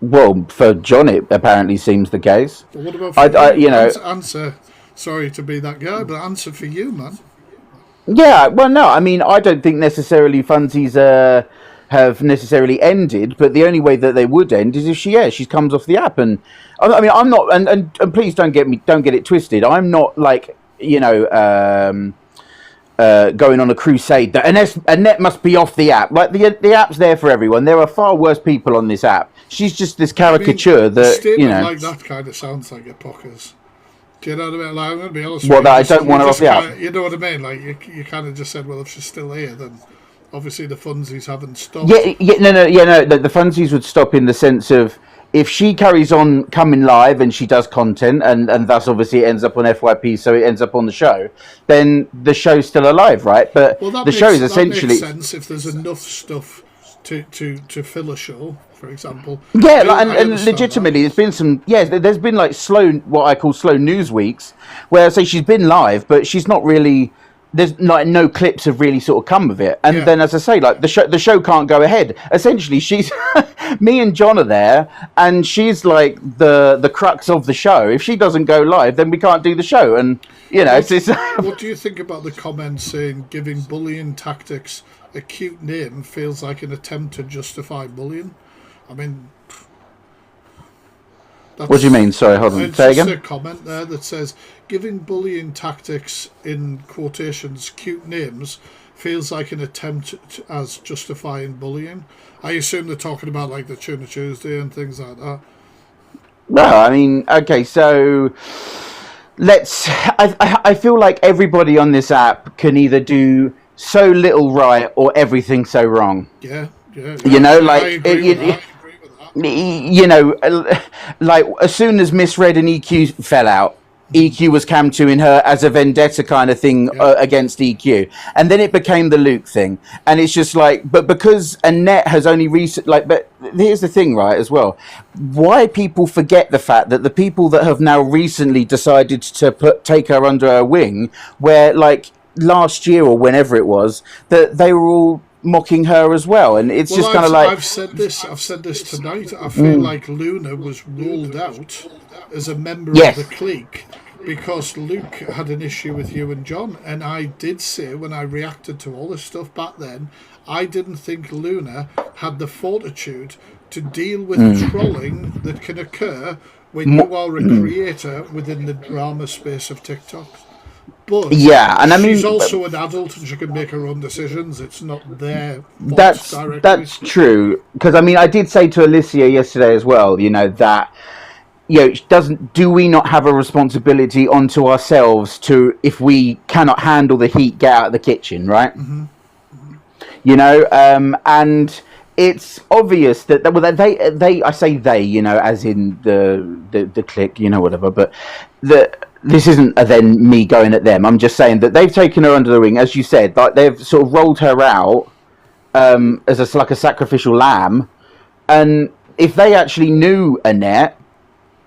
Well, for John, it apparently seems the case. But what about for I you? you know... Answer. Sorry to be that guy, but answer for you, man. Yeah, well, no, I mean, I don't think necessarily funsies have necessarily ended, but the only way that they would end is if she comes off the app. And I mean, I'm not, and please don't get it twisted. I'm not like, you know, going on a crusade that Annette must be off the app. Like the app's there for everyone. There are far worse people on this app. She's just this caricature that, a statement you know, like that kind of sounds like a pockers. Do you know what I mean? Like, I'm going to be honest What, with you. that I don't want her off the app? You know what I mean? Like, you kind of just said, well, if she's still here, then obviously the funsies haven't stopped. no. The funsies would stop in the sense of if she carries on coming live and she does content, and thus obviously it ends up on FYP, so it ends up on the show, then the show's still alive, right? But the show is essentially... That makes sense if there's enough stuff to fill a show, for example. Yeah, I and legitimately, there's been some... Yeah, there's been like what I call slow news weeks, where I say she's been live, but she's not really... There's like no clips have really sort of come of it, and then, as I say, like the show can't go ahead. Essentially, she's me and John are there, and she's like the crux of the show. If she doesn't go live, then we can't do the show. And you know, what do you think about the comment saying giving bullying tactics a cute name feels like an attempt to justify bullying? I mean, what do you mean? Sorry, hold on. Say again. There's a comment there that says giving bullying tactics in quotations cute names feels like an attempt as justifying bullying. I assume they're talking about like the Tuna Tuesday and things like that. No, I mean, okay, so I feel like everybody on this app can either do so little right or everything so wrong. Yeah. You know, like you know, like as soon as Misread and EQ fell out, EQ was camping her as a vendetta kind of thing against EQ, and then it became the Luke thing, and it's just like, but because Annette has only but here's the thing, right, as well, why people forget the fact that the people that have now recently decided to take her under her wing, where like last year or whenever it was, that they were all mocking her as well, and it's just kind of like I've said this tonight. I feel like Luna was ruled out as a member of the clique because Luke had an issue with you and John, and I did say when I reacted to all this stuff back then, I didn't think Luna had the fortitude to deal with trolling that can occur when you are a creator within the drama space of TikTok. But and I mean, she's also an adult and she can make her own decisions. It's not their fault directly. That's true, because I mean, I did say to Alicia yesterday as well, you know, that, you know, do we not have a responsibility onto ourselves to, if we cannot handle the heat, get out of the kitchen, right? Mm-hmm. You know, and it's obvious that they I say they, you know, as in the clique, you know, whatever, but this isn't then me going at them. I'm just saying that they've taken her under the wing, as you said, like they've sort of rolled her out as like a sacrificial lamb. And if they actually knew Annette,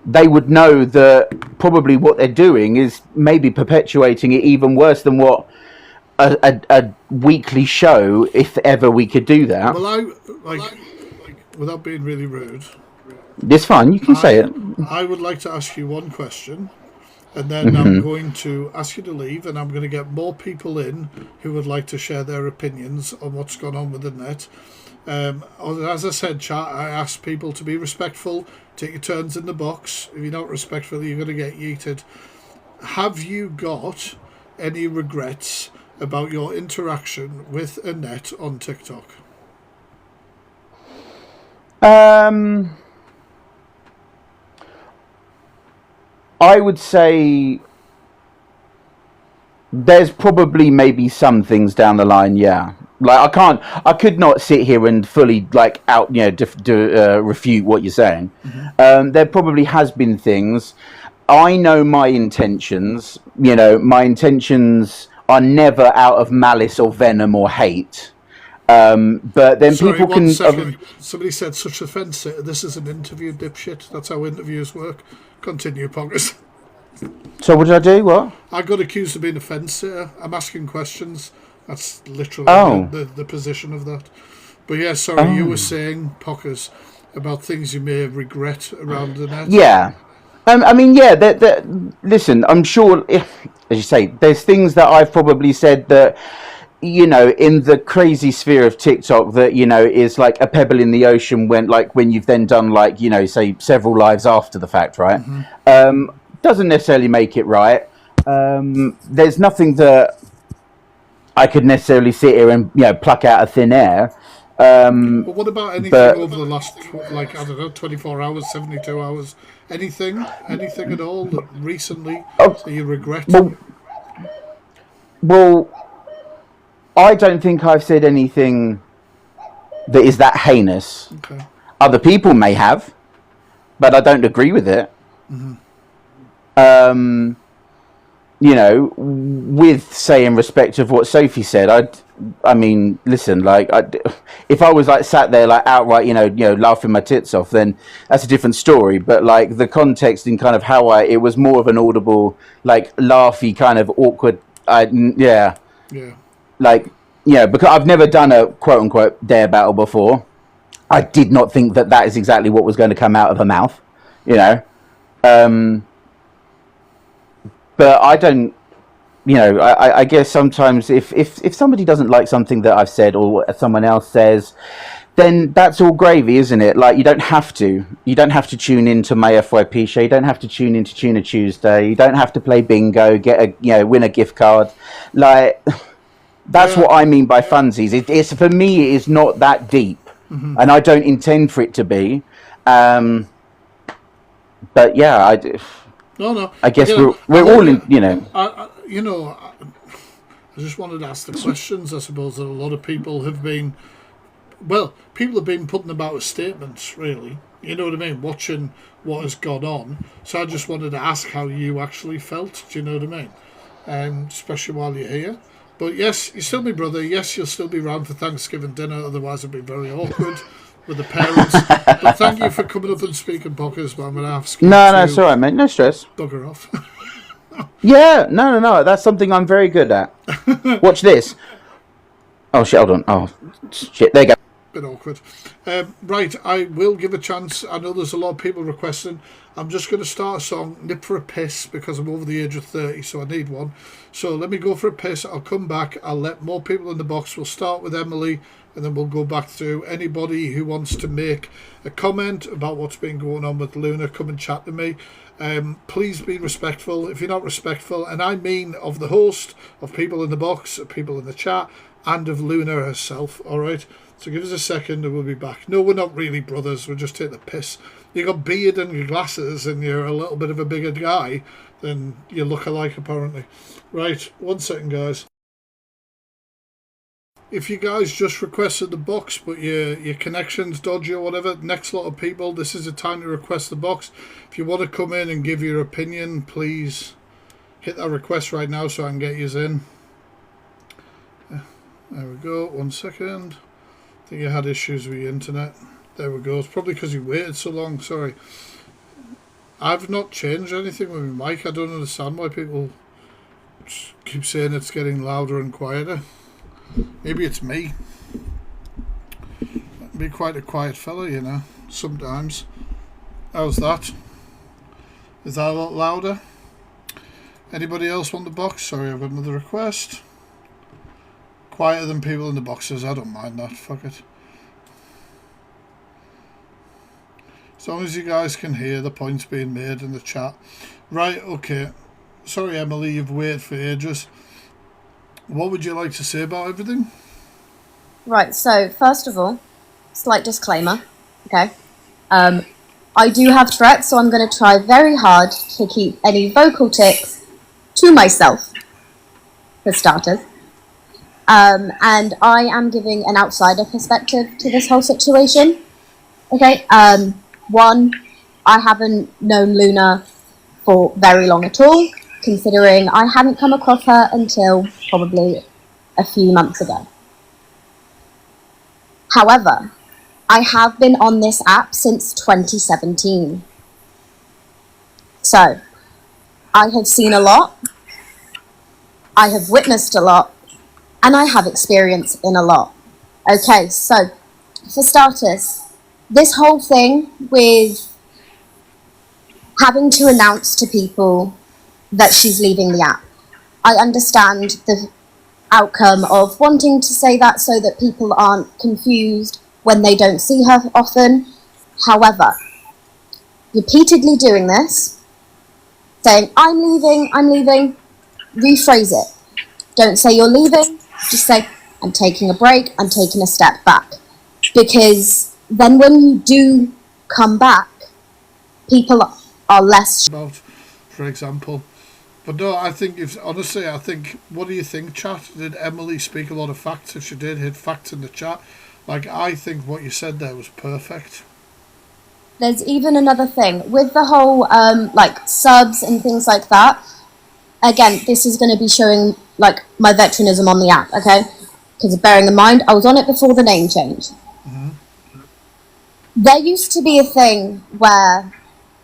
they would know that probably what they're doing is maybe perpetuating it even worse than what a weekly show, if ever we could do that. Well, I like without being really rude. It's fine. You can say it. I would like to ask you one question. And then I'm going to ask you to leave, and I'm going to get more people in who would like to share their opinions on what's gone on with the net. As I said, chat, I ask people to be respectful, take your turns in the box. If you're not respectful, you're going to get yeeted. Have you got any regrets about your interaction with Annette on TikTok? I would say there's probably maybe some things down the line, yeah. Like I could not sit here and fully like out, you know, refute what you're saying. Mm-hmm. There probably has been things. I know my intentions. You know, my intentions are never out of malice or venom or hate. But then people can. Somebody said such offence. This is an interview, dipshit. That's how interviews work. Continue, Poggers. So what did I do? What? I got accused of being a fence sitter. I'm asking questions. That's literally Oh. the position of that. But yeah, sorry, you Oh. were saying, Pockers, about things you may regret around the net. Yeah. I mean, yeah. Listen, I'm sure, as you say, there's things that I've probably said that, you know, in the crazy sphere of TikTok, that, you know, is like a pebble in the ocean when you've then done, like, you know, say several lives after the fact, right? Doesn't necessarily make it right. There's nothing that I could necessarily sit here and, you know, pluck out of thin air. But what about anything over the last, like, I don't know, 24 hours, 72 hours? Anything at all that recently that you regret? Well, I don't think I've said anything that is that heinous. Okay. Other people may have, but I don't agree with it. You know, with, say, in respect of what Sophie said, I mean, listen, like, if I was like sat there like outright, you know, laughing my tits off, then that's a different story. But like the context and kind of how it was more of an audible, like, laughy kind of awkward. Yeah. Like, you know, because I've never done a quote unquote dare battle before. I did not think that is exactly what was going to come out of her mouth, you know. But I don't, you know, I guess sometimes if somebody doesn't like something that I've said or what someone else says, then that's all gravy, isn't it? Like, you don't have to tune into my FYP show. You don't have to tune into Tuna Tuesday. You don't have to play bingo, win a gift card. Like, that's what I mean by funsies. It's for me, it is not that deep, and I don't intend for it to be. But yeah, No. I guess we're all in, you know. I just wanted to ask the questions. I suppose that a lot of people have been, people have been putting them out as statements, really. You know what I mean? Watching what has gone on. So I just wanted to ask how you actually felt. Do you know what I mean? Especially while you're here. But yes, you're still my brother. Yes, you'll still be around for Thanksgiving dinner. Otherwise, it'd be very awkward with the parents. But thank you for coming up and speaking, Pockers. But I'm going to ask you No, it's all right, mate. No stress. Bugger off. Yeah, no. That's something I'm very good at. Watch this. Oh, shit, hold on. Oh, shit, there you go. Bit awkward. Right, I will give a chance. I know there's a lot of people requesting. I'm just going to start a song, Nip for a Piss, because I'm over the age of 30, so I need one. So let me go for a piss. I'll come back. I'll let more people in the box. We'll start with Emily, and then we'll go back through anybody who wants to make a comment about what's been going on with Luna. Come and chat to me. Please be respectful. If you're not respectful, and I mean of the host, of people in the box, of people in the chat, and of Luna herself, alright? So give us a second and we'll be back. No, we're not really brothers, we'll just take the piss. You got beard and your glasses and you're a little bit of a bigger guy than you look alike, apparently. Right, 1 second, guys. If you guys just requested the box but your connection's dodgy or whatever, next lot of people, this is the time to request the box. If you want to come in and give your opinion, please hit that request right now so I can get you in. There we go, 1 second. I think you had issues with your internet. There we go. It's probably because you waited so long, sorry. I've not changed anything with my mic. I don't understand why people keep saying it's getting louder and quieter. Maybe it's me. I'd be quite a quiet fella, you know, sometimes. How's that? Is that a lot louder? Anybody else want the box? Sorry, I've got another request. Quieter than people in the boxes, I don't mind that, fuck it. As long as you guys can hear the points being made in the chat. Right, okay. Sorry, Emily, you've waited for ages. What would you like to say about everything? Right, so first of all, slight disclaimer, okay? I do have Tourette's, so I'm going to try very hard to keep any vocal tics to myself, for starters. And I am giving an outsider perspective to this whole situation. Okay, one, I haven't known Luna for very long at all, considering I hadn't come across her until probably a few months ago. However, I have been on this app since 2017. So, I have seen a lot, I have witnessed a lot, and I have experience in a lot. Okay, so for starters, this whole thing with having to announce to people that she's leaving the app, I understand the outcome of wanting to say that so that people aren't confused when they don't see her often. However, repeatedly doing this, saying, I'm leaving, rephrase it. Don't say you're leaving, just say, I'm taking a break, I'm taking a step back. Because then when you do come back, people are less... About, for example. But no, I think honestly, what do you think, chat? Did Emily speak a lot of facts? If she did, hit facts in the chat. Like, I think what you said there was perfect. There's even another thing with the whole like subs and things like that. Again, this is going to be showing like my veteeranism on the app, okay? Because bearing in mind, I was on it before the name change. Mm-hmm. There used to be a thing where,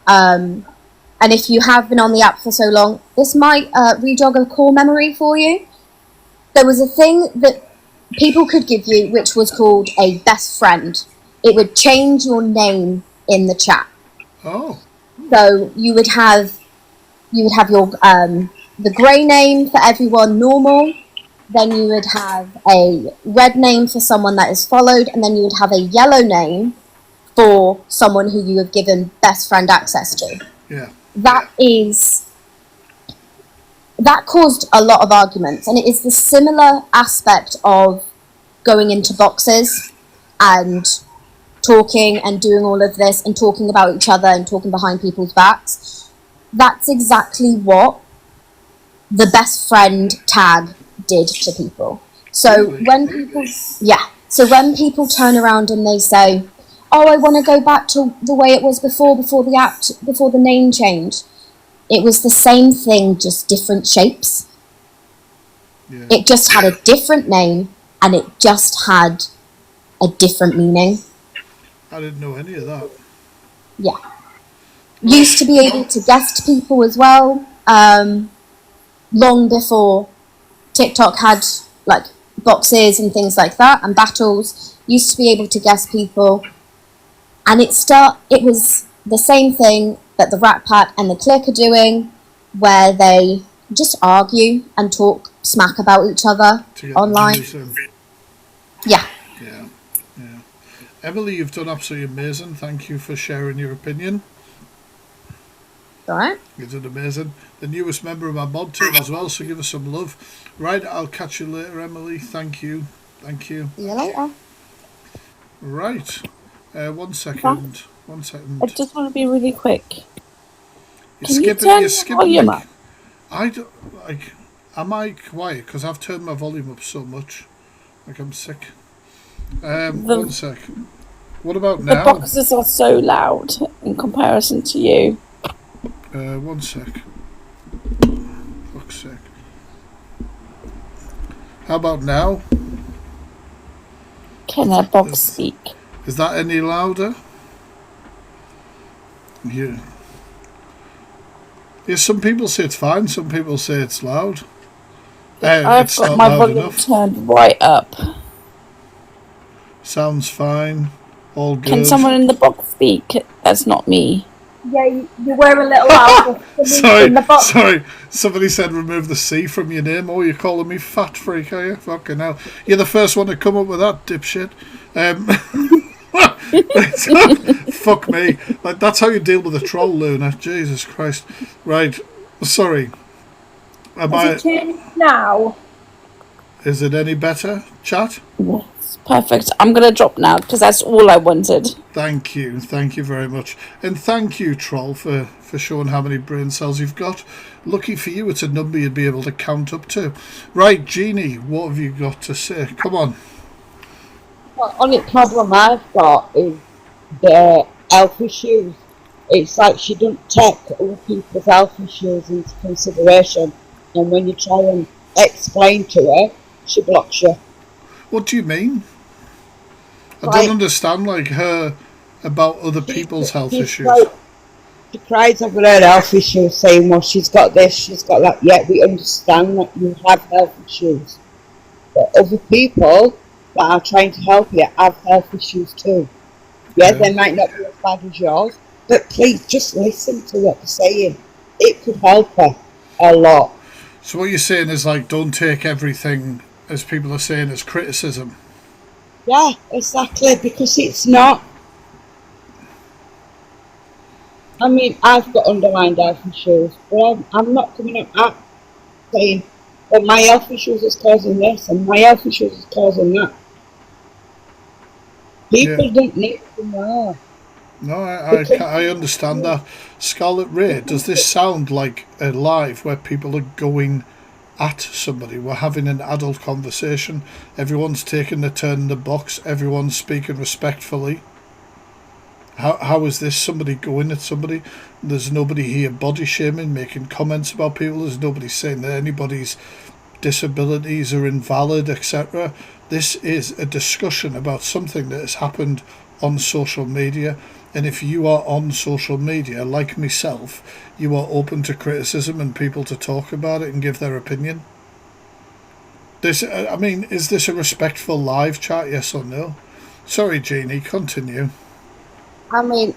and if you have been on the app for so long, this might re-jog a core memory for you. There was a thing that people could give you, which was called a best friend. It would change your name in the chat. Oh. So you would have your the grey name for everyone normal, then you would have a red name for someone that is followed, and then you would have a yellow name for someone who you have given best friend access to. Yeah. That caused a lot of arguments, and it is the similar aspect of going into boxes and talking and doing all of this and talking about each other and talking behind people's backs. That's exactly what the best friend tag did to people. So when people turn around and they say, oh, I want to go back to the way it was before the name change, it was the same thing, just different shapes. Yeah. It just had a different name and it just had a different meaning. I didn't know any of that. Yeah. Used to be able to guest people as well. Long before TikTok had like boxes and things like that and battles, used to be able to guest people, and it was the same thing that the Rat Pack and the Click are doing, where they just argue and talk smack about each other online. Yeah. Emily, you've done absolutely amazing. Thank you for sharing your opinion. Alright. You did amazing. The newest member of my mod team as well, so give us some love. Right, I'll catch you later, Emily. Thank you. See you later. Right. 1 second. 1 second. I just want to be really quick. You're skipping. I don't like. Am I quiet? Because I've turned my volume up so much. Like I'm sick. 1 sec. What about now? The boxes are so loud in comparison to you. 1 sec. Fuck's sake. How about now? Can a box speak? Is that any louder? Yeah. Yeah, some people say it's fine, some people say it's loud. I've got my volume turned right up. Sounds fine. All good. Can someone in the box speak? That's not me. Yeah, you were a little louder. Sorry. Somebody said remove the C from your name. Oh, you're calling me fat freak, are you? Fucking hell. You're the first one to come up with that, dipshit. Fuck me. Like, that's how you deal with a troll, Luna. Jesus Christ. Right. Sorry. Is it changed now? Is it any better, chat? Yes. Perfect. I'm going to drop now because that's all I wanted. Thank you. Thank you very much. And thank you, Troll, for showing how many brain cells you've got. Lucky for you, it's a number you'd be able to count up to. Right, Jeannie, what have you got to say? Come on. Well, the only problem I've got is the health issues. It's like she doesn't take other people's health issues into consideration. And when you try and explain to her, she blocks you. What do you mean? I don't understand, like, her about other people's health issues. She cries over her health issues, saying, well, she's got this, she's got that. Yeah, we understand that you have health issues. But other people that are trying to help you have health issues too. Yeah, they might not be as bad as yours, but please just listen to what they're saying. It could help her a lot. So what you're saying is like, don't take everything, as people are saying, as criticism. Yeah, exactly, because it's not. I mean, I've got underlying health issues, but I'm not coming up saying, well, my health issues is causing this, and my health issues is causing that. People don't need to know. No, I understand that. Scarlet Ray, does this sound like a live where people are going at somebody? We're having an adult conversation. Everyone's taking their turn in the box. Everyone's speaking respectfully. How is this somebody going at somebody? There's nobody here body shaming, making comments about people. There's nobody saying that anybody's disabilities are invalid, etc. This is a discussion about something that has happened on social media. And if you are on social media, like myself, you are open to criticism and people to talk about it and give their opinion. Is this a respectful live chat, yes or no? Sorry, Jeannie, continue. I mean,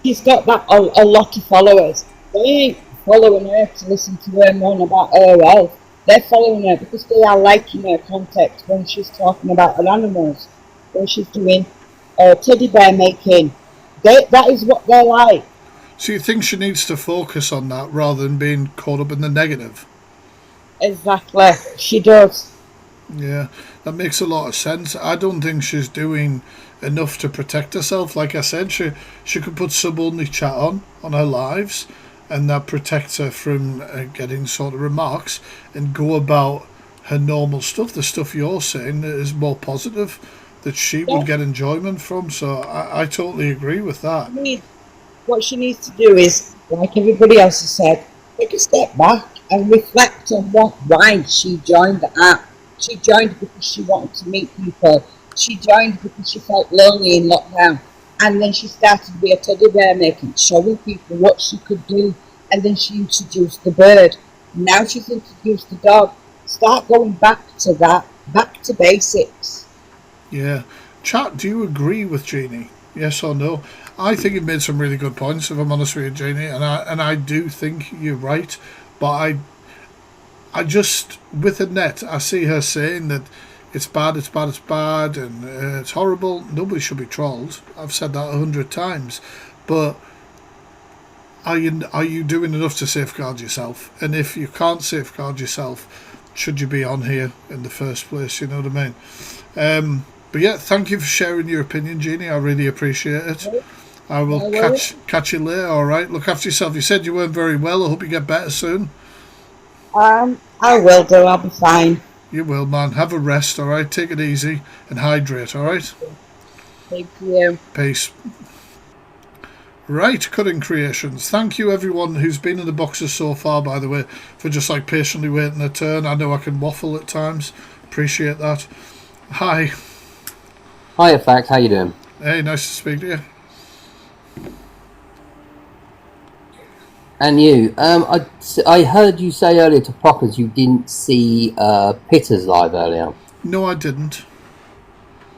she's got that a lot of followers. They ain't following her to listen to her moan about her health. They're following her because they are liking her content when she's talking about her animals, when she's doing teddy bear making. That is what they're like. So you think she needs to focus on that rather than being caught up in the negative? Exactly, she does. Yeah, that makes a lot of sense. I don't think she's doing enough to protect herself. Like I said, she could put sub-only chat on her lives, and that protects her from getting sort of remarks, and go about her normal stuff, the stuff you're saying that is more positive, that she would get enjoyment from. So I totally agree with that. I mean, what she needs to do is, like everybody else has said, take a step back and reflect on why she joined the app. She joined because she wanted to meet people. She joined because she felt lonely in lockdown. And then she started with a teddy bear making, showing people what she could do. And then she introduced the bird. Now she's introduced the dog. Start going back to that, back to basics. Yeah. Chat, do you agree with Jeannie? Yes or no? I think you've made some really good points, if I'm honest with you, Jeannie, and I do think you're right. But I just, with Annette, I see her saying that it's bad, and it's horrible. Nobody should be trolled. I've said that 100 times. But are you doing enough to safeguard yourself? And if you can't safeguard yourself, should you be on here in the first place? You know what I mean? But yeah, thank you for sharing your opinion, Jeannie. I really appreciate it. I will catch you later, alright? Look after yourself. You said you weren't very well. I hope you get better soon. I will do. I'll be fine. You will, man. Have a rest, alright? Take it easy and hydrate, alright? Thank you. Peace. Right, Cutting Creations. Thank you, everyone who's been in the boxes so far, by the way, for just like patiently waiting their turn. I know I can waffle at times. Appreciate that. Hi. Hiya, Fact. How you doing? Hey, nice to speak to you. And you. I heard you say earlier to Pockers you didn't see Pitters live earlier. No, I didn't.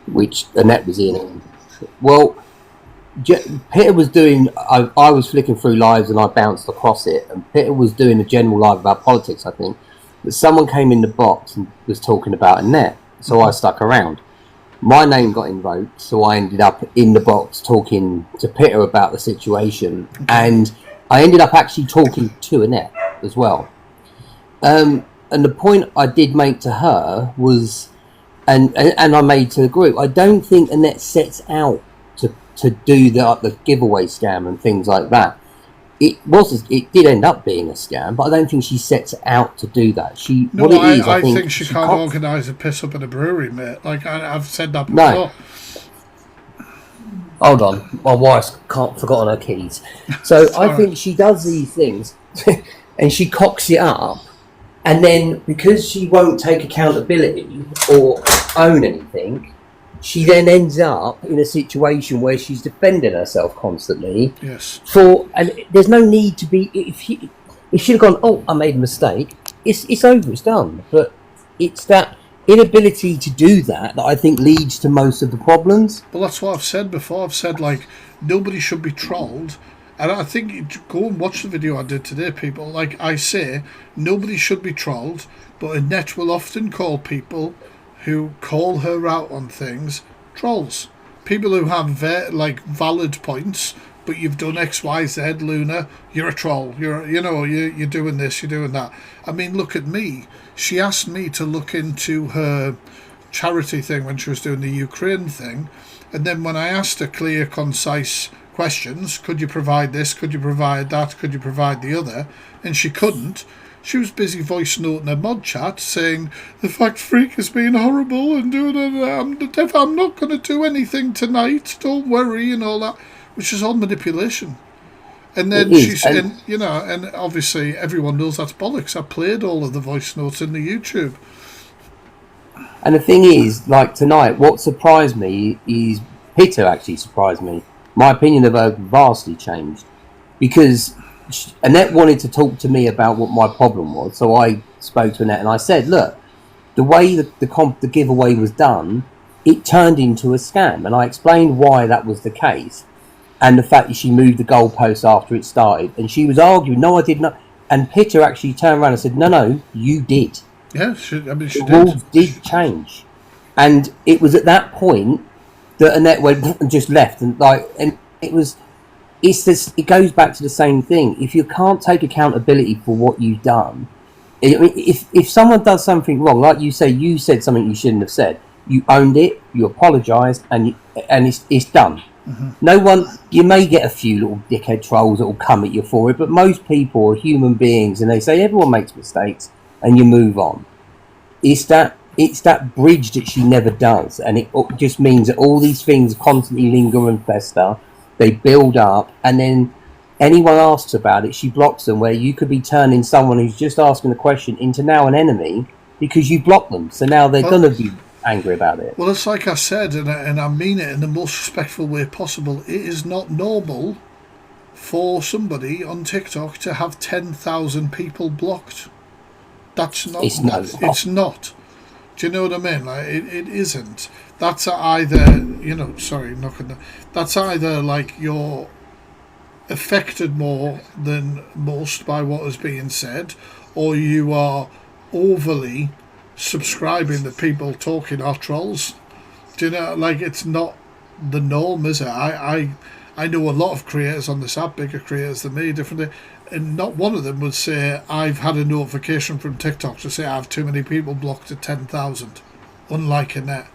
Which Annette was in. Well, Pitter was doing... I was flicking through lives and I bounced across it. And Pitter was doing a general live about politics, I think. But someone came in the box and was talking about Annette. So I stuck around. My name got invoked, so I ended up in the box talking to Pitter about the situation. And I ended up actually talking to Annette as well. And the point I did make to her was, and I made to the group, I don't think Annette sets out to do the giveaway scam and things like that. It did end up being a scam, but I don't think she sets out to do that. I think she can't organise a piss up at a brewery, mate. Like I've said that before. No. Hold on, my wife's forgotten her keys. So I think she does these things, and she cocks it up, and then because she won't take accountability or own anything, she then ends up in a situation where she's defending herself constantly. Yes. And there's no need to be. If she'd have gone, oh, I made a mistake. It's over. It's done. But it's that inability to do that I think leads to most of the problems. Well, that's what I've said before. I've said, like, nobody should be trolled. And I think, go and watch the video I did today, people. Like I say, nobody should be trolled, but Annette will often call people who call her out on things trolls. People who have valid points, but you've done X, Y, Z, Luna, you're a troll. You're doing this, you're doing that. I mean, look at me. She asked me to look into her charity thing when she was doing the Ukraine thing, and then when I asked her clear, concise questions, could you provide this, could you provide that, could you provide the other, and she couldn't. She was busy voice noting a mod chat saying TheFactFreak has been horrible and doing it. I'm not going to do anything tonight. Don't worry and all that, which is all manipulation. And then and obviously everyone knows that's bollocks. I played all of the voice notes in the YouTube. And the thing is, like tonight, what surprised me is Peter actually surprised me. My opinion of her vastly changed because Annette wanted to talk to me about what my problem was. So I spoke to Annette and I said, look, the way that the giveaway was done, it turned into a scam. And I explained why that was the case. And the fact that she moved the goalposts after it started. And she was arguing, no, I did not. And Peter actually turned around and said, no, you did. Yeah, she did. The rules did change. And it was at that point that Annette went and just left. And it goes back to the same thing. If you can't take accountability for what you've done, if someone does something wrong, like you say, you said something you shouldn't have said, you owned it, you apologised, and it's done. Mm-hmm. No one, you may get a few little dickhead trolls that will come at you for it, but most people are human beings and they say everyone makes mistakes and you move on. It's that bridge that she never does, and it just means that all these things constantly linger and fester, they build up, and then anyone asks about it, she blocks them, where you could be turning someone who's just asking a question into now an enemy because you blocked them, so now they're going to be angry about it. Well, it's like I said, and I mean it in the most respectful way possible. It is not normal for somebody on TikTok to have 10,000 people blocked. That's not. It's not. Do you know what I mean? Like it isn't. That's either that's either like you're affected more than most by what is being said, or you are overly subscribing that people talking are trolls. Do you know, like, it's not the norm, is it? I know a lot of creators on this app, bigger creators than me, different, and not one of them would say I've had a notification from TikTok to say I have too many people blocked at 10,000, unlike Annette.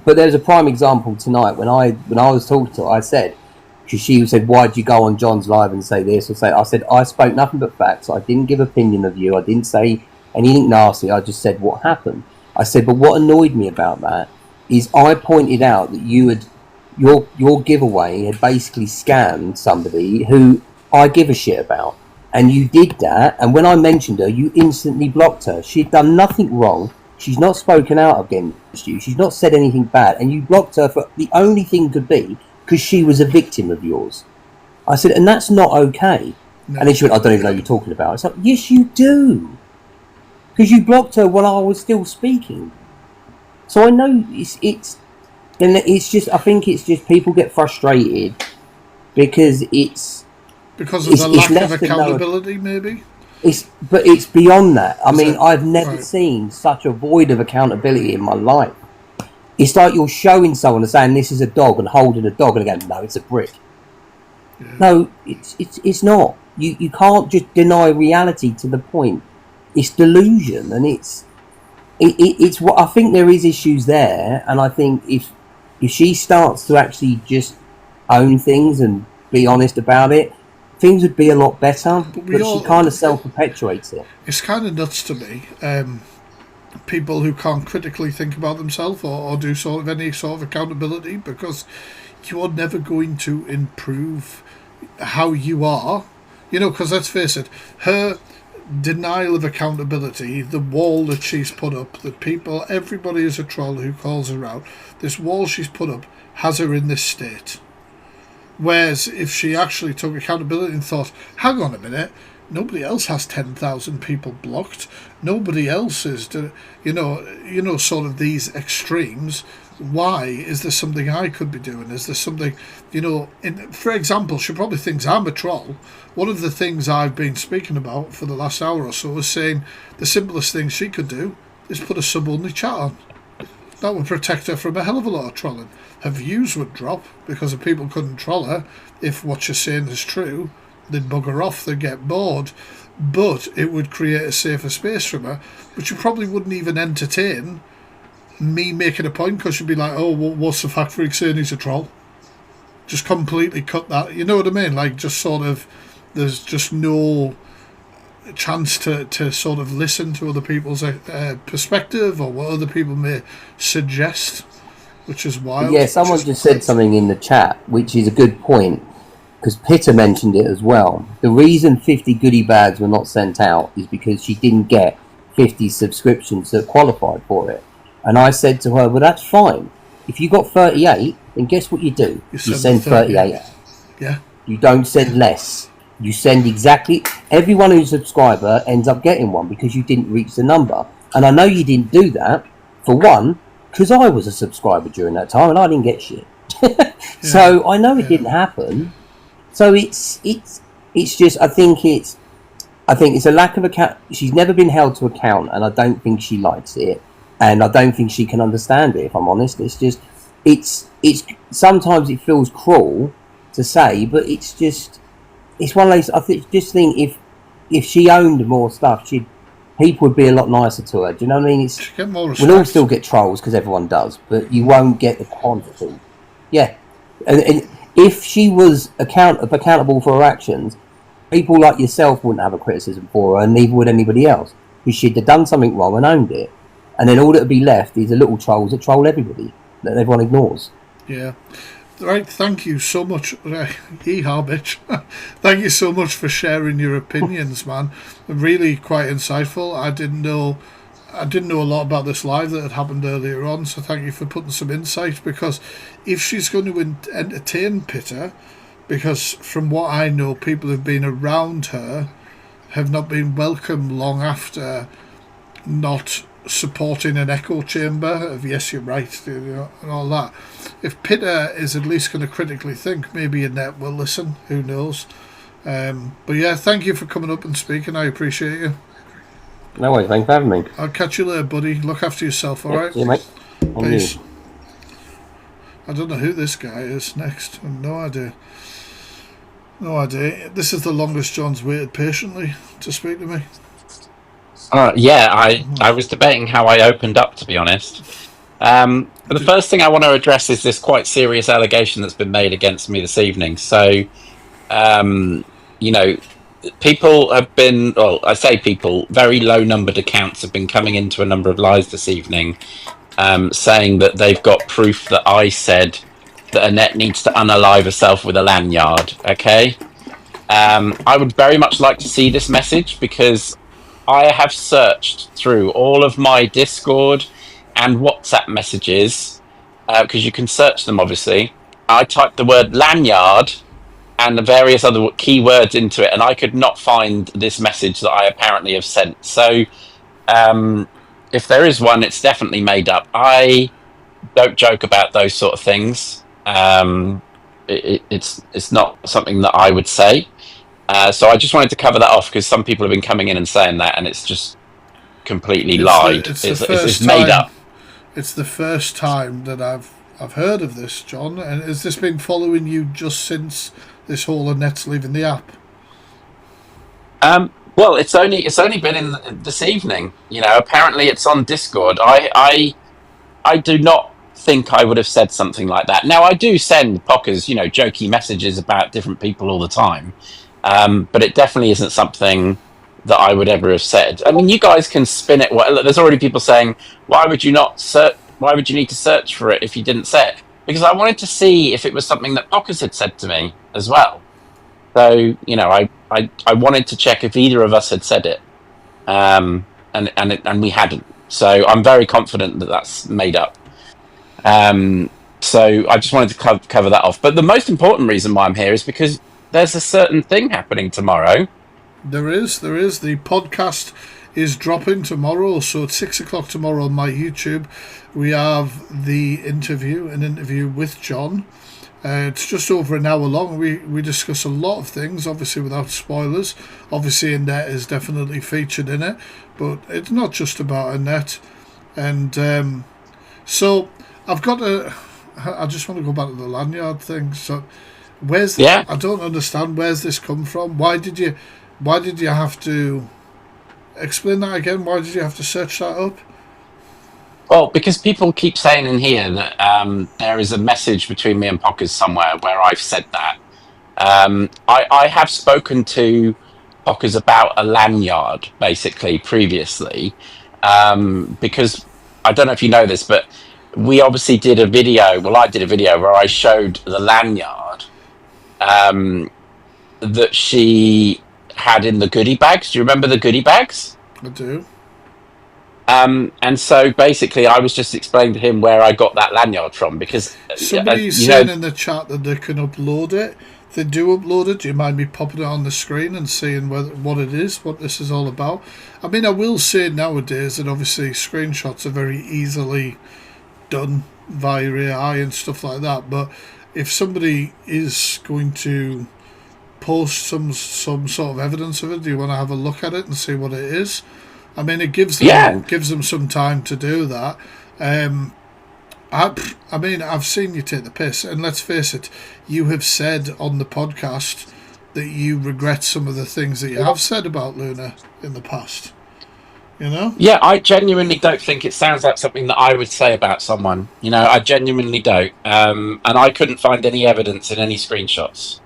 But there's a prime example tonight when I was talking to her, I said, because she said, why did you go on John's live and say this or say, I said, I spoke nothing but facts. I didn't give opinion of you. I didn't say anything nasty. I just said what happened. I said, but what annoyed me about that is I pointed out that you had your giveaway had basically scammed somebody who I give a shit about, and you did that. And when I mentioned her, you instantly blocked her. She'd done nothing wrong. She's not spoken out against you. She's not said anything bad, and you blocked her for the only thing could be because she was a victim of yours. I said, and that's not okay. No. And then she went, I don't even know what you're talking about. It's like, yes, you do. Because you blocked her when I was still speaking. So I know it's just, I think it's just people get frustrated because of the lack of accountability, maybe? But it's beyond that. I mean, I've never seen such a void of accountability in my life. It's like you're showing someone and saying this is a dog and holding a dog and again, no, it's a brick. Yeah. No, it's not. You can't just deny reality to the point. It's delusion, and it's what I think there is issues there, and I think if she starts to actually just own things and be honest about it, things would be a lot better. But she kind of self-perpetuates it. It's kind of nuts to me. People who can't critically think about themselves or do any sort of accountability, because you are never going to improve how you are. You know, because let's face it, denial of accountability, the wall that she's put up, that people, everybody is a troll who calls her out. This wall she's put up has her in this state. Whereas if she actually took accountability and thought, hang on a minute, nobody else has 10,000 people blocked. Nobody else is, sort of these extremes. Why is there something I could be doing? Is there something, for example, she probably thinks I'm a troll. One of the things I've been speaking about for the last hour or so is saying the simplest thing she could do is put a sub-only chat on. That would protect her from a hell of a lot of trolling. Her views would drop because if people couldn't troll her, if what she's saying is true, they'd bugger off, they'd get bored. But it would create a safer space from her, but you probably wouldn't even entertain me making a point because you'd be like, oh, what's the fact freak saying he's a troll? Just completely cut that. You know what I mean? Like, just sort of, there's just no chance to sort of listen to other people's perspective or what other people may suggest, which is wild. Yeah, someone just said something in the chat, which is a good point, because Pitta mentioned it as well. The reason 50 goodie bags were not sent out is because she didn't get 50 subscriptions that qualified for it. And I said to her, well, that's fine. If you got 38, then guess what you do? You send 38. Yeah. You don't send less. You send exactly... Everyone who's a subscriber ends up getting one because you didn't reach the number. And I know you didn't do that, for one, because I was a subscriber during that time and I didn't get shit. So I know it didn't happen. So it's just, I think it's a lack of account. She's never been held to account, and I don't think she likes it, and I don't think she can understand it. If I'm honest, it's just, it's sometimes it feels cruel to say, but it's one of those. Just think if she owned more stuff, people would be a lot nicer to her. Do you know what I mean? We'll all still get trolls because everyone does, but you won't get the quantity. Yeah, and if she was accountable for her actions, people like yourself wouldn't have a criticism for her, and neither would anybody else. Because she'd have done something wrong and owned it. And then all that would be left is the little trolls that troll everybody, that everyone ignores. Yeah. Right, thank you so much. Yeehaw, bitch. Thank you so much for sharing your opinions, man. Really quite insightful. I didn't know a lot about this live that had happened earlier on, so thank you for putting some insight, because if she's going to entertain Pitta, because from what I know, people who've been around her have not been welcome long after not supporting an echo chamber of yes, you're right, and all that. If Pitta is at least going to critically think, maybe Annette will listen, who knows. But yeah, thank you for coming up and speaking. I appreciate you. No worries, thanks for having me. I'll catch you later, buddy. Look after yourself, alright? See you, mate. Peace. I don't know who this guy is next. I have no idea. No idea. This is the longest John's waited patiently to speak to me. Yeah, I was debating how I opened up, to be honest. But the first thing I want to address is this quite serious allegation that's been made against me this evening. So, people have been, well, I say people, very low-numbered accounts have been coming into a number of lives this evening, saying that they've got proof that I said that Annette needs to unalive herself with a lanyard, okay? I would very much like to see this message, because I have searched through all of my Discord and WhatsApp messages, because you can search them, obviously. I typed the word lanyard and the various other keywords into it, and I could not find this message that I apparently have sent. So, if there is one, it's definitely made up. I don't joke about those sort of things. It's not something that I would say. So I just wanted to cover that off, because some people have been coming in and saying that, and it's just completely lied. It's made up. It's the first time that I've heard of this, John. And has this been following you just since this whole Annette's leaving the app? Well, it's only been in this evening. Apparently it's on Discord. I do not think I would have said something like that. Now, I do send Pockers, jokey messages about different people all the time. But it definitely isn't something that I would ever have said. I mean, you guys can spin it. There's already people saying, why would you need to search for it if you didn't say it? Because I wanted to see if it was something that Pockers had said to me as well. So, I wanted to check if either of us had said it. and we hadn't. So I'm very confident that that's made up. So I just wanted to cover that off. But the most important reason why I'm here is because there's a certain thing happening tomorrow. There is. The podcast is dropping tomorrow, so at 6 o'clock tomorrow on my YouTube, we have an interview with John. It's just over an hour long. We discuss a lot of things, obviously without spoilers. Obviously Annette is definitely featured in it, but it's not just about Annette. And so I've got I just want to go back to the lanyard thing. So I don't understand, where's this come from? Why did you have to explain that again? Why did you have to search that up? Well, because people keep saying in here that there is a message between me and Pockers somewhere where I've said that. I have spoken to Pockers about a lanyard, basically, previously, because I don't know if you know this, but we obviously did a video. Well, I did a video where I showed the lanyard that she had in the goodie bags. Do you remember the goodie bags? I do. And so basically I was just explaining to him where I got that lanyard from, because somebody's saying in the chat that they can upload it. If they do upload it, do you mind me popping it on the screen and seeing what it is, what this is all about? I mean, I will say nowadays that obviously screenshots are very easily done via AI and stuff like that, but if somebody is going to post some sort of evidence of it, do you want to have a look at it and see what it is? I mean, it gives them some time to do that. I mean, I've seen you take the piss, and let's face it, you have said on the podcast that you regret some of the things that you have said about Luna in the past. You know? Yeah, I genuinely don't think it sounds like something that I would say about someone. You know, I genuinely don't. And I couldn't find any evidence in any screenshots.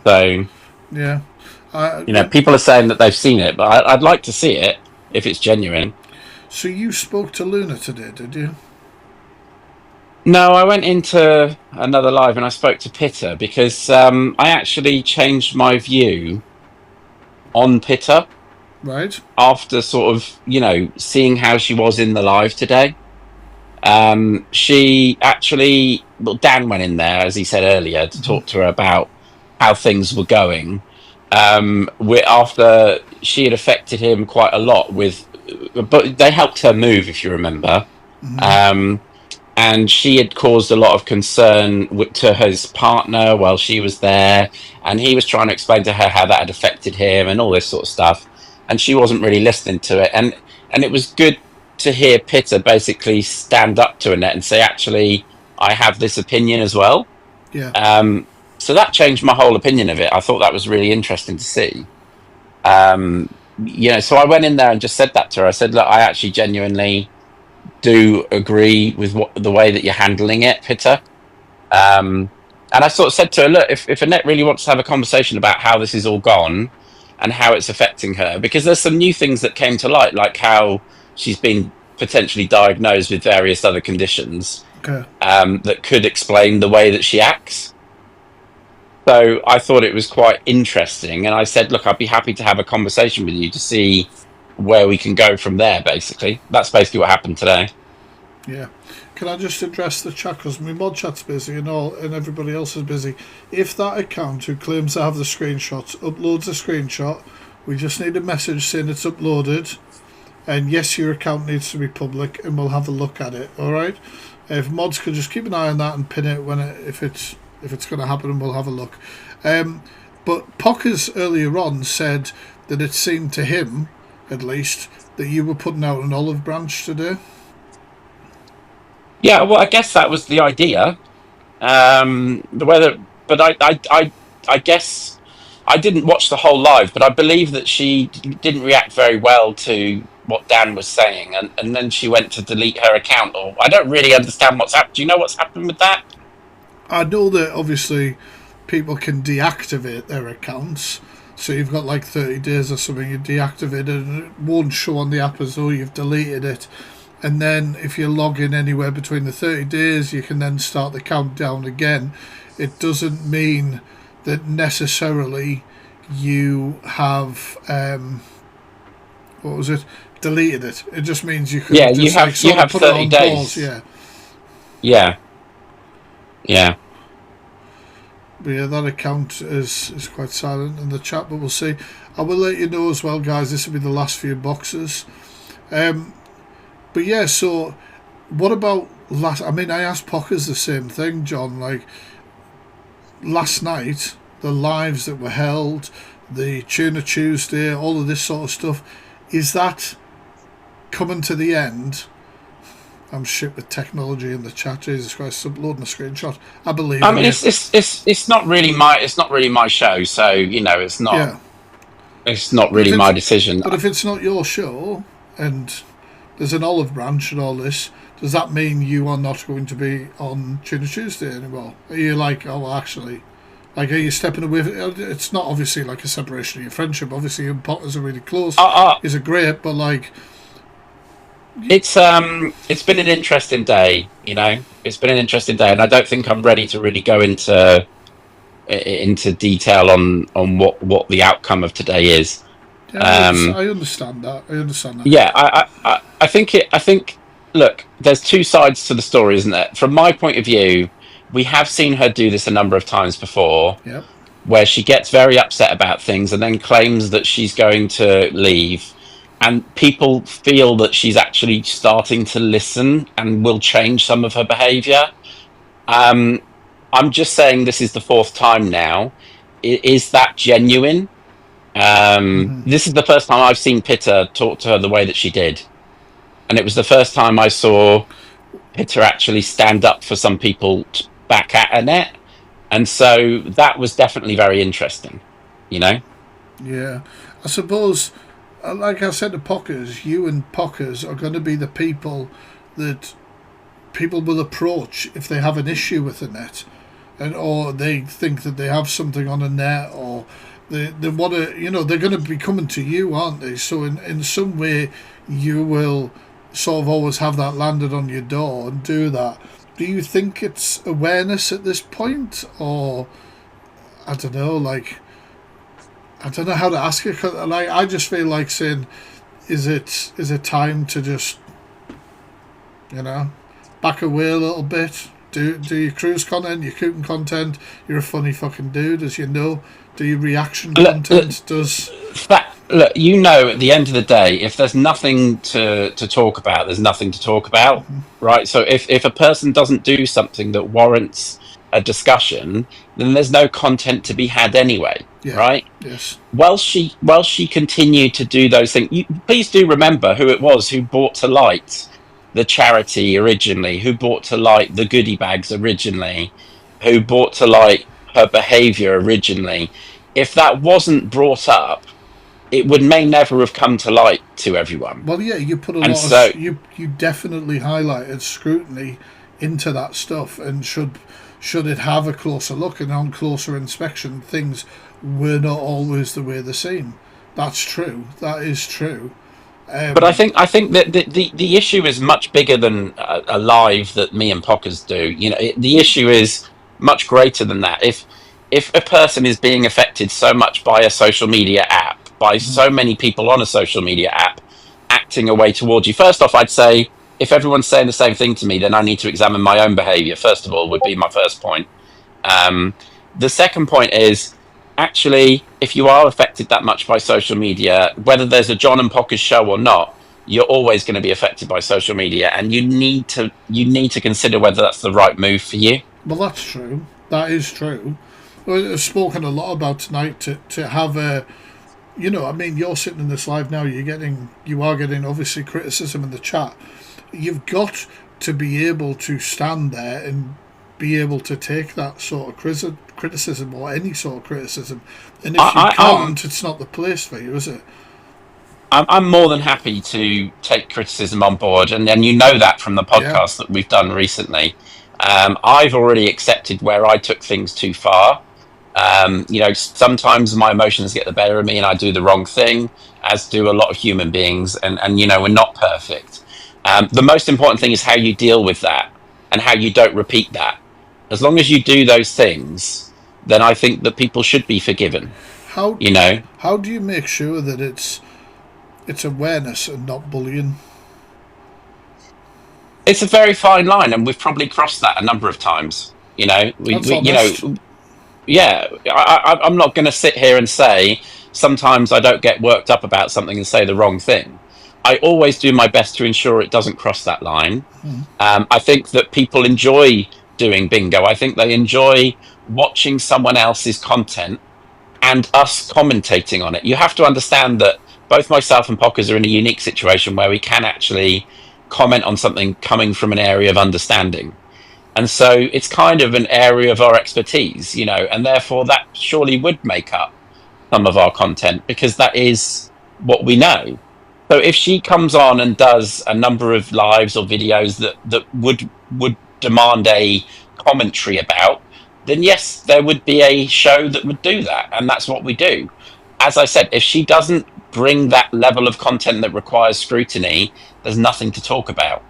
So, yeah, people are saying that they've seen it, but I'd like to see it if it's genuine. So you spoke to Luna today, did you? No, I went into another live and I spoke to Pitta because I actually changed my view on Pitta. Right. After sort of, seeing how she was in the live today. She actually, Dan went in there, as he said earlier, to talk to her about how things were going. After she had affected him quite a lot but they helped her move, if you remember. And she had caused a lot of concern to his partner while she was there, and he was trying to explain to her how that had affected him and all this sort of stuff, and she wasn't really listening to it. And it was good to hear Pitta basically stand up to Annette and say, actually, I have this opinion as well. Yeah. So that changed my whole opinion of it. I thought that was really interesting to see. So I went in there and just said that to her. I said, look, I actually genuinely do agree with the way that you're handling it, Pitta. And I sort of said to her, look, if Annette really wants to have a conversation about how this is all gone and how it's affecting her, because there's some new things that came to light, like how she's been potentially diagnosed with various other conditions that could explain the way that she acts. So I thought it was quite interesting, and I said, look, I'd be happy to have a conversation with you to see where we can go from there, basically. That's basically what happened today. Yeah. Can I just address the chat, because my mod chat's busy and everybody else is busy. If that account who claims to have the screenshots uploads a screenshot, we just need a message saying it's uploaded, and yes, your account needs to be public, and we'll have a look at it. All right. If mods could just keep an eye on that and pin it if it's going to happen, and we'll have a look. But Pockers earlier on said that it seemed to him, at least, that you were putting out an olive branch today. Yeah, well, I guess that was the idea. But I guess I didn't watch the whole live, but I believe that she didn't react very well to what Dan was saying, and then she went to delete her account. Or I don't really understand what's happened. Do you know what's happened with that? I know that obviously people can deactivate their accounts. So you've got like 30 days or something, you deactivate it and it won't show on the app as though you've deleted it. And then if you log in anywhere between the 30 days, you can then start the countdown again. It doesn't mean that necessarily you have what was it? Deleted it. It just means you could Yeah, have just like you sort of have put it 30 on days. pause. Yeah. Yeah. Yeah. But yeah, that account is quite silent in the chat, but we'll see. I will let you know as well, guys. This will be the last few boxes. But yeah, so what about last? I mean, I asked Pockers the same thing, John. Like last night, the lives that were held, the Tuna Tuesday, all of this sort of stuff, is that coming to the end? I'm shit with technology in the chat. Jesus Christ, uploading a screenshot. I believe. I mean, it's not really my show, so it's not. Yeah. It's not really my decision. But if it's not your show and there's an olive branch and all this, does that mean you are not going to be on Tuna Tuesday anymore? Are you like, oh, actually, like, are you stepping away? It's not obviously like a separation of your friendship. Obviously, you and Potters are really close. Is it great? But like, it's been an interesting day. It's been an interesting day, and I don't think I'm ready to really go into detail on what the outcome of today is. yeah, I understand that. Yeah, I think. Look, there's two sides to the story, isn't there? From my point of view, we have seen her do this a number of times before, Yep. where she gets very upset about things and then claims that she's going to leave, and people feel that she's actually starting to listen and will change some of her behaviour. I'm just saying this is the fourth time now. Is that genuine? This is the first time I've seen Pitta talk to her the way that she did. And it was the first time I saw Pitta actually stand up for some people back at Annette. And so that was definitely very interesting, Yeah. I suppose, like I said to Pockers, you and Pockers are going to be the people that people will approach if they have an issue with Annette. Or they think that they have something on Annette, or they want to, they're going to be coming to you, aren't they? So in some way, you will sort of always have that landed on your door and do that. Do you think it's awareness at this point, or I don't know, like, I don't know how to ask it. Like, I just feel like saying, is it time to just, back away a little bit? Do your cruise content, your cooking content. You're a funny fucking dude, as you know. Do your reaction content? Look, at the end of the day, if there's nothing to talk about, there's nothing to talk about, right? So if a person doesn't do something that warrants a discussion, then there's no content to be had anyway, right? Yes. While she continued to do those things, please do remember who it was who brought to light the charity originally, who brought to light the goodie bags originally, who brought to light her behaviour originally. If that wasn't brought up, it may never have come to light to everyone. Well, yeah, you put a lot of you definitely highlighted scrutiny into that stuff, and should it have a closer look, and on closer inspection, things were not always the way they seem. That's true. That is true. But I think that the issue is much bigger than a live that me and Pockers do. The issue is much greater than that. If a person is being affected so much by a social media app, by so many people on a social media app acting a way towards you, first off, I'd say if everyone's saying the same thing to me, then I need to examine my own behaviour. First of all, would be my first point. The second point is, actually, if you are affected that much by social media, whether there's a John and Pockers show or not, you're always going to be affected by social media, and you need to consider whether that's the right move for you. Well, that's true. That is true. I've spoken a lot about tonight to have a, I mean, you're sitting in this live now. You are getting obviously criticism in the chat. You've got to be able to stand there and be able to take that sort of criticism, or any sort of criticism. And if you can't, it's not the place for you, is it? I'm more than happy to take criticism on board, and you know that from the podcast that we've done recently. I've already accepted where I took things too far. Sometimes my emotions get the better of me and I do the wrong thing, as do a lot of human beings, and we're not perfect. The most important thing is how you deal with that and how you don't repeat that. As long as you do those things, then I think that people should be forgiven. How do you make sure that it's it's awareness and not bullying. It's a very fine line, and we've probably crossed that a number of times. You know, That's honest. Yeah, I'm not going to sit here and say sometimes I don't get worked up about something and say the wrong thing. I always do my best to ensure it doesn't cross that line. I think that people enjoy doing bingo. I think they enjoy watching someone else's content and us commentating on it. You have to understand that both myself and Pockers are in a unique situation where we can actually comment on something coming from an area of understanding. And so it's kind of an area of our expertise, you know, and therefore that surely would make up some of our content because that is what we know. So if she comes on and does a number of lives or videos that would demand a commentary about, then yes, there would be a show that would do that, and that's what we do. As I said, if she doesn't bring that level of content that requires scrutiny, there's nothing to talk about.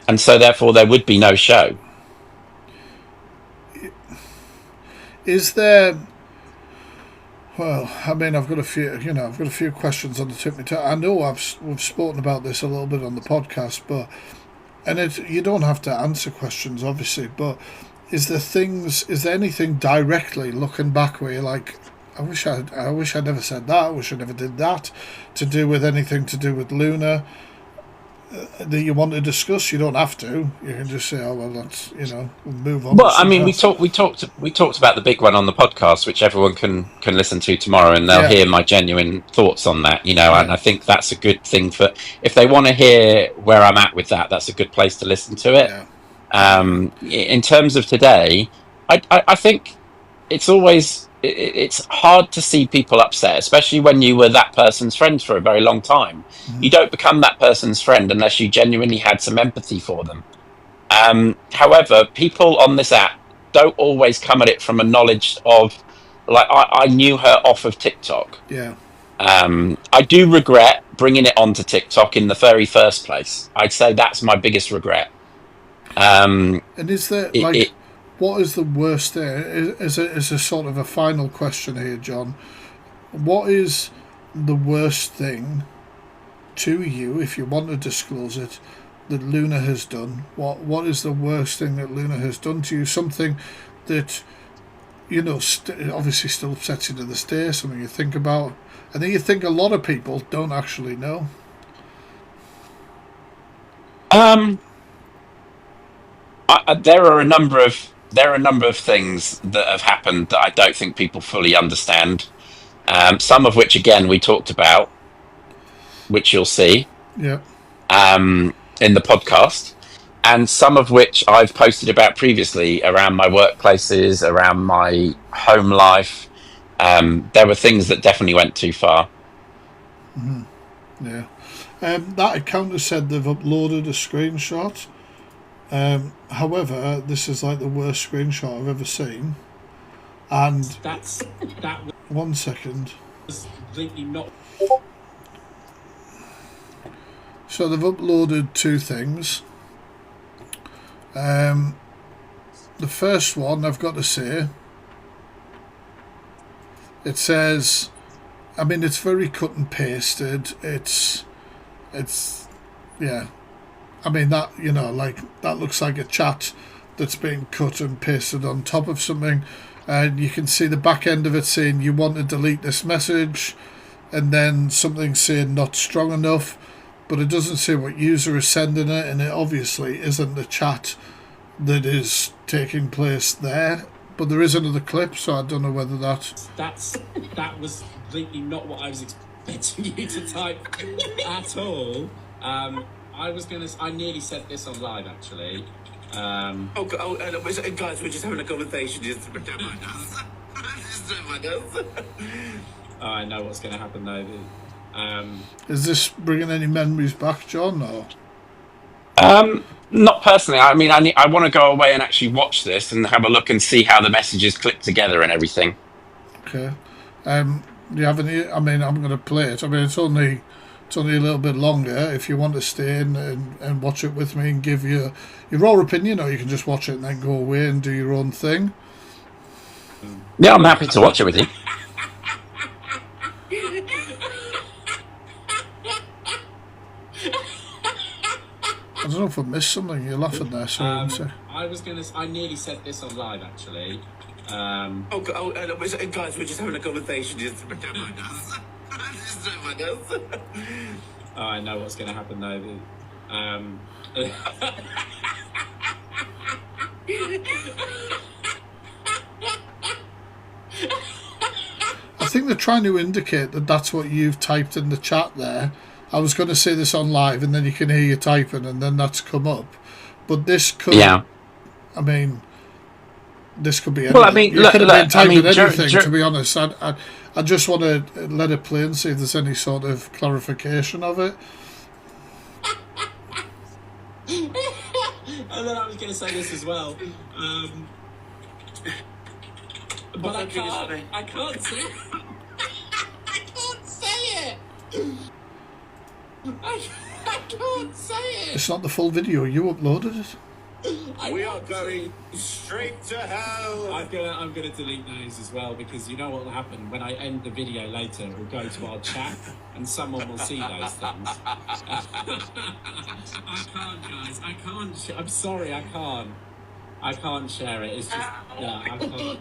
And so therefore there would be no show. Is there? Well, I mean, I've got a few questions on the tip of my tongue. I know we've spoken about this a little bit on the podcast, but you don't have to answer questions, obviously. But is there anything directly looking back where you're like, I wish I never said that. I wish I never did that. To do with anything to do with Luna that you want to discuss? You don't have to. You can just say, "Oh well, that's we'll move on." Well, I mean, we talked about the big one on the podcast, which everyone can listen to tomorrow, and they'll hear my genuine thoughts on that. You know, and I think that's a good thing for if they want to hear where I'm at with that. That's a good place to listen to it. In terms of today, I think it's always it's hard to see people upset, especially when you were that person's friend for a very long time. You don't become that person's friend unless you genuinely had some empathy for them. However, people on this app don't always come at it from a knowledge of, like, I knew her off of TikTok. Yeah. I do regret bringing it onto TikTok in the very first place. I'd say that's my biggest regret. And is there what is the worst there? Is a sort of a final question here, John. What is the worst thing to you, if you want to disclose it, that Luna has done? What is the worst thing that Luna has done to you? Something that obviously still upsets you to this day. Something you think about. I think you think a lot of people don't actually know. There are a number of things that have happened that I don't think people fully understand. Some of which, again, we talked about, which you'll see. Yeah. In the podcast, and some of which I've posted about previously around my workplaces, around my home life. There were things that definitely went too far. Mm-hmm. Yeah. That account has said they've uploaded a screenshot. However, this is like the worst screenshot I've ever seen. And one second. Completely not. So they've uploaded two things. The first one, I've got to say, it says, I mean, it's very cut and pasted. It's yeah. I mean, that, that looks like a chat that's been cut and pasted on top of something. And you can see the back end of it saying, you want to delete this message. And then something saying not strong enough. But it doesn't say what user is sending it, and it obviously isn't the chat that is taking place there. But there is another clip, so I don't know whether that was completely not what I was expecting you to type at all. I nearly said this on live, actually. Guys, we're just having a conversation. Just don't mind us. Just don't mind us. I know what's going to happen though. Is this bringing any memories back, John? Or? Not personally. I mean, I want to go away and actually watch this and have a look and see how the messages click together and everything. Okay. Do you have any? I mean, I'm going to play it. I mean, it's only a little bit longer. If you want to stay in and watch it with me and give your raw opinion, or you can just watch it and then go away and do your own thing. Yeah, I'm happy to watch it with you. don't know if I missed something. You're laughing there, so I nearly said this on live, actually. Guys, we're just having a conversation. Just don't mind us. Just don't mind us. Oh, I know what's going to happen, though. I think they're trying to indicate that that's what you've typed in the chat there. I was going to say this on live, and then you can hear you typing, and then that's come up. But this could... Yeah. I mean... This could be anything. Well, I mean, you could have been typing anything, Dur- to be honest. I just want to let it play and see if there's any sort of clarification of it. And then I was going to say this as well. But I can't say it. I can't say it. I can't say it. It's not the full video. You uploaded it. We are going straight to hell. I'm gonna delete those as well, because you know what will happen when I end the video later. It will go to our chat, and someone will see those things. I can't, guys. I can't. I'm sorry. I can't. I can't share it. It's just I can't.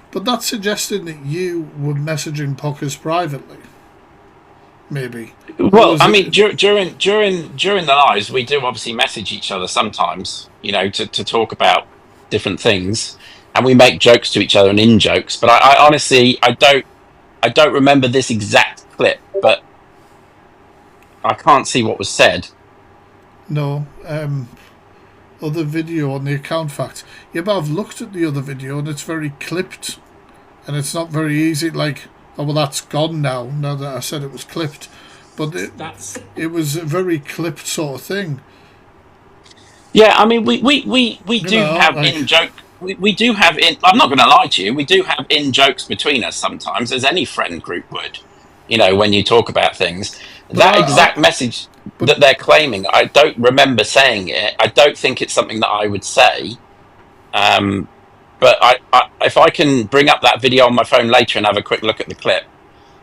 But that's suggesting that you were messaging Pockers privately. Maybe. Well, I mean, during the lives, we do obviously message each other sometimes, you know, to talk about different things, and we make jokes to each other and in jokes. But I honestly, I don't remember this exact clip, but I can't see what was said. No. Other video on the account fact. Yeah, but I've looked at the other video and it's very clipped, and it's not very easy. Like, oh well, that's gone now. Now that I said it was clipped, but it was a very clipped sort of thing. Yeah, I mean, we do have in joke. We do have in. I'm not going to lie to you. We do have in jokes between us sometimes, as any friend group would. You know, when you talk about things, that exact message that they're claiming, I don't remember saying it. I don't think it's something that I would say. But if I can bring up that video on my phone later and have a quick look at the clip,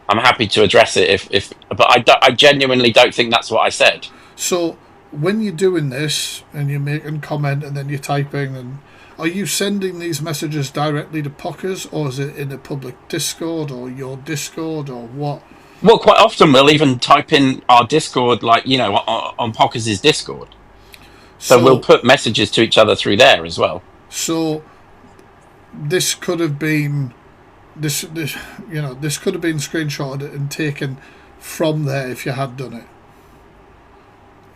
I'm happy to address it. But I genuinely don't think that's what I said. So when you're doing this and you're making comment and then you're typing, and are you sending these messages directly to Pockers, or is it in a public Discord or your Discord or what? Well, quite often we'll even type in our Discord, like, you know, on Pockers' Discord. So we'll put messages to each other through there as well. So this could have been this could have been screenshotted and taken from there if you had done it.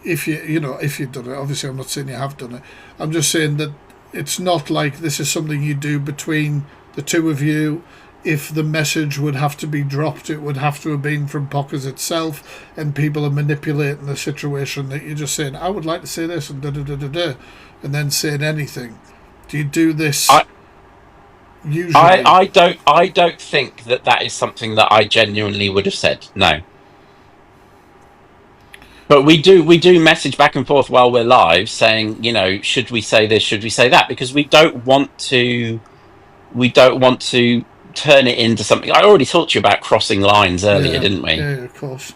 If you've done it, obviously I'm not saying you have done it. I'm just saying that it's not like this is something you do between the two of you. If the message would have to be dropped, it would have to have been from Pockers itself, and people are manipulating the situation that you're just saying, I would like to say this, and da-da-da-da-da, and then saying anything. Do you do this usually? I don't think that is something that I genuinely would have said, no. But we do message back and forth while we're live saying, you know, should we say this, should we say that? Because we don't want to turn it into something. I already talked to you about crossing lines earlier, didn't we? Yeah, of course.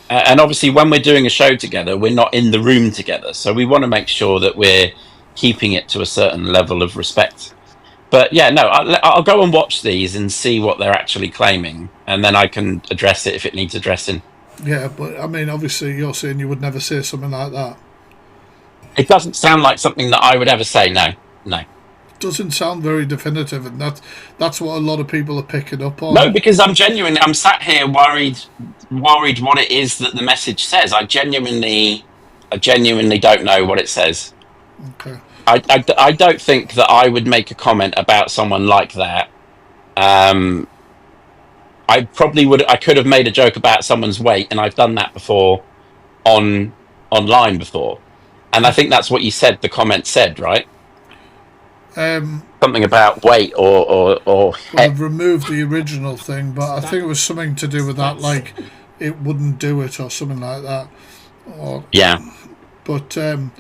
And obviously when we're doing a show together, we're not in the room together. So we want to make sure that we're keeping it to a certain level of respect. But yeah, no, I'll go and watch these and see what they're actually claiming, and then I can address it if it needs addressing. Yeah, but I mean, obviously you're saying you would never say something like that. It doesn't sound like something that I would ever say, no. Doesn't sound very definitive, and that's what a lot of people are picking up on. No, because I'm sat here worried what it is that the message says. I genuinely don't know what it says. Okay. I don't think that I would make a comment about someone like that. I could have made a joke about someone's weight, and I've done that before online before. And I think that's what you said, the comment said, right? Something about weight or well, I've removed the original thing, but I think it was something to do with that, like it wouldn't do it or something like that. Yeah. But no,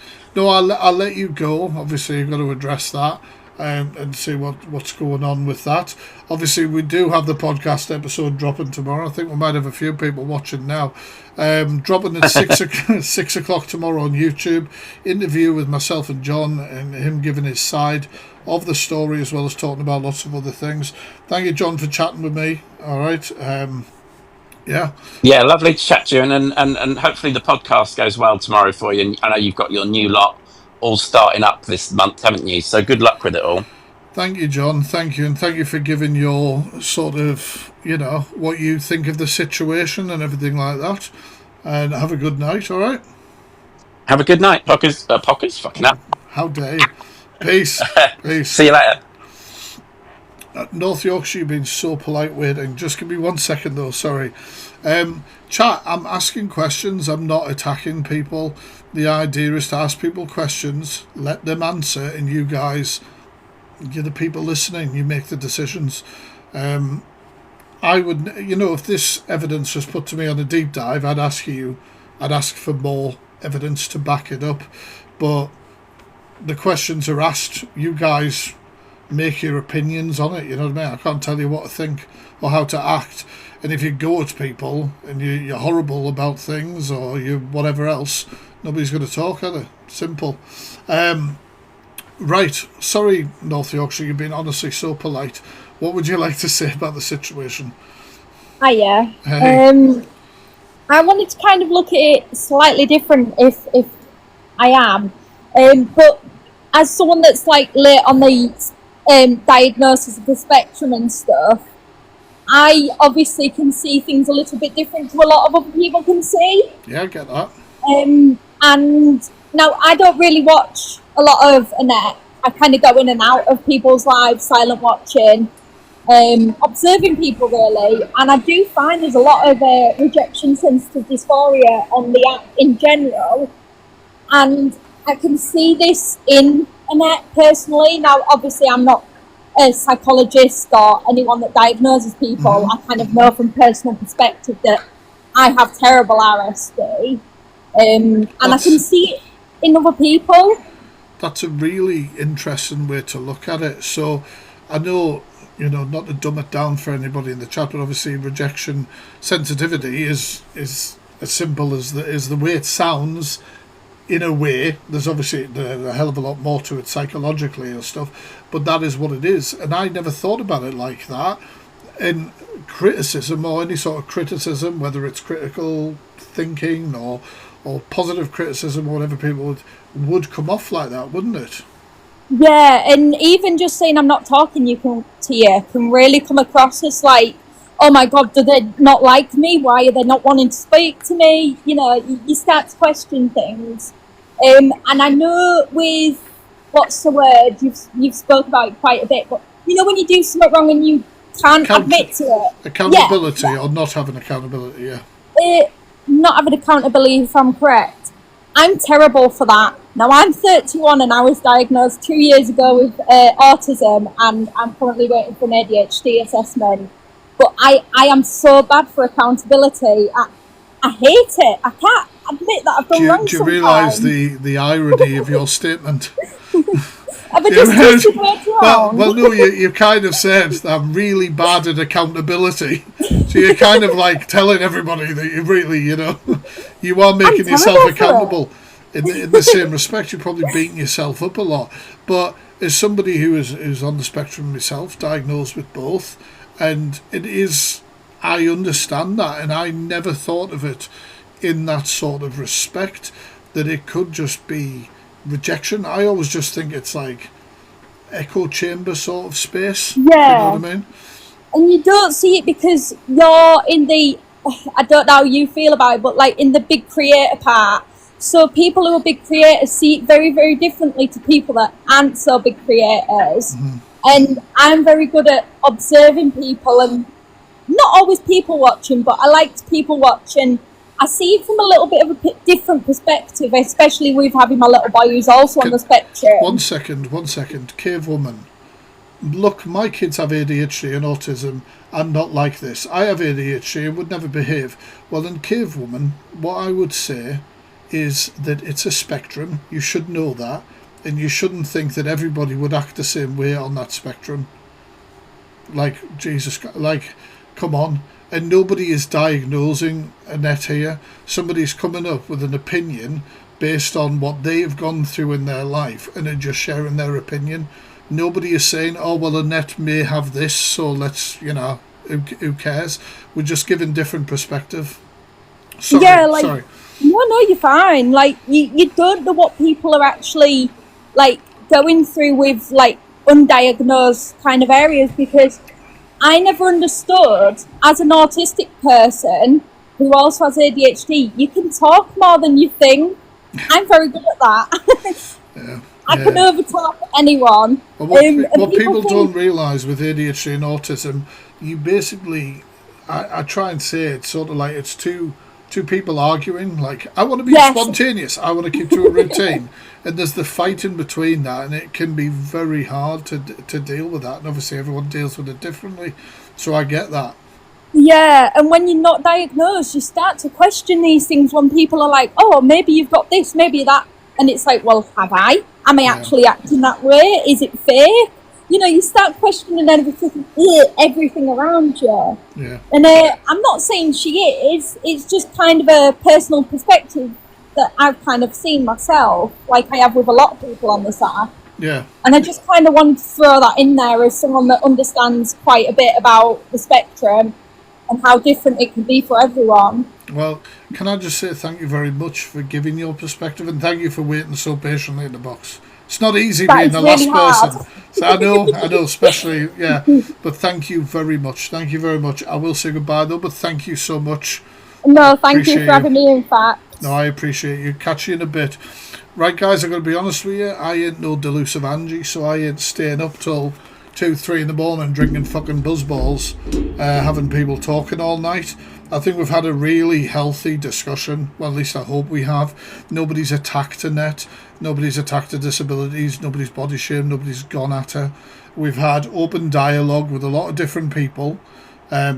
I'll let you go. Obviously, you've got to address that. and see what's going on with that. Obviously, we do have the podcast episode dropping tomorrow. I think we might have a few people watching now. Dropping at 6 o'clock tomorrow on YouTube. Interview with myself and John, and him giving his side of the story, as well as talking about lots of other things. Thank you, John, for chatting with me. All right. Yeah, lovely to chat to you, and hopefully the podcast goes well tomorrow for you. And I know you've got your new lot all starting up this month, haven't you? So good luck with it all. Thank you, John. Thank you, and thank you for giving your sort of, what you think of the situation and everything like that. And have a good night. All right. Have a good night, Pockers. Fucking up. How dare you? Peace. Peace. See you later. North Yorkshire, you've been so polite waiting. Just give me 1 second though, sorry. Chat, I'm asking questions, I'm not attacking people. The idea is to ask people questions, let them answer, and you guys, you're the people listening, you make the decisions. I would, if this evidence was put to me on a deep dive, I'd ask for more evidence to back it up. But the questions are asked, you guys make your opinions on it, you know what I mean? I can't tell you what to think or how to act. And if you go at people and you're horrible about things or you whatever else, nobody's going to talk, are they? Simple. Right. Sorry, North Yorkshire, you've been honestly so polite. What would you like to say about the situation? Hiya. Hey. I wanted to kind of look at it slightly different if I am. But as someone that's like late on the diagnosis of the spectrum and stuff, I obviously can see things a little bit different to a lot of other people can see. Yeah, I get that. And now I don't really watch a lot of Annette. I kind of go in and out of people's lives, silent watching, observing people really. And I do find there's a lot of rejection sensitive dysphoria on the app in general. And I can see this in Annette personally. Now, obviously, I'm not a psychologist or anyone that diagnoses people. I kind of know from personal perspective that I have terrible RSD. And I can see it in other people. That's a really interesting way to look at it. So I know, not to dumb it down for anybody in the chat, but obviously rejection sensitivity is as simple as the way it sounds. In a way, there's obviously a hell of a lot more to it psychologically and stuff, but that is what it is. And I never thought about it like that. In criticism or any sort of criticism, whether it's critical thinking or positive criticism or whatever, people would come off like that, wouldn't it? Yeah, and even just saying I'm not talking to you can really come across as like, oh my God, do they not like me? Why are they not wanting to speak to me? You start to question things. And I know with, what's the word, you've spoke about it quite a bit, but when you do something wrong and you can't admit to it. Accountability or not having accountability, yeah. Not having accountability, if I'm correct. I'm terrible for that. Now, I'm 31 and I was diagnosed 2 years ago with autism, and I'm currently waiting for an ADHD assessment. But I am so bad for accountability. I hate it. I can't admit that I've done wrong sometimes. Do you realise the irony of your statement? Have I just twisted words wrong? Well, no, you kind of said that I'm really bad at accountability. So you're kind of like telling everybody that you really, you are making yourself accountable. In the same respect, you're probably beating yourself up a lot. But as somebody who is on the spectrum myself, diagnosed with both, and I understand that, and I never thought of it in that sort of respect, that it could just be rejection. I always just think it's like echo chamber sort of space. Yeah. You know what I mean? And you don't see it because you're in the, I don't know how you feel about it, but like in the big creator part. So people who are big creators see it very, very differently to people that aren't so big creators. And I'm very good at observing people, and not always people watching, but I like people watching. I see it from a little bit of a different perspective, especially with having my little boy who's also on the spectrum. 1 second. Cave woman. Look, my kids have ADHD and autism. I'm not like this. I have ADHD and would never behave. Well, in Cave woman, what I would say is that it's a spectrum. You should know that. and you shouldn't think that everybody would act the same way on that spectrum. Like, Jesus, like, come on. And nobody is diagnosing Annette here. Somebody's coming up with an opinion based on what they have gone through in their life and are just sharing their opinion. Nobody is saying, oh, well, Annette may have this, so let's, you know, who cares? We're just giving different perspective. Sorry, yeah, like, sorry. No, you're fine. Like, you don't know what people are actually, like, going through with, like, undiagnosed kind of areas, because I never understood, as an autistic person who also has ADHD, you can talk more than you think. I'm very good at that. Yeah. I can overtalk anyone. But what people think, don't realise with ADHD and autism, you basically, I try and say it's sort of like it's two people arguing. Like, I want to be spontaneous, I want to keep to a routine, and there's the fight in between that, and it can be very hard to deal with that. And obviously, everyone deals with it differently, so I get that. Yeah, and when you're not diagnosed, you start to question these things when people are like, oh, maybe you've got this, maybe that. And it's like, well, have I? Am I actually acting that way? Is it fake? You know, you start questioning everything around you. Yeah. And I'm not saying she is. It's just kind of a personal perspective that I've kind of seen myself, like I have with a lot of people on this app. Yeah. And I just kind of wanted to throw that in there as someone that understands quite a bit about the spectrum and how different it can be for everyone. Well, can I just say thank you very much for giving your perspective, and thank you for waiting so patiently in the box. It's not easy being the last person. So I know, especially, yeah. But thank you very much. Thank you very much. I will say goodbye though, but thank you so much. No, thank you for having me, in fact. No, I appreciate you. Catch you in a bit. Right, guys, I'm going to be honest with you. I ain't no delusive Angie, so I ain't staying up till 2, 3 in the morning drinking fucking buzzballs, having people talking all night. I think we've had a really healthy discussion. Well, at least I hope we have. Nobody's attacked Annette. Nobody's attacked her disabilities. Nobody's body shamed. Nobody's gone at her. We've had open dialogue with a lot of different people.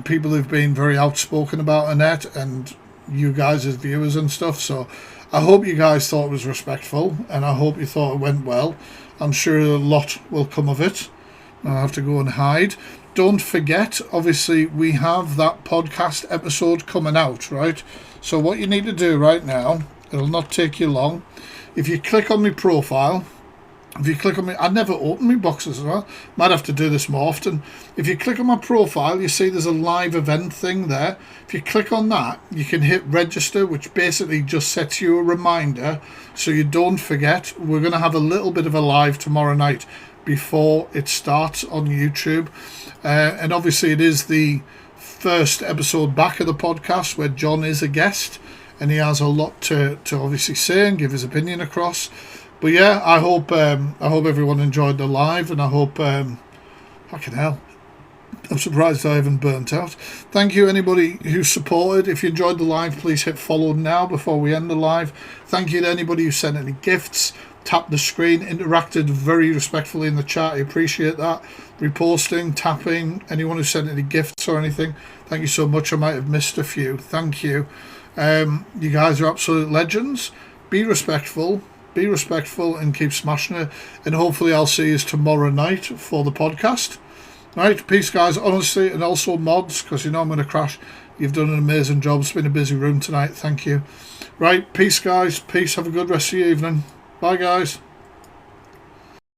People who've been very outspoken about Annette, and you guys as viewers and stuff. So I hope you guys thought it was respectful, and I hope you thought it went well. I'm sure a lot will come of it. I'll have to go and hide. Don't forget, obviously, we have that podcast episode coming out, right? So what you need to do right now, it'll not take you long. If you click on my profile, if you click on me, I never open my boxes as well. Might have to do this more often. If you click on my profile, you see there's a live event thing there. If you click on that, you can hit register, which basically just sets you a reminder so you don't forget. We're going to have a little bit of a live tomorrow night before it starts on YouTube. And obviously it is the first episode back of the podcast where John is a guest, and he has a lot to obviously say and give his opinion across. But yeah, I hope everyone enjoyed the live, and I hope fucking hell, I'm surprised I haven't burnt out. Thank you anybody who supported. If you enjoyed the live, please hit follow now before we end the live. Thank you to anybody who sent any gifts, tapped the screen, interacted very respectfully in the chat. I appreciate that. Reposting, tapping, anyone who sent any gifts or anything, thank you so much. I might have missed a few. Thank you. You guys are absolute legends. Be respectful, and keep smashing it. And hopefully I'll see you tomorrow night for the podcast. Right, peace guys, honestly, and also mods, because you know I'm going to crash. You've done an amazing job. It's been a busy room tonight. Thank you. Right, peace guys. Peace. Have a good rest of your evening. Bye guys.